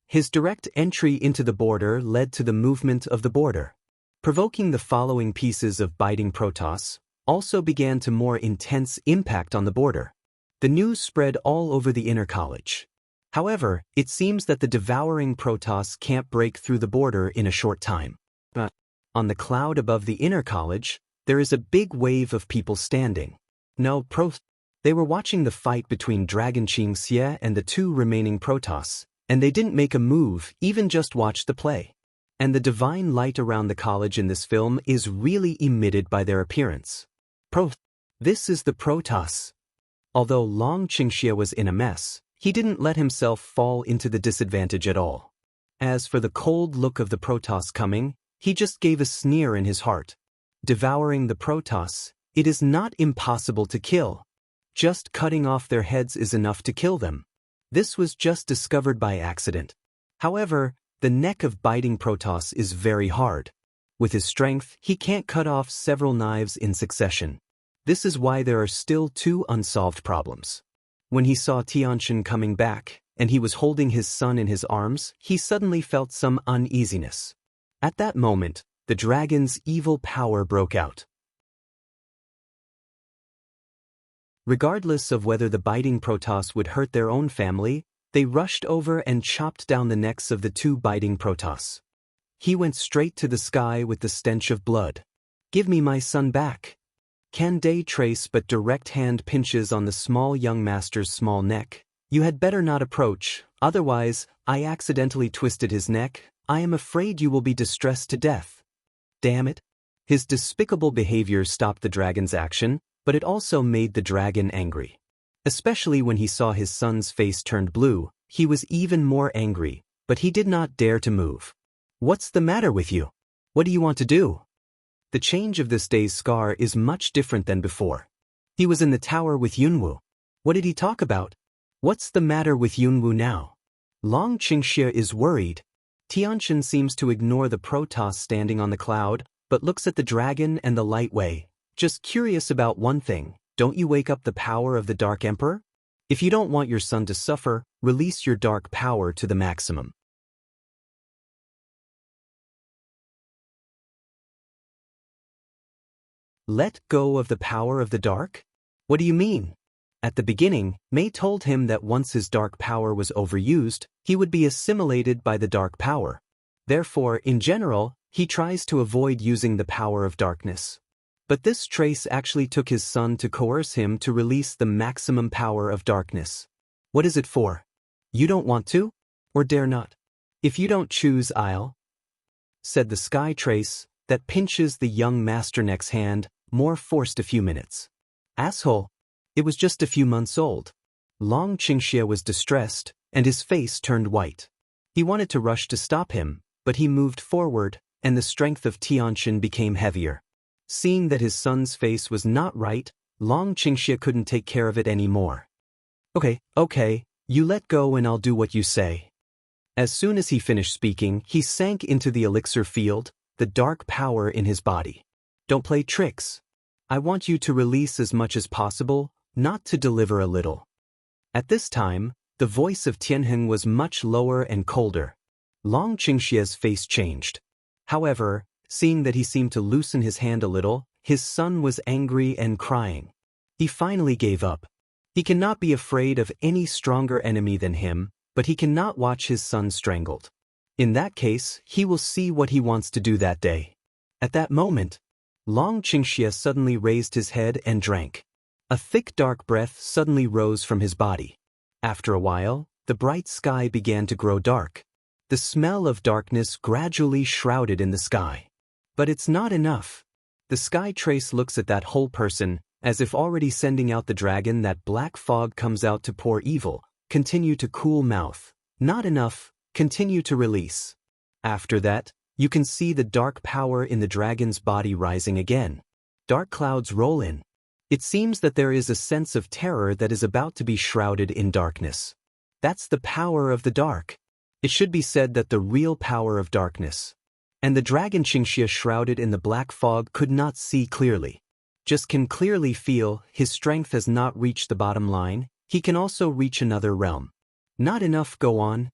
His direct entry into the border led to the movement of the border. Provoking the following pieces of biting protoss, also began to more intense impact on the border. The news spread all over the inner college. However, it seems that the devouring protoss can't break through the border in a short time. But on the cloud above the inner college, there is a big wave of people standing. They were watching the fight between Dragon Qingxie and the two remaining protoss, and they didn't make a move, even just watched the play. And the divine light around the college in this film is really emitted by their appearance. This is the protoss. Although Long Qingxie was in a mess, he didn't let himself fall into the disadvantage at all. As for the cold look of the protoss coming, he just gave a sneer in his heart. Devouring the protoss, it is not impossible to kill. Just cutting off their heads is enough to kill them. This was just discovered by accident. However, the neck of biting protoss is very hard. With his strength, he can't cut off several knives in succession. This is why there are still two unsolved problems. When he saw Tianchen coming back, and he was holding his son in his arms, he suddenly felt some uneasiness. At that moment, the dragon's evil power broke out. Regardless of whether the biting protoss would hurt their own family, they rushed over and chopped down the necks of the two biting protoss. He went straight to the sky with the stench of blood. Give me my son back. Can they trace but direct hand pinches on the small young master's small neck. You had better not approach, otherwise, I accidentally twisted his neck. I am afraid you will be distressed to death. Damn it. His despicable behavior stopped the dragon's action, but it also made the dragon angry. Especially when he saw his son's face turned blue, he was even more angry, but he did not dare to move. What's the matter with you? What do you want to do? The change of this day's scar is much different than before. He was in the tower with Yunwu. What did he talk about? What's the matter with Yunwu now? Long Qingxie is worried. Tianchen seems to ignore the protoss standing on the cloud, but looks at the dragon and the light way. Just curious about one thing, don't you wake up the power of the Dark Emperor? If you don't want your son to suffer, release your dark power to the maximum. Let go of the power of the dark? What do you mean? At the beginning, Mei told him that once his dark power was overused, he would be assimilated by the dark power. Therefore, in general, he tries to avoid using the power of darkness. But this trace actually took his son to coerce him to release the maximum power of darkness. What is it for? You don't want to? Or dare not? If you don't choose, I'll, said the sky trace that pinches the young masterneck's hand, more forced a few minutes. Asshole! It was just a few months old. Long Qingxie was distressed, and his face turned white. He wanted to rush to stop him, but he moved forward, and the strength of Tianxin became heavier. Seeing that his son's face was not right, Long Qingxie couldn't take care of it anymore. Okay, you let go and I'll do what you say. As soon as he finished speaking, he sank into the elixir field, the dark power in his body. Don't play tricks. I want you to release as much as possible, not to deliver a little. At this time, the voice of Tianheng was much lower and colder. Long Qingxie's face changed. However, seeing that he seemed to loosen his hand a little, his son was angry and crying. He finally gave up. He cannot be afraid of any stronger enemy than him, but he cannot watch his son strangled. In that case, he will see what he wants to do that day. At that moment, Long Qingxie suddenly raised his head and drank. A thick dark breath suddenly rose from his body. After a while, the bright sky began to grow dark. The smell of darkness gradually shrouded in the sky. But it's not enough. The sky trace looks at that whole person, as if already sending out the dragon. That black fog comes out to pour evil. Continue to cool mouth. Not enough. Continue to release. After that, you can see the dark power in the dragon's body rising again. Dark clouds roll in. It seems that there is a sense of terror that is about to be shrouded in darkness. That's the power of the dark. It should be said that the real power of darkness. And the dragon Qingxie shrouded in the black fog could not see clearly. Just can clearly feel his strength has not reached the bottom line. He can also reach another realm. Not enough, go on.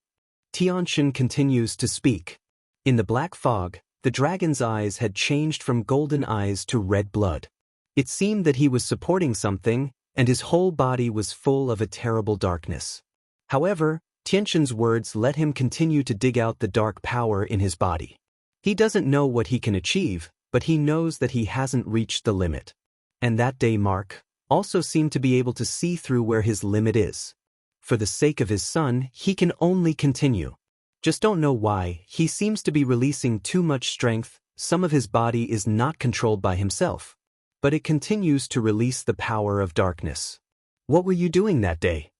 Tianxin continues to speak. In the black fog, the dragon's eyes had changed from golden eyes to red blood. It seemed that he was supporting something, and his whole body was full of a terrible darkness. However, Tianxin's words let him continue to dig out the dark power in his body. He doesn't know what he can achieve, but he knows that he hasn't reached the limit. And that day Mark also seemed to be able to see through where his limit is. For the sake of his son, he can only continue. Just don't know why, he seems to be releasing too much strength. Some of his body is not controlled by himself. But it continues to release the power of darkness. What were you doing that day?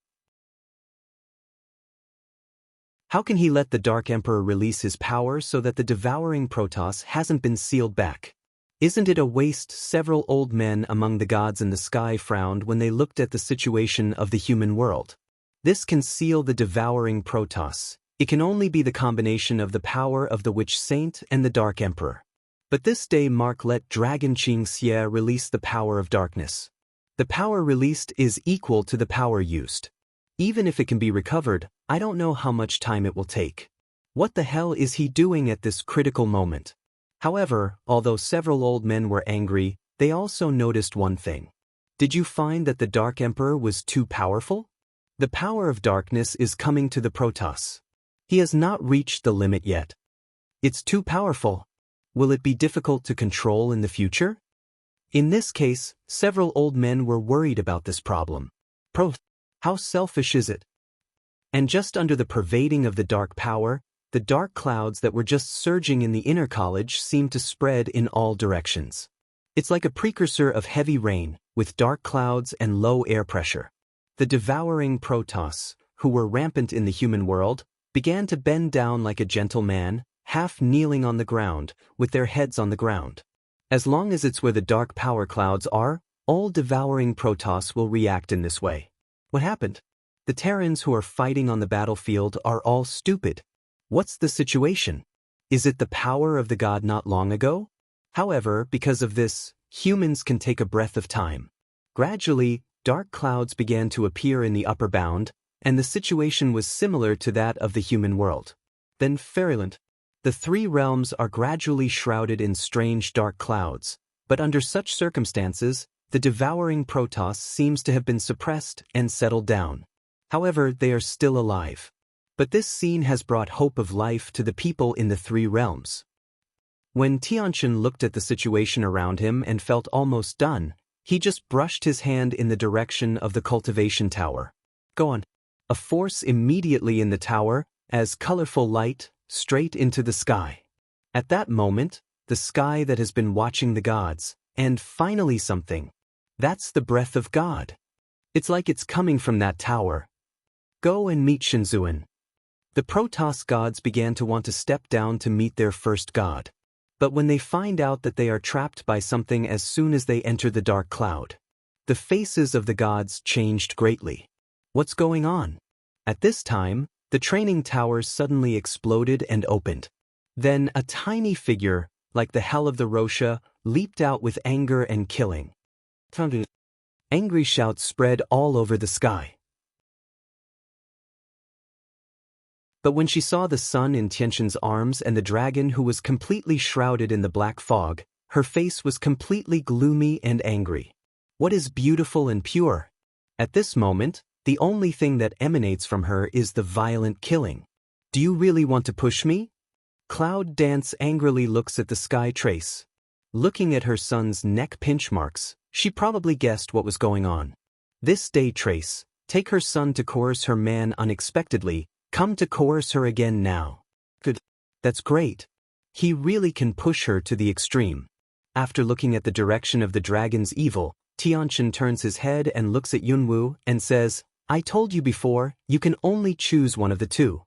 How can he let the Dark Emperor release his power so that the devouring Protoss hasn't been sealed back? Isn't it a waste? Several old men among the gods in the sky frowned when they looked at the situation of the human world. This can seal the devouring Protoss. It can only be the combination of the power of the Witch Saint and the Dark Emperor. But this day Mark let Dragon Qingxie release the power of darkness. The power released is equal to the power used. Even if it can be recovered, I don't know how much time it will take. What the hell is he doing at this critical moment? However, although several old men were angry, they also noticed one thing. Did you find that the Dark Emperor was too powerful? The power of darkness is coming to the Protoss. He has not reached the limit yet. It's too powerful. Will it be difficult to control in the future? In this case, several old men were worried about this problem. How selfish is it? And just under the pervading of the dark power, the dark clouds that were just surging in the inner college seemed to spread in all directions. It's like a precursor of heavy rain, with dark clouds and low air pressure. The devouring Protoss, who were rampant in the human world, began to bend down like a gentle man, half kneeling on the ground, with their heads on the ground. As long as it's where the dark power clouds are, all devouring Protoss will react in this way. What happened? The Terrans who are fighting on the battlefield are all stupid. What's the situation? Is it the power of the god not long ago? However, because of this, humans can take a breath of time. Gradually, dark clouds began to appear in the upper bound, and the situation was similar to that of the human world. Then Fairyland. The three realms are gradually shrouded in strange dark clouds, But under such circumstances, the devouring Protoss seems to have been suppressed and settled down. However, they are still alive. But this scene has brought hope of life to the people in the three realms. When Tianqian looked at the situation around him and felt almost done, he just brushed his hand in the direction of the cultivation tower. Go on. A force immediately in the tower, as colorful light, straight into the sky. At that moment, the sky that has been watching the gods, and finally something. That's the breath of God. It's like it's coming from that tower. Go and meet Shinzuan. The Protoss gods began to want to step down to meet their first god. But when they find out that they are trapped by something as soon as they enter the dark cloud, the faces of the gods changed greatly. What's going on? At this time, the training tower suddenly exploded and opened. Then a tiny figure, like the hell of the Rosha, leaped out with anger and killing. Angry shouts spread all over the sky. But when she saw the sun in Tianqian's arms and the dragon who was completely shrouded in the black fog, her face was completely gloomy and angry. What is beautiful and pure? At this moment, the only thing that emanates from her is the violent killing. Do you really want to push me? Cloud Dance angrily looks at the sky trace. Looking at her son's neck pinch marks, she probably guessed what was going on. This day Trace, take her son to coerce her man unexpectedly, come to coerce her again now. Good. That's great. He really can push her to the extreme. After looking at the direction of the dragon's evil, Tianqian turns his head and looks at Yunwu and says, I told you before, you can only choose one of the two.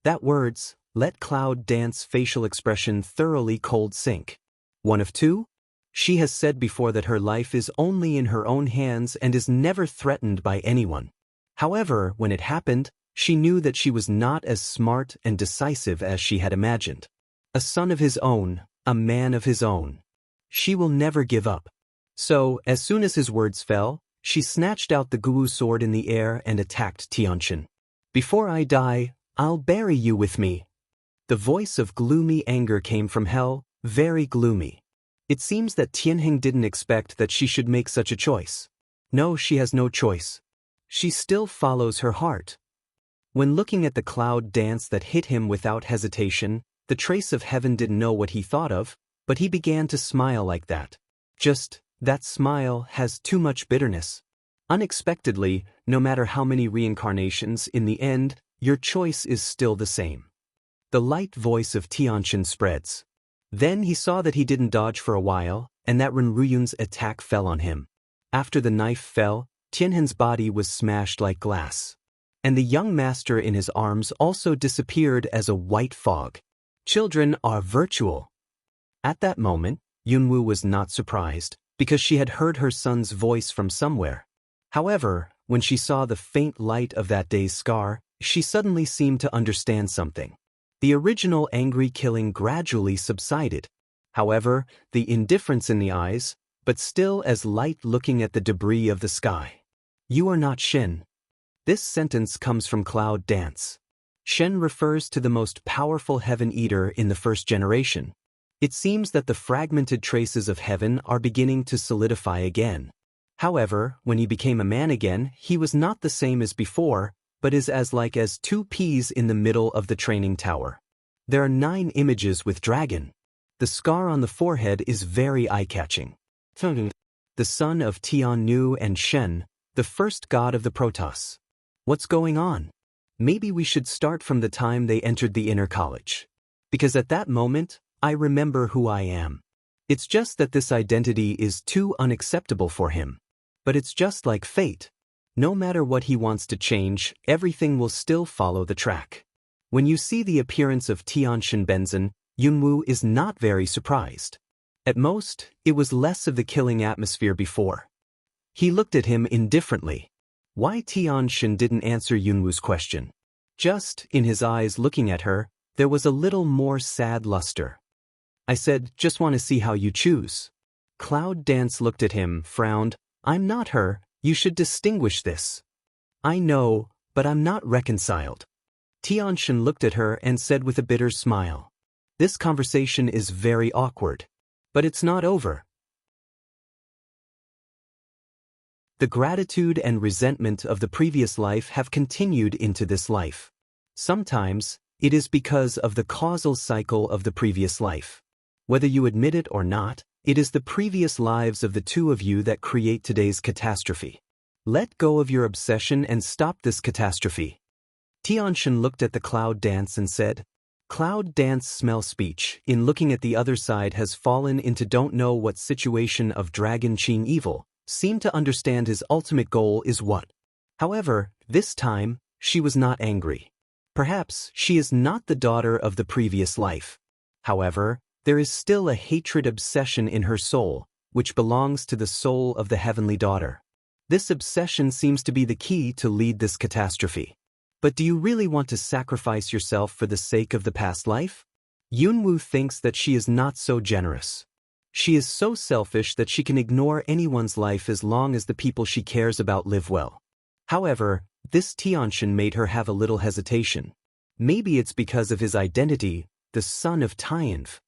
That words, let Cloud Dance facial expression thoroughly cold sink. One of two? She has said before that her life is only in her own hands and is never threatened by anyone. However, when it happened, she knew that she was not as smart and decisive as she had imagined. A son of his own, a man of his own. She will never give up. So, as soon as his words fell, she snatched out the Guwu sword in the air and attacked Tianqian. Before I die, I'll bury you with me. The voice of gloomy anger came from hell, very gloomy. It seems that Tianheng didn't expect that she should make such a choice. No, she has no choice. She still follows her heart. When looking at the Cloud Dance that hit him without hesitation, the Trace of Heaven didn't know what he thought of, but he began to smile like that. Just, that smile has too much bitterness. Unexpectedly, no matter how many reincarnations, in the end, your choice is still the same. The light voice of Tianqian spreads. Then he saw that he didn't dodge for a while, and that Renruyun's attack fell on him. After the knife fell, Tianhen's body was smashed like glass. And the young master in his arms also disappeared as a white fog. Children are virtual. At that moment, Yunwu was not surprised, because she had heard her son's voice from somewhere. However, when she saw the faint light of that day's scar, she suddenly seemed to understand something. The original angry killing gradually subsided. However, the indifference in the eyes, but still as light looking at the debris of the sky. You are not Shen. This sentence comes from Cloud Dance. Shen refers to the most powerful heaven eater in the first generation. It seems that the fragmented traces of heaven are beginning to solidify again. However, when he became a man again, he was not the same as before, but is as like as two peas in the middle of the training tower. There are 9 images with dragon. The scar on the forehead is very eye-catching. The son of Tiannu and Shen, the first god of the Protoss. What's going on? Maybe we should start from the time they entered the inner college. Because at that moment, I remember who I am. It's just that this identity is too unacceptable for him. But it's just like fate. No matter what he wants to change, everything will still follow the track. When you see the appearance of Tianqian Benzin, Yunwu is not very surprised. At most, it was less of the killing atmosphere before. He looked at him indifferently. Why Tianqian didn't answer Yunwu's question? Just, in his eyes looking at her, there was a little more sad luster. I said, just want to see how you choose. Cloud Dance looked at him, frowned. I'm not her. You should distinguish this. I know, but I'm not reconciled. Tianshan looked at her and said with a bitter smile. This conversation is very awkward. But it's not over. The gratitude and resentment of the previous life have continued into this life. Sometimes, it is because of the causal cycle of the previous life. Whether you admit it or not, it is the previous lives of the two of you that create today's catastrophe. Let go of your obsession and stop this catastrophe. Tianshan looked at the cloud dance and said, Cloud dance smell speech, in looking at the other side has fallen into don't know what situation of dragon Qing evil, seemed to understand his ultimate goal is what. However, this time, she was not angry. Perhaps she is not the daughter of the previous life. However, there is still a hatred obsession in her soul, which belongs to the soul of the heavenly daughter. This obsession seems to be the key to lead this catastrophe. But do you really want to sacrifice yourself for the sake of the past life? Yunwu thinks that she is not so generous. She is so selfish that she can ignore anyone's life as long as the people she cares about live well. However, this Tianshan made her have a little hesitation. Maybe it's because of his identity, the son of Tianf.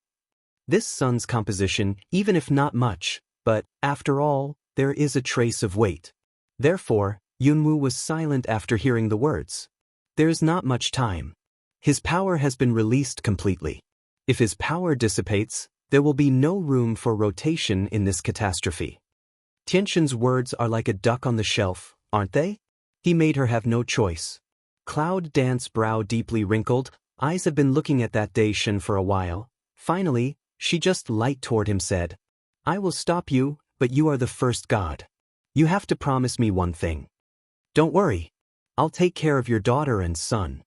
This son's composition, even if not much, but, after all, there is a trace of weight. Therefore, Yunwu was silent after hearing the words. There is not much time. His power has been released completely. If his power dissipates, there will be no room for rotation in this catastrophe. Tianshan's words are like a duck on the shelf, aren't they? He made her have no choice. Cloud Dance's brow deeply wrinkled, eyes have been looking at that Daishan for a while. Finally, she just light toward him said, I will stop you, but you are the first god. You have to promise me one thing. Don't worry. I'll take care of your daughter and son.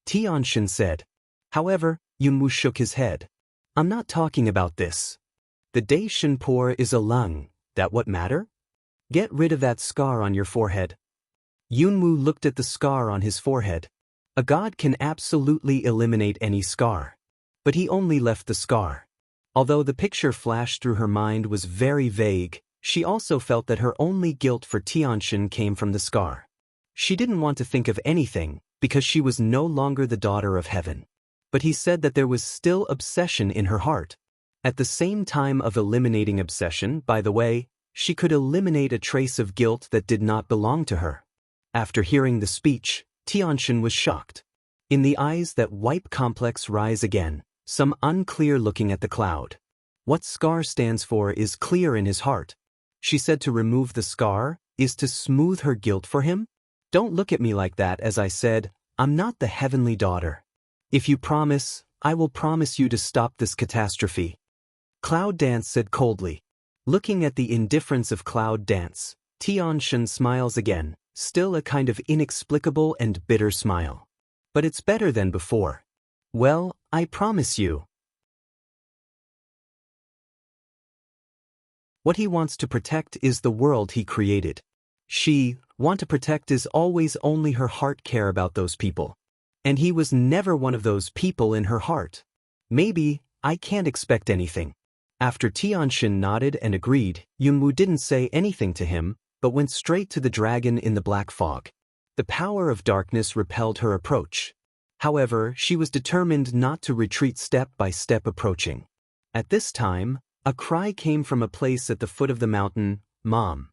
Tianshan said. However, Yunwu shook his head. I'm not talking about this. The Daishan poor is a lung, that what matter? Get rid of that scar on your forehead. Yunwu looked at the scar on his forehead. A god can absolutely eliminate any scar. But he only left the scar. Although the picture flashed through her mind was very vague, she also felt that her only guilt for Tianshan came from the scar. She didn't want to think of anything, because she was no longer the daughter of heaven. But he said that there was still obsession in her heart. At the same time of eliminating obsession, by the way, she could eliminate a trace of guilt that did not belong to her. After hearing the speech, Tianshan was shocked. In the eyes that wipe complex rise again, some unclear looking at the cloud. What scar stands for is clear in his heart. She said to remove the scar, is to smooth her guilt for him? Don't look at me like that. As I said, I'm not the heavenly daughter. If you promise, I will promise you to stop this catastrophe. Cloud Dance said coldly. Looking at the indifference of Cloud Dance, Tianshan smiles again, still a kind of inexplicable and bitter smile. But it's better than before. Well, I promise you. What he wants to protect is the world he created. She, want to protect is always only her heart care about those people. And he was never one of those people in her heart. Maybe, I can't expect anything. After Tianshan nodded and agreed, Yunwu didn't say anything to him, but went straight to the dragon in the black fog. The power of darkness repelled her approach. However, she was determined not to retreat step by step approaching. At this time, a cry came from a place at the foot of the mountain, Mom.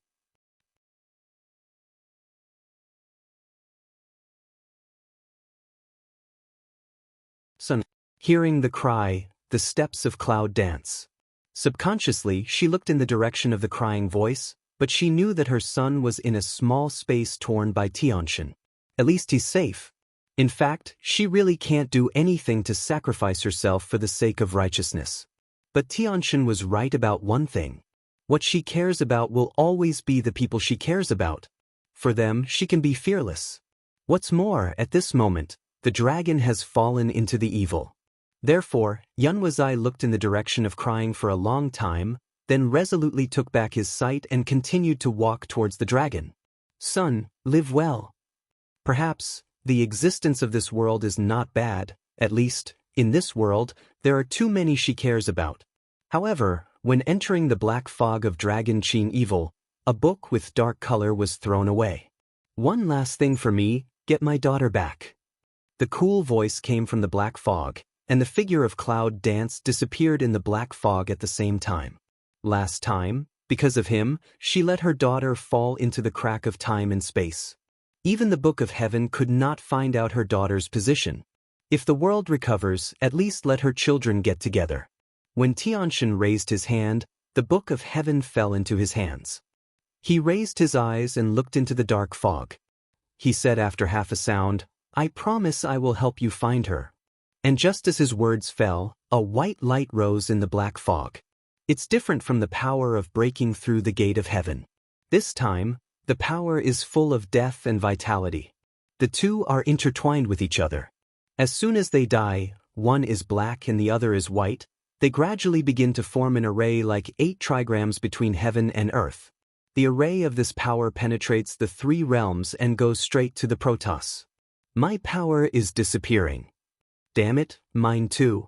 Son. Hearing the cry, the steps of Cloud Dance. Subconsciously, she looked in the direction of the crying voice, but she knew that her son was in a small space torn by Tianshan. At least he's safe. In fact, she really can't do anything to sacrifice herself for the sake of righteousness. But Tianshan was right about one thing. What she cares about will always be the people she cares about. For them, she can be fearless. What's more, at this moment, the dragon has fallen into the evil. Therefore, Yunwuzai looked in the direction of crying for a long time, then resolutely took back his sight and continued to walk towards the dragon. Son, live well. Perhaps, the existence of this world is not bad, at least, in this world, there are too many she cares about. However, when entering the black fog of Dragon Qin evil, a book with dark color was thrown away. One last thing for me, get my daughter back. The cool voice came from the black fog, and the figure of Cloud Dance disappeared in the black fog at the same time. Last time, because of him, she let her daughter fall into the crack of time and space. Even the Book of Heaven could not find out her daughter's position. If the world recovers, at least let her children get together. When Tianxin raised his hand, the Book of Heaven fell into his hands. He raised his eyes and looked into the dark fog. He said after half a sound, "I promise I will help you find her." And just as his words fell, a white light rose in the black fog. It's different from the power of breaking through the gate of heaven. This time, the power is full of death and vitality. The two are intertwined with each other. As soon as they die, one is black and the other is white, they gradually begin to form an array like 8 trigrams between heaven and earth. The array of this power penetrates the 3 realms and goes straight to the Protoss. My power is disappearing. Damn it, mine too.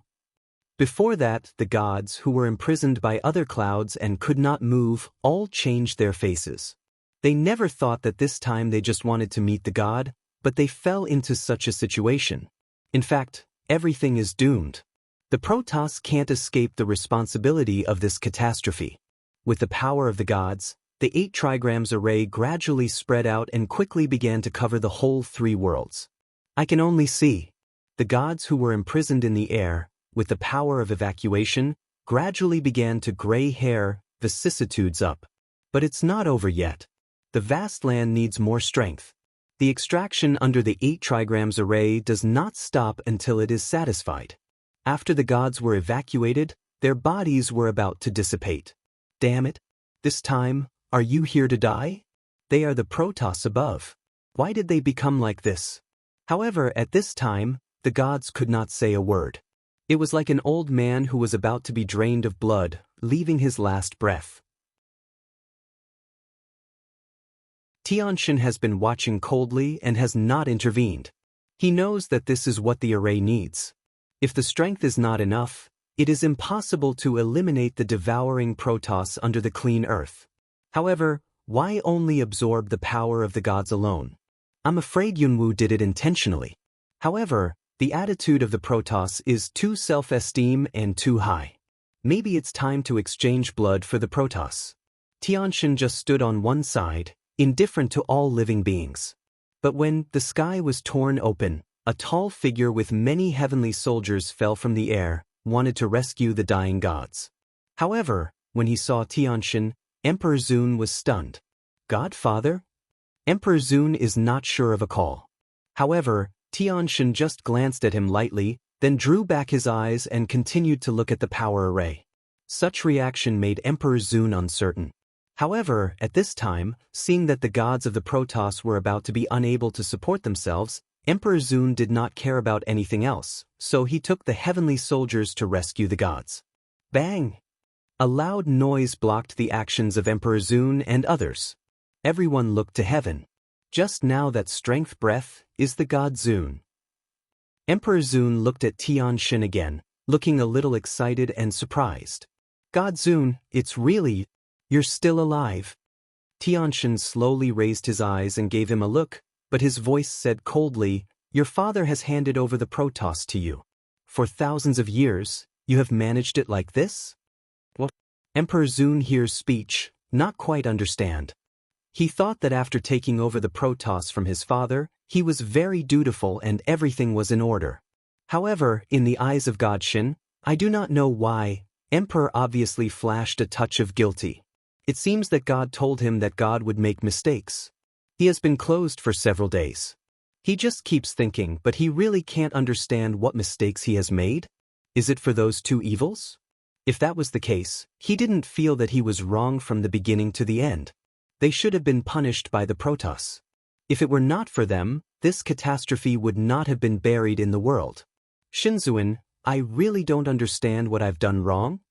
Before that, the gods, who were imprisoned by other clouds and could not move, all changed their faces. They never thought that this time they just wanted to meet the god, but they fell into such a situation. In fact, everything is doomed. The Protoss can't escape the responsibility of this catastrophe. With the power of the gods, the 8 trigrams array gradually spread out and quickly began to cover the whole 3 worlds. I can only see. The gods who were imprisoned in the air, with the power of evacuation, gradually began to gray hair, vicissitudes up. But it's not over yet. The vast land needs more strength. The extraction under the 8 trigrams array does not stop until it is satisfied. After the gods were evacuated, their bodies were about to dissipate. Damn it. This time, are you here to die? They are the Protoss above. Why did they become like this? However, at this time, the gods could not say a word. It was like an old man who was about to be drained of blood, leaving his last breath. Tianxin has been watching coldly and has not intervened. He knows that this is what the array needs. If the strength is not enough, it is impossible to eliminate the devouring Protoss under the clean earth. However, why only absorb the power of the gods alone? I'm afraid Yunwu did it intentionally. However, the attitude of the Protoss is too self-esteem and too high. Maybe it's time to exchange blood for the Protoss. Tianxin just stood on one side, indifferent to all living beings. But when the sky was torn open, a tall figure with many heavenly soldiers fell from the air, wanted to rescue the dying gods. However, when he saw Tianxin, Emperor Zun was stunned. Godfather? Emperor Zun is not sure of a call. However, Tianxin just glanced at him lightly, then drew back his eyes and continued to look at the power array. Such reaction made Emperor Zun uncertain. However, at this time, seeing that the gods of the Protoss were about to be unable to support themselves, Emperor Zun did not care about anything else, so he took the heavenly soldiers to rescue the gods. Bang! A loud noise blocked the actions of Emperor Zun and others. Everyone looked to heaven. Just now that strength breath is the god Zun. Emperor Zun looked at Tianxin again, looking a little excited and surprised. God Zun, it's really, you're still alive. Tianxin slowly raised his eyes and gave him a look, but his voice said coldly, "Your father has handed over the Protoss to you. For thousands of years, you have managed it like this?" What? Emperor Zun hears speech, not quite understand. He thought that after taking over the Protoss from his father, he was very dutiful and everything was in order. However, in the eyes of God Shin, I do not know why, Emperor obviously flashed a touch of guilty. It seems that God told him that God would make mistakes. He has been closed for several days. He just keeps thinking, but he really can't understand what mistakes he has made. Is it for those 2 evils? If that was the case, he didn't feel that he was wrong from the beginning to the end. They should have been punished by the Protoss. If it were not for them, this catastrophe would not have been buried in the world. Shinzuin, I really don't understand what I've done wrong.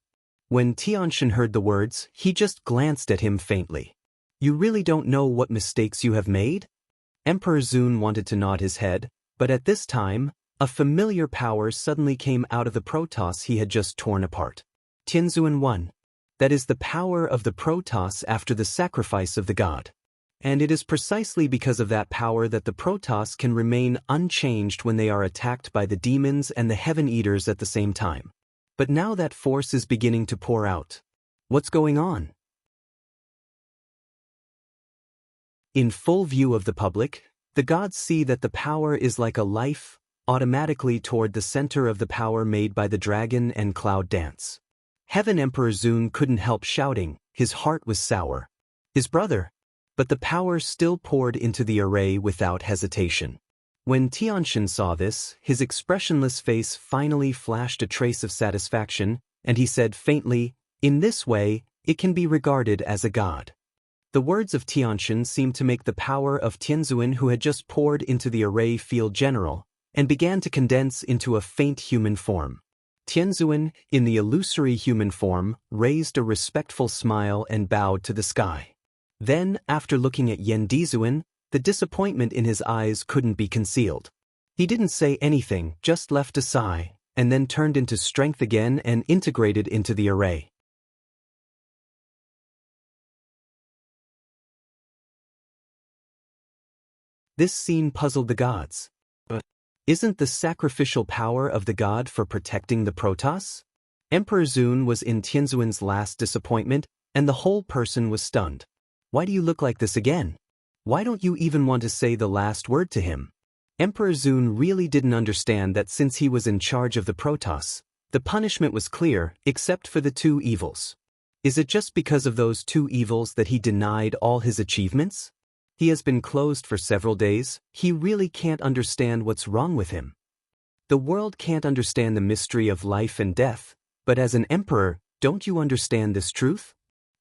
When Tianxin heard the words, he just glanced at him faintly. You really don't know what mistakes you have made? Emperor Zun wanted to nod his head, but at this time, a familiar power suddenly came out of the Protoss he had just torn apart. Tianzuan 1. That is the power of the Protoss after the sacrifice of the god. And it is precisely because of that power that the Protoss can remain unchanged when they are attacked by the demons and the Heaven Eaters at the same time. But now that force is beginning to pour out. What's going on? In full view of the public, the gods see that the power is like a life, automatically toward the center of the power made by the dragon and cloud dance. Heaven Emperor Zun couldn't help shouting, his heart was sour. His brother. But the power still poured into the array without hesitation. When Tianxin saw this, his expressionless face finally flashed a trace of satisfaction, and he said faintly, "In this way, it can be regarded as a god." The words of Tianxin seemed to make the power of Tianzuan, who had just poured into the array, feel general, and began to condense into a faint human form. Tianzuan, in the illusory human form, raised a respectful smile and bowed to the sky. Then, after looking at Yen Dizuan, the disappointment in his eyes couldn't be concealed. He didn't say anything, just left a sigh, and then turned into strength again and integrated into the array. This scene puzzled the gods. But isn't the sacrificial power of the god for protecting the Protoss? Emperor Zun was in Tianzuan's last disappointment, and the whole person was stunned. Why do you look like this again? Why don't you even want to say the last word to him? Emperor Zun really didn't understand that since he was in charge of the Protoss, the punishment was clear, except for the two evils. Is it just because of those two evils that he denied all his achievements? He has been closed for several days, he really can't understand what's wrong with him. The world can't understand the mystery of life and death, but as an emperor, don't you understand this truth?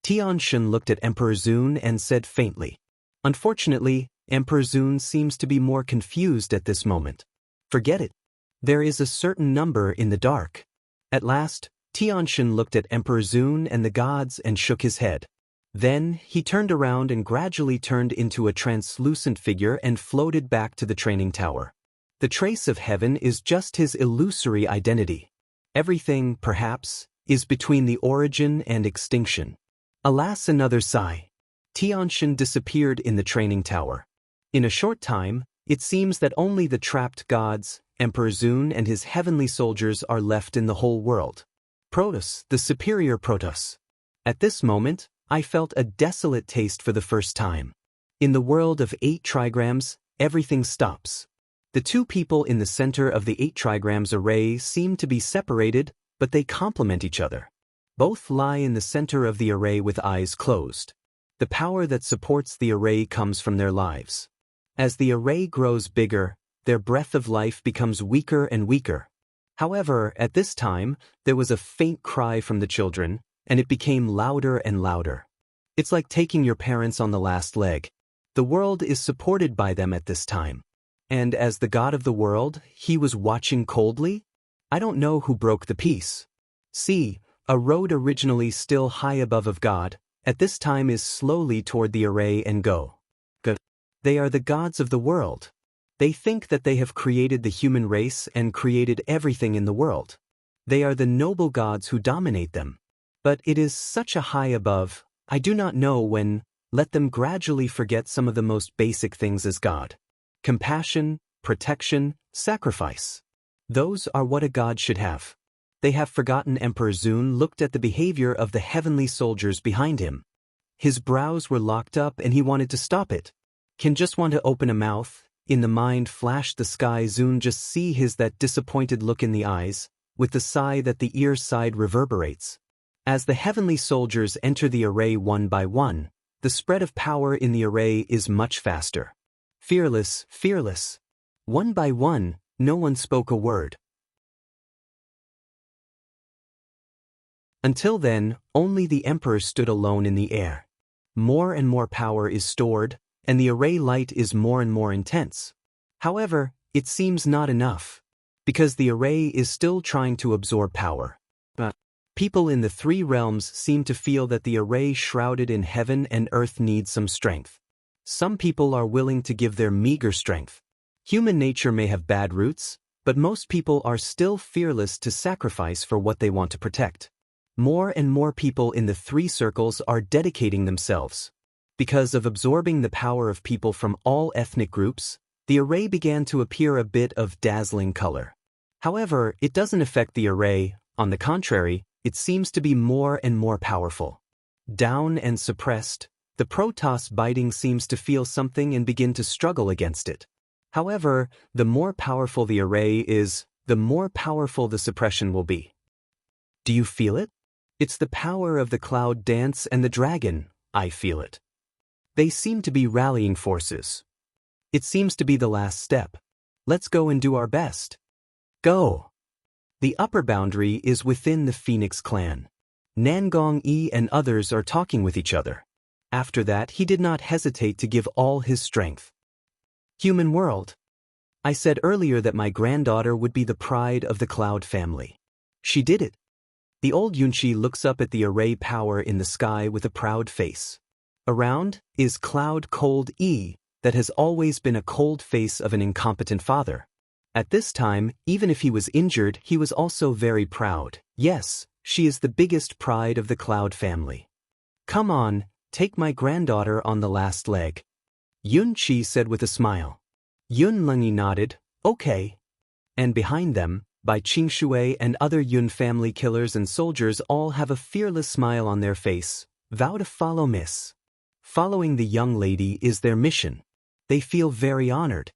Tianxin looked at Emperor Zun and said faintly. Unfortunately, Emperor Zun seems to be more confused at this moment. Forget it. There is a certain number in the dark. At last, Tianxin looked at Emperor Zun and the gods and shook his head. Then, he turned around and gradually turned into a translucent figure and floated back to the training tower. The trace of heaven is just his illusory identity. Everything, perhaps, is between the origin and extinction. Alas, another sigh. Tianxin disappeared in the training tower. In a short time, it seems that only the trapped gods, Emperor Zun and his heavenly soldiers are left in the whole world. Protoss, the superior Protoss. At this moment, I felt a desolate taste for the first time. In the world of 8 trigrams, everything stops. The two people in the center of the 8 trigrams array seem to be separated, but they complement each other. Both lie in the center of the array with eyes closed. The power that supports the array comes from their lives. As the array grows bigger, their breath of life becomes weaker and weaker. However, at this time, there was a faint cry from the children, and it became louder and louder. It's like taking your parents on the last leg. The world is supported by them at this time. And as the god of the world, he was watching coldly? I don't know who broke the peace. See, a road originally still high above of God, at this time is slowly toward the array and go. They are the gods of the world. They think that they have created the human race and created everything in the world. They are the noble gods who dominate them. But it is such a high above, I do not know when, let them gradually forget some of the most basic things as God. Compassion, protection, sacrifice. Those are what a god should have. They have forgotten. Emperor Zun looked at the behavior of the heavenly soldiers behind him. His brows were locked up and he wanted to stop it. Can just want to open a mouth, in the mind flashed the sky. Zun just see his that disappointed look in the eyes, with the sigh that the ear side reverberates. As the heavenly soldiers enter the array one by one, the spread of power in the array is much faster. Fearless, fearless. One by one, no one spoke a word. Until then, only the emperor stood alone in the air. More and more power is stored, and the array light is more and more intense. However, it seems not enough, because the array is still trying to absorb power. But people in the 3 realms seem to feel that the array shrouded in heaven and earth needs some strength. Some people are willing to give their meager strength. Human nature may have bad roots, but most people are still fearless to sacrifice for what they want to protect. More and more people in the 3 circles are dedicating themselves. Because of absorbing the power of people from all ethnic groups, the array began to appear a bit of dazzling color. However, it doesn't affect the array, on the contrary, it seems to be more and more powerful. Down and suppressed, the Protoss biting seems to feel something and begin to struggle against it. However, the more powerful the array is, the more powerful the suppression will be. Do you feel it? It's the power of the cloud dance and the dragon, I feel it. They seem to be rallying forces. It seems to be the last step. Let's go and do our best. Go! The upper boundary is within the Phoenix clan. Nangong-yi and others are talking with each other. After that, he did not hesitate to give all his strength. Human world. I said earlier that my granddaughter would be the pride of the Cloud family. She did it. The old Yunchi looks up at the array power in the sky with a proud face. Around is Cloud Cold E, that has always been a cold face of an incompetent father. At this time, even if he was injured, he was also very proud. Yes, she is the biggest pride of the Cloud family. Come on, take my granddaughter on the last leg. Yun-chi said with a smile. Yun-lungi nodded, okay. And behind them, Bai Qing-shui and other Yun family killers and soldiers all have a fearless smile on their face, vow to follow Miss. Following the young lady is their mission. They feel very honored.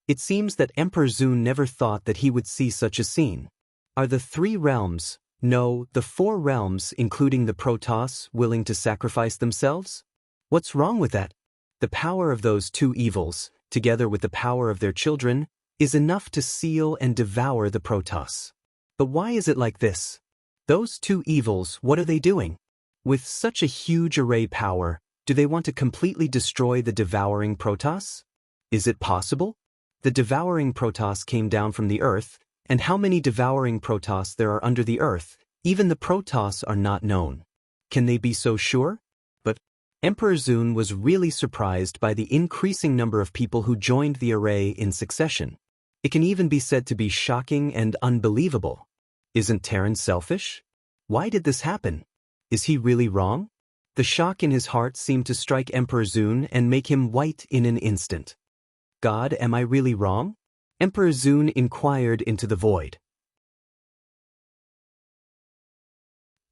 It seems that Emperor Zun never thought that he would see such a scene. Are the 3 realms, no, the 4 realms including the Protoss, willing to sacrifice themselves? What's wrong with that? The power of those 2 evils, together with the power of their children, is enough to seal and devour the Protoss. But why is it like this? Those 2 evils, what are they doing? With such a huge array power, do they want to completely destroy the devouring Protoss? Is it possible? The devouring Protoss came down from the earth, and how many devouring Protoss there are under the earth, even the Protoss are not known. Can they be so sure? But Emperor Zun was really surprised by the increasing number of people who joined the array in succession. It can even be said to be shocking and unbelievable. Isn't Terran selfish? Why did this happen? Is he really wrong? The shock in his heart seemed to strike Emperor Zun and make him white in an instant. God, am I really wrong? Emperor Zun inquired into the void.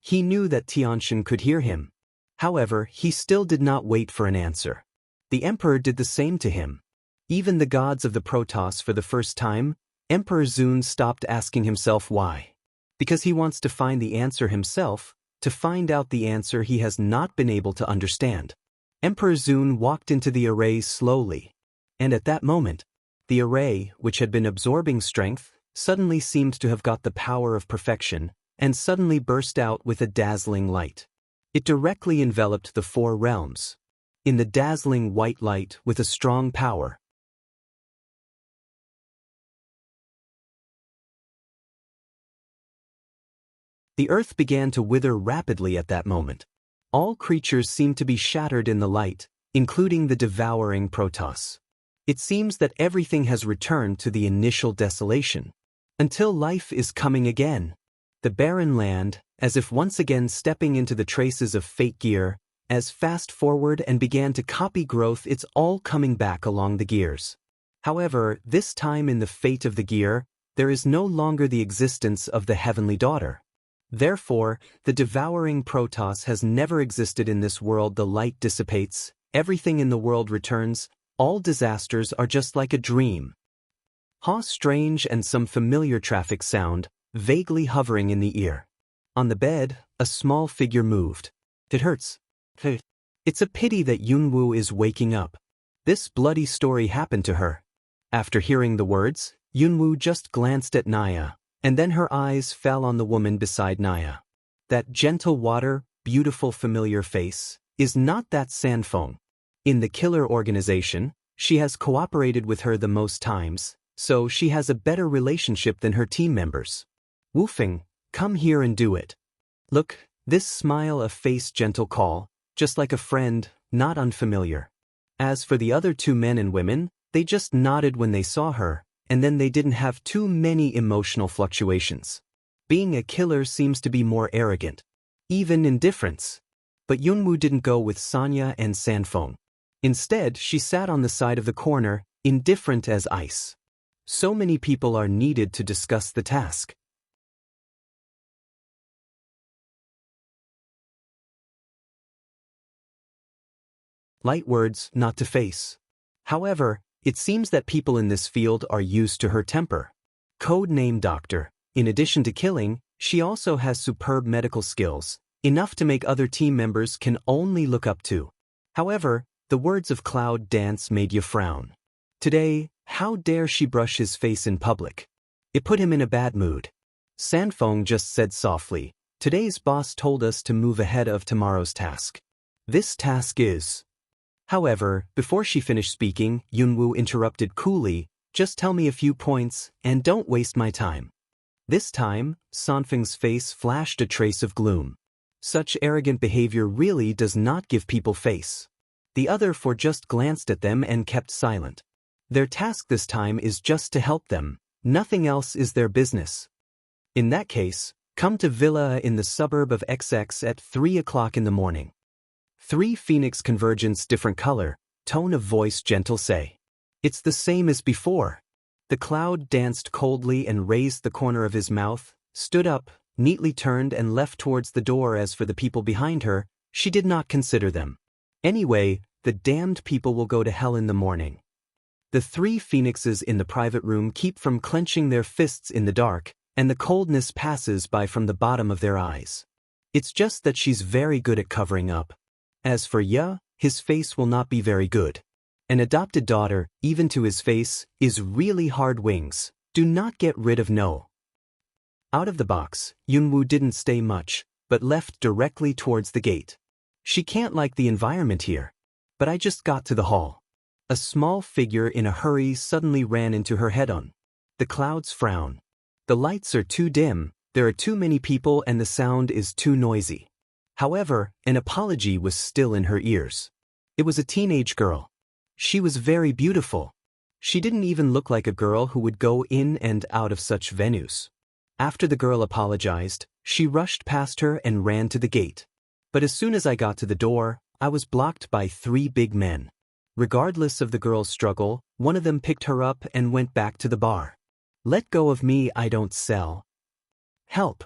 He knew that Tianxian could hear him. However, he still did not wait for an answer. The Emperor did the same to him. Even the gods of the Protoss for the first time, Emperor Zun stopped asking himself why. Because he wants to find the answer himself, to find out the answer he has not been able to understand. Emperor Zun walked into the array slowly. And at that moment, the array, which had been absorbing strength, suddenly seemed to have got the power of perfection, and suddenly burst out with a dazzling light. It directly enveloped the 4 realms. In the dazzling white light with a strong power. The earth began to wither rapidly at that moment. All creatures seemed to be shattered in the light, including the devouring Protoss. It seems that everything has returned to the initial desolation. Until life is coming again. The barren land, as if once again stepping into the traces of fate gear, as fast forward and began to copy growth, it's all coming back along the gears. However, this time in the fate of the gear, there is no longer the existence of the heavenly daughter. Therefore, the devouring Protoss has never existed in this world. The light dissipates, everything in the world returns, all disasters are just like a dream. How strange, and some familiar traffic sound, vaguely hovering in the ear. On the bed, a small figure moved. It hurts. It's a pity that Yunwu is waking up. This bloody story happened to her. After hearing the words, Yunwu just glanced at Naya, and then her eyes fell on the woman beside Naya. That gentle water, beautiful familiar face, is not that Sanfeng. In the killer organization, she has cooperated with her the most times, so she has a better relationship than her team members. Wufeng, come here and do it. Look, this smile a face gentle call, just like a friend, not unfamiliar. As for the other 2 men and women, they just nodded when they saw her, and then they didn't have too many emotional fluctuations. Being a killer seems to be more arrogant. Even indifference. But Yunwoo didn't go with Sonya and Sanfeng. Instead, she sat on the side of the corner, indifferent as ice. So many people are needed to discuss the task. Light words, not to face. However, it seems that people in this field are used to her temper. Code name Doctor. In addition to killing, she also has superb medical skills, enough to make other team members can only look up to. However, the words of Cloud Dance made you frown. Today, how dare she brush his face in public? It put him in a bad mood. Sanfeng just said softly, "Today's boss told us to move ahead of tomorrow's task. This task is..." However, before she finished speaking, Yunwoo interrupted coolly, "Just tell me a few points, and don't waste my time." This time, Sanfeng's face flashed a trace of gloom. Such arrogant behavior really does not give people face. The other four just glanced at them and kept silent. Their task this time is just to help them. Nothing else is their business. In that case, come to Villa in the suburb of XX at 3 o'clock in the morning. 3 Phoenix Convergence different color, tone of voice gentle say. It's the same as before. The Cloud danced coldly and raised the corner of his mouth, stood up, neatly turned and left towards the door. As for the people behind her, she did not consider them. Anyway, the damned people will go to hell in the morning. The 3 phoenixes in the private room keep from clenching their fists in the dark, and the coldness passes by from the bottom of their eyes. It's just that she's very good at covering up. As for Ya, his face will not be very good. An adopted daughter, even to his face, is really hard wings. Do not get rid of No. Out of the box, Yunwoo didn't stay much, but left directly towards the gate. She can't like the environment here. But I just got to the hall. A small figure in a hurry suddenly ran into her head-on. The Clouds frown. The lights are too dim, there are too many people and the sound is too noisy. However, an apology was still in her ears. It was a teenage girl. She was very beautiful. She didn't even look like a girl who would go in and out of such venues. After the girl apologized, she rushed past her and ran to the gate. But as soon as I got to the door, I was blocked by 3 big men. Regardless of the girl's struggle, one of them picked her up and went back to the bar. "Let go of me, I don't sell." "Help."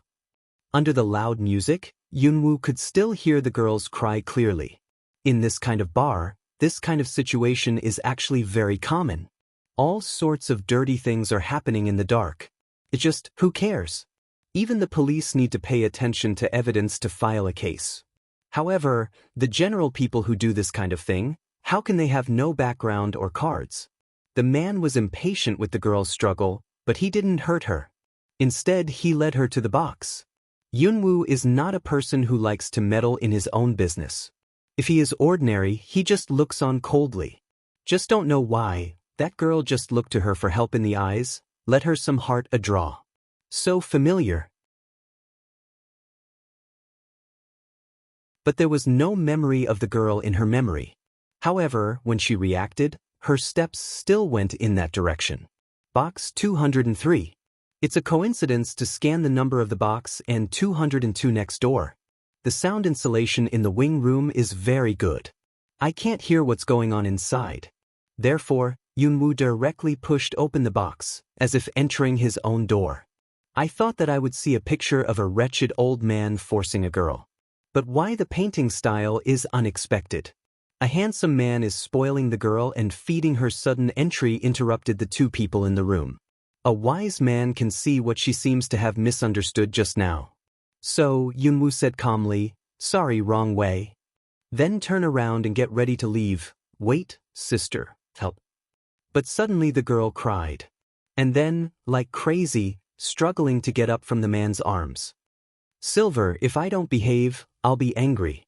Under the loud music, Yunwoo could still hear the girl's cry clearly. In this kind of bar, this kind of situation is actually very common. All sorts of dirty things are happening in the dark. It's just, who cares? Even the police need to pay attention to evidence to file a case. However, the general people who do this kind of thing, how can they have no background or cards? The man was impatient with the girl's struggle, but he didn't hurt her. Instead, he led her to the box. Yunwoo is not a person who likes to meddle in his own business. If he is ordinary, he just looks on coldly. Just don't know why, that girl just looked to her for help in the eyes, let her some heart a draw. So familiar. But there was no memory of the girl in her memory. However, when she reacted, her steps still went in that direction. Box 203. It's a coincidence to scan the number of the box and 202 next door. The sound insulation in the wing room is very good. I can't hear what's going on inside. Therefore, Yunwoo directly pushed open the box, as if entering his own door. I thought that I would see a picture of a wretched old man forcing a girl. But why the painting style is unexpected. A handsome man is spoiling the girl and feeding her. Sudden entry interrupted the 2 people in the room. A wise man can see what she seems to have misunderstood just now. So, Yunwoo said calmly, "Sorry, wrong way." Then turn around and get ready to leave. "Wait, sister, help." But suddenly the girl cried. And then, like crazy, struggling to get up from the man's arms. "Silver, if I don't behave, I'll be angry."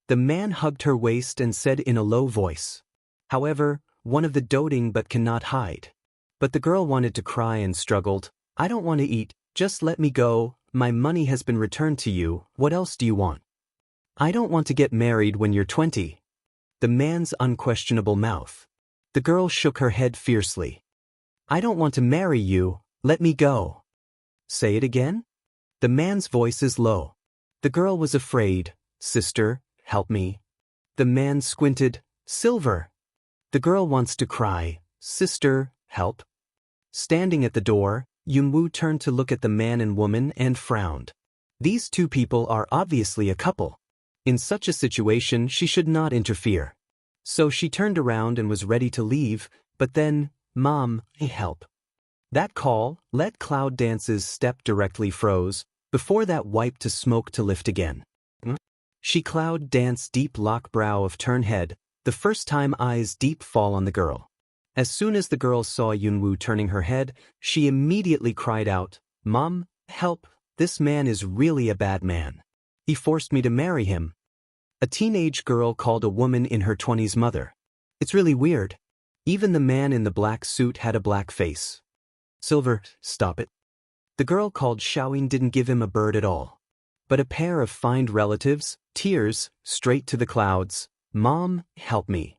The man hugged her waist and said in a low voice. However, one of the doting but cannot hide. But the girl wanted to cry and struggled. "I don't want to eat, just let me go, my money has been returned to you, what else do you want?" "I don't want to get married when you're 20. The man's unquestionable mouth. The girl shook her head fiercely. "I don't want to marry you, let me go." "Say it again?" The man's voice is low. The girl was afraid. "Sister, help me. The man squinted. Silver. The girl wants to cry. Sister, help. Standing at the door, Yunwoo turned to look at the man and woman and frowned. These two people are obviously a couple. In such a situation she should not interfere. So she turned around and was ready to leave, but then, Mom, help. That call, let Cloud Dance's step directly froze, before that wiped to smoke to lift again. She Cloud Dance deep lock brow of turn head, the first time eyes deep fall on the girl. As soon as the girl saw Yunwoo turning her head, she immediately cried out, Mom, help, this man is really a bad man. He forced me to marry him. A teenage girl called a woman in her 20s mother. It's really weird. Even the man in the black suit had a black face. Silver, stop it. The girl called Xiaoyin didn't give him a bird at all. But a pair of fine relatives, tears, straight to the clouds. Mom, help me.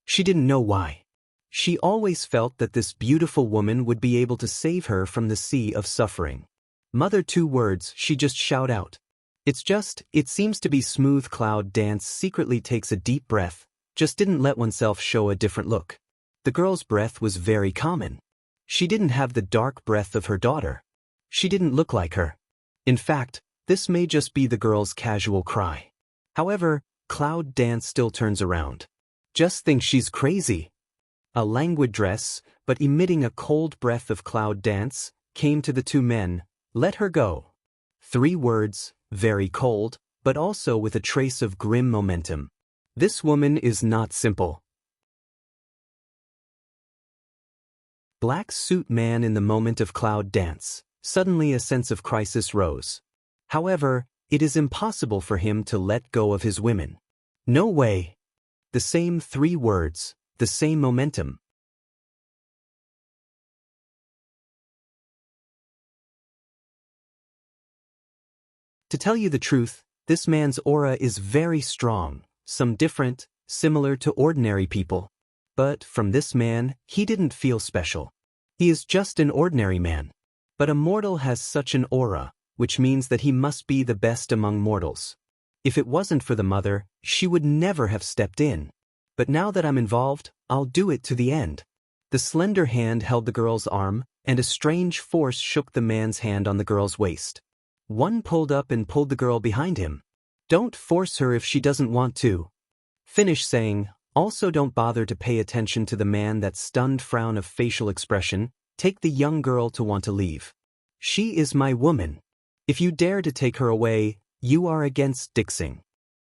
She didn't know why. She always felt that this beautiful woman would be able to save her from the sea of suffering. Mother, 2 words, she just shout out. It seems to be smooth. Cloud Dance secretly takes a deep breath, just didn't let oneself show a different look. The girl's breath was very common. She didn't have the dark breath of her daughter. She didn't look like her. In fact, this may just be the girl's casual cry. However, Cloud Dance still turns around. Just think she's crazy. A languid dress, but emitting a cold breath of Cloud Dance, came to the 2 men. Let her go. 3 words, very cold, but also with a trace of grim momentum. This woman is not simple. Black suit man in the moment of Cloud Dance. Suddenly a sense of crisis rose. However, it is impossible for him to let go of his women. No way. The same 3 words, the same momentum. To tell you the truth, this man's aura is very strong, some different, similar to ordinary people. But from this man, he didn't feel special. He is just an ordinary man. But a mortal has such an aura, which means that he must be the best among mortals. If it wasn't for the mother, she would never have stepped in. But now that I'm involved, I'll do it to the end. The slender hand held the girl's arm, and a strange force shook the man's hand on the girl's waist. One pulled up and pulled the girl behind him. Don't force her if she doesn't want to. Finish saying, also don't bother to pay attention to the man. That stunned frown of facial expression, take the young girl to want to leave. She is my woman. If you dare to take her away, you are against Dixing.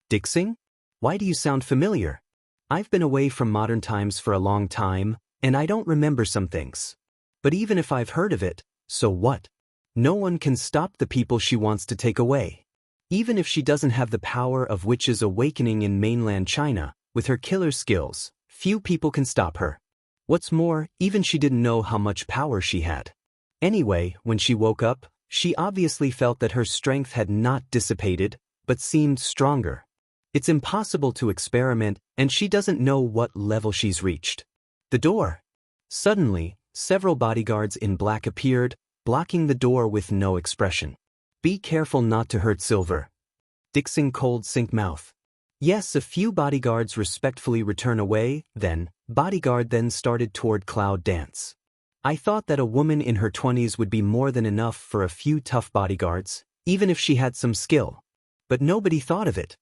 Dixing? Why do you sound familiar? I've been away from modern times for a long time, and I don't remember some things. But even if I've heard of it, so what? No one can stop the people she wants to take away. Even if she doesn't have the power of witches awakening in mainland China, with her killer skills, few people can stop her. What's more, even she didn't know how much power she had. Anyway, when she woke up, she obviously felt that her strength had not dissipated, but seemed stronger. It's impossible to experiment, and she doesn't know what level she's reached. The door. Suddenly, several bodyguards in black appeared, blocking the door with no expression. Be careful not to hurt Silver. Dixing cold sink mouth. Yes, a few bodyguards respectfully return away, bodyguard then started toward Cloud Dance. I thought that a woman in her 20s would be more than enough for a few tough bodyguards, even if she had some skill. But nobody thought of it.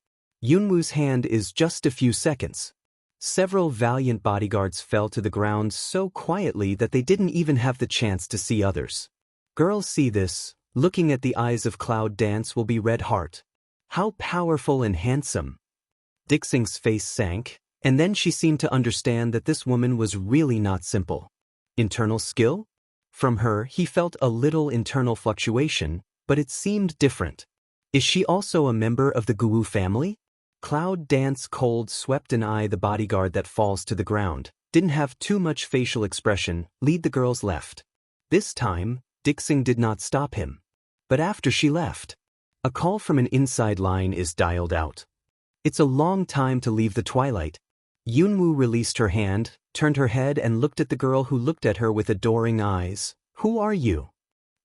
Yunwoo's hand is just a few seconds. Several valiant bodyguards fell to the ground so quietly that they didn't even have the chance to see others. Girls see this, looking at the eyes of Cloud Dance will be red heart. How powerful and handsome. Dixing's face sank, and then she seemed to understand that this woman was really not simple. Internal skill? From her, he felt a little internal fluctuation, but it seemed different. Is she also a member of the Guwu family? Cloud Dance cold swept an eye. The bodyguard that falls to the ground didn't have too much facial expression, lead the girls left. This time, Dixing did not stop him. But after she left, a call from an inside line is dialed out. It's a long time to leave the twilight. Yunwoo released her hand, turned her head and looked at the girl who looked at her with adoring eyes. Who are you?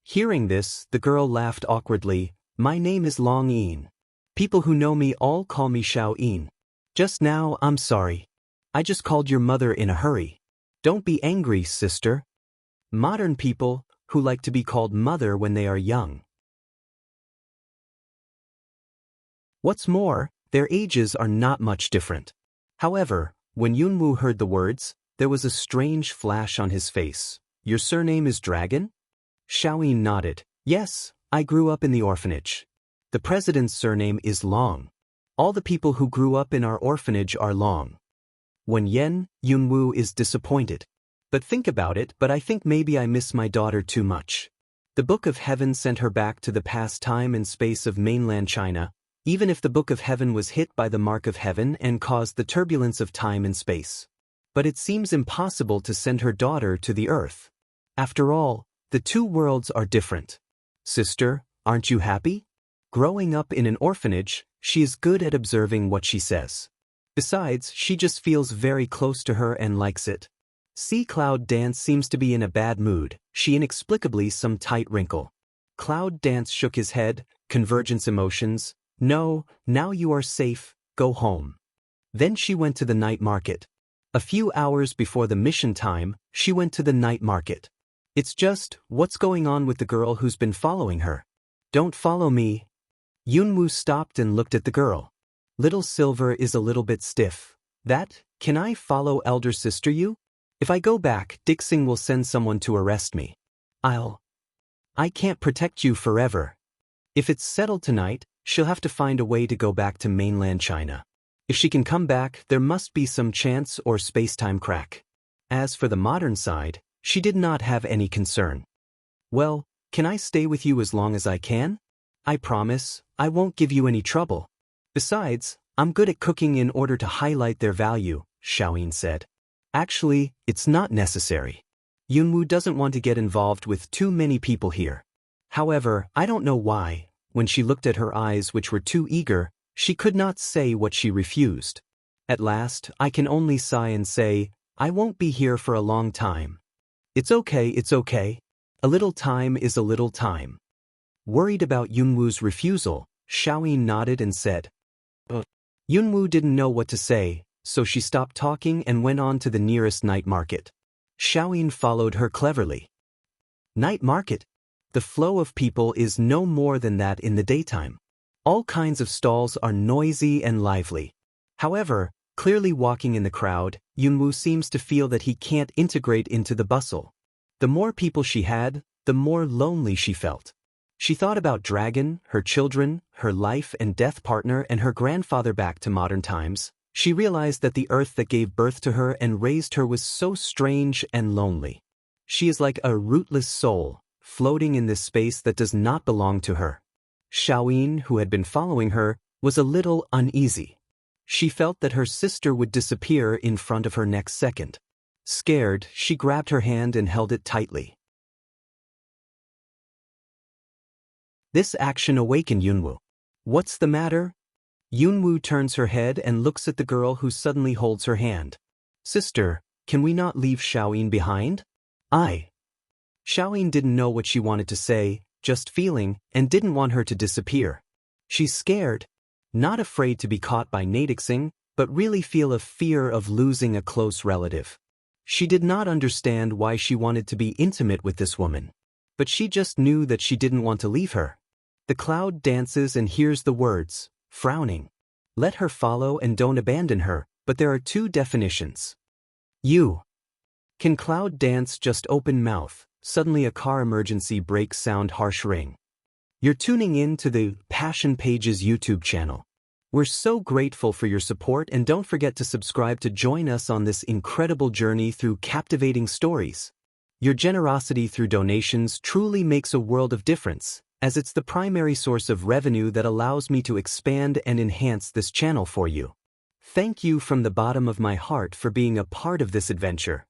Hearing this, the girl laughed awkwardly. My name is Long Yin. People who know me all call me Xiaoyin. Just now, I'm sorry. I just called your mother in a hurry. Don't be angry, sister. Modern people, who like to be called mother when they are young. What's more, their ages are not much different. However, when Yunwu heard the words, there was a strange flash on his face. Your surname is Dragon? Xiaoyin nodded. Yes, I grew up in the orphanage. The president's surname is Long. All the people who grew up in our orphanage are Long. When Yunwu is disappointed. But think about it, but I think maybe I miss my daughter too much. The Book of Heaven sent her back to the past time and space of mainland China, even if the Book of Heaven was hit by the mark of heaven and caused the turbulence of time and space. But it seems impossible to send her daughter to the earth. After all, the two worlds are different. Sister, aren't you happy? Growing up in an orphanage, she is good at observing what she says. Besides, she just feels very close to her and likes it. See, Cloud Dance seems to be in a bad mood, she inexplicably some tight wrinkle. Cloud Dance shook his head, convergence emotions. No, now you are safe, go home. Then she went to the night market. A few hours before the mission time, she went to the night market. It's just, what's going on with the girl who's been following her? Don't follow me. Yunwu stopped and looked at the girl. Little Silver is a little bit stiff. Can I follow elder sister you? If I go back, Dixing will send someone to arrest me. I can't protect you forever. If it's settled tonight, she'll have to find a way to go back to mainland China. If she can come back, there must be some chance or space-time crack. As for the modern side, she did not have any concern. Well, can I stay with you as long as I can? I promise, I won't give you any trouble. Besides, I'm good at cooking in order to highlight their value, Xiaoyin said. Actually, it's not necessary. Yunwu doesn't want to get involved with too many people here. However, I don't know why, when she looked at her eyes which were too eager, she could not say what she refused. At last, I can only sigh and say, I won't be here for a long time. It's okay. A little time is a little time. Worried about Yunwu's refusal, Xiaoyin nodded and said. Yunwu didn't know what to say, so she stopped talking and went on to the nearest night market. Xiaoyin followed her cleverly. Night market? The flow of people is no more than that in the daytime. All kinds of stalls are noisy and lively. However, clearly walking in the crowd, Yunwu seems to feel that he can't integrate into the bustle. The more people she had, the more lonely she felt. She thought about Dragon, her children, her life and death partner and her grandfather back to modern times. She realized that the earth that gave birth to her and raised her was so strange and lonely. She is like a rootless soul, floating in this space that does not belong to her. Xiaoyin, who had been following her, was a little uneasy. She felt that her sister would disappear in front of her next second. Scared, she grabbed her hand and held it tightly. This action awakened Yunwu. What's the matter? Yunwu turns her head and looks at the girl who suddenly holds her hand. Sister, can we not leave Xiaoyin behind? Xiaoyin didn't know what she wanted to say, just feeling, and didn't want her to disappear. She's scared. Not afraid to be caught by Nadixing, but really feel a fear of losing a close relative. She did not understand why she wanted to be intimate with this woman. But she just knew that she didn't want to leave her. The cloud dances and hears the words, frowning. Let her follow and don't abandon her, but there are two definitions. Can Cloud Dance just open mouth? Suddenly a car emergency brake sound harsh ring. You're tuning in to the Passion Pages YouTube channel. We're so grateful for your support and don't forget to subscribe to join us on this incredible journey through captivating stories. Your generosity through donations truly makes a world of difference, as it's the primary source of revenue that allows me to expand and enhance this channel for you. Thank you from the bottom of my heart for being a part of this adventure.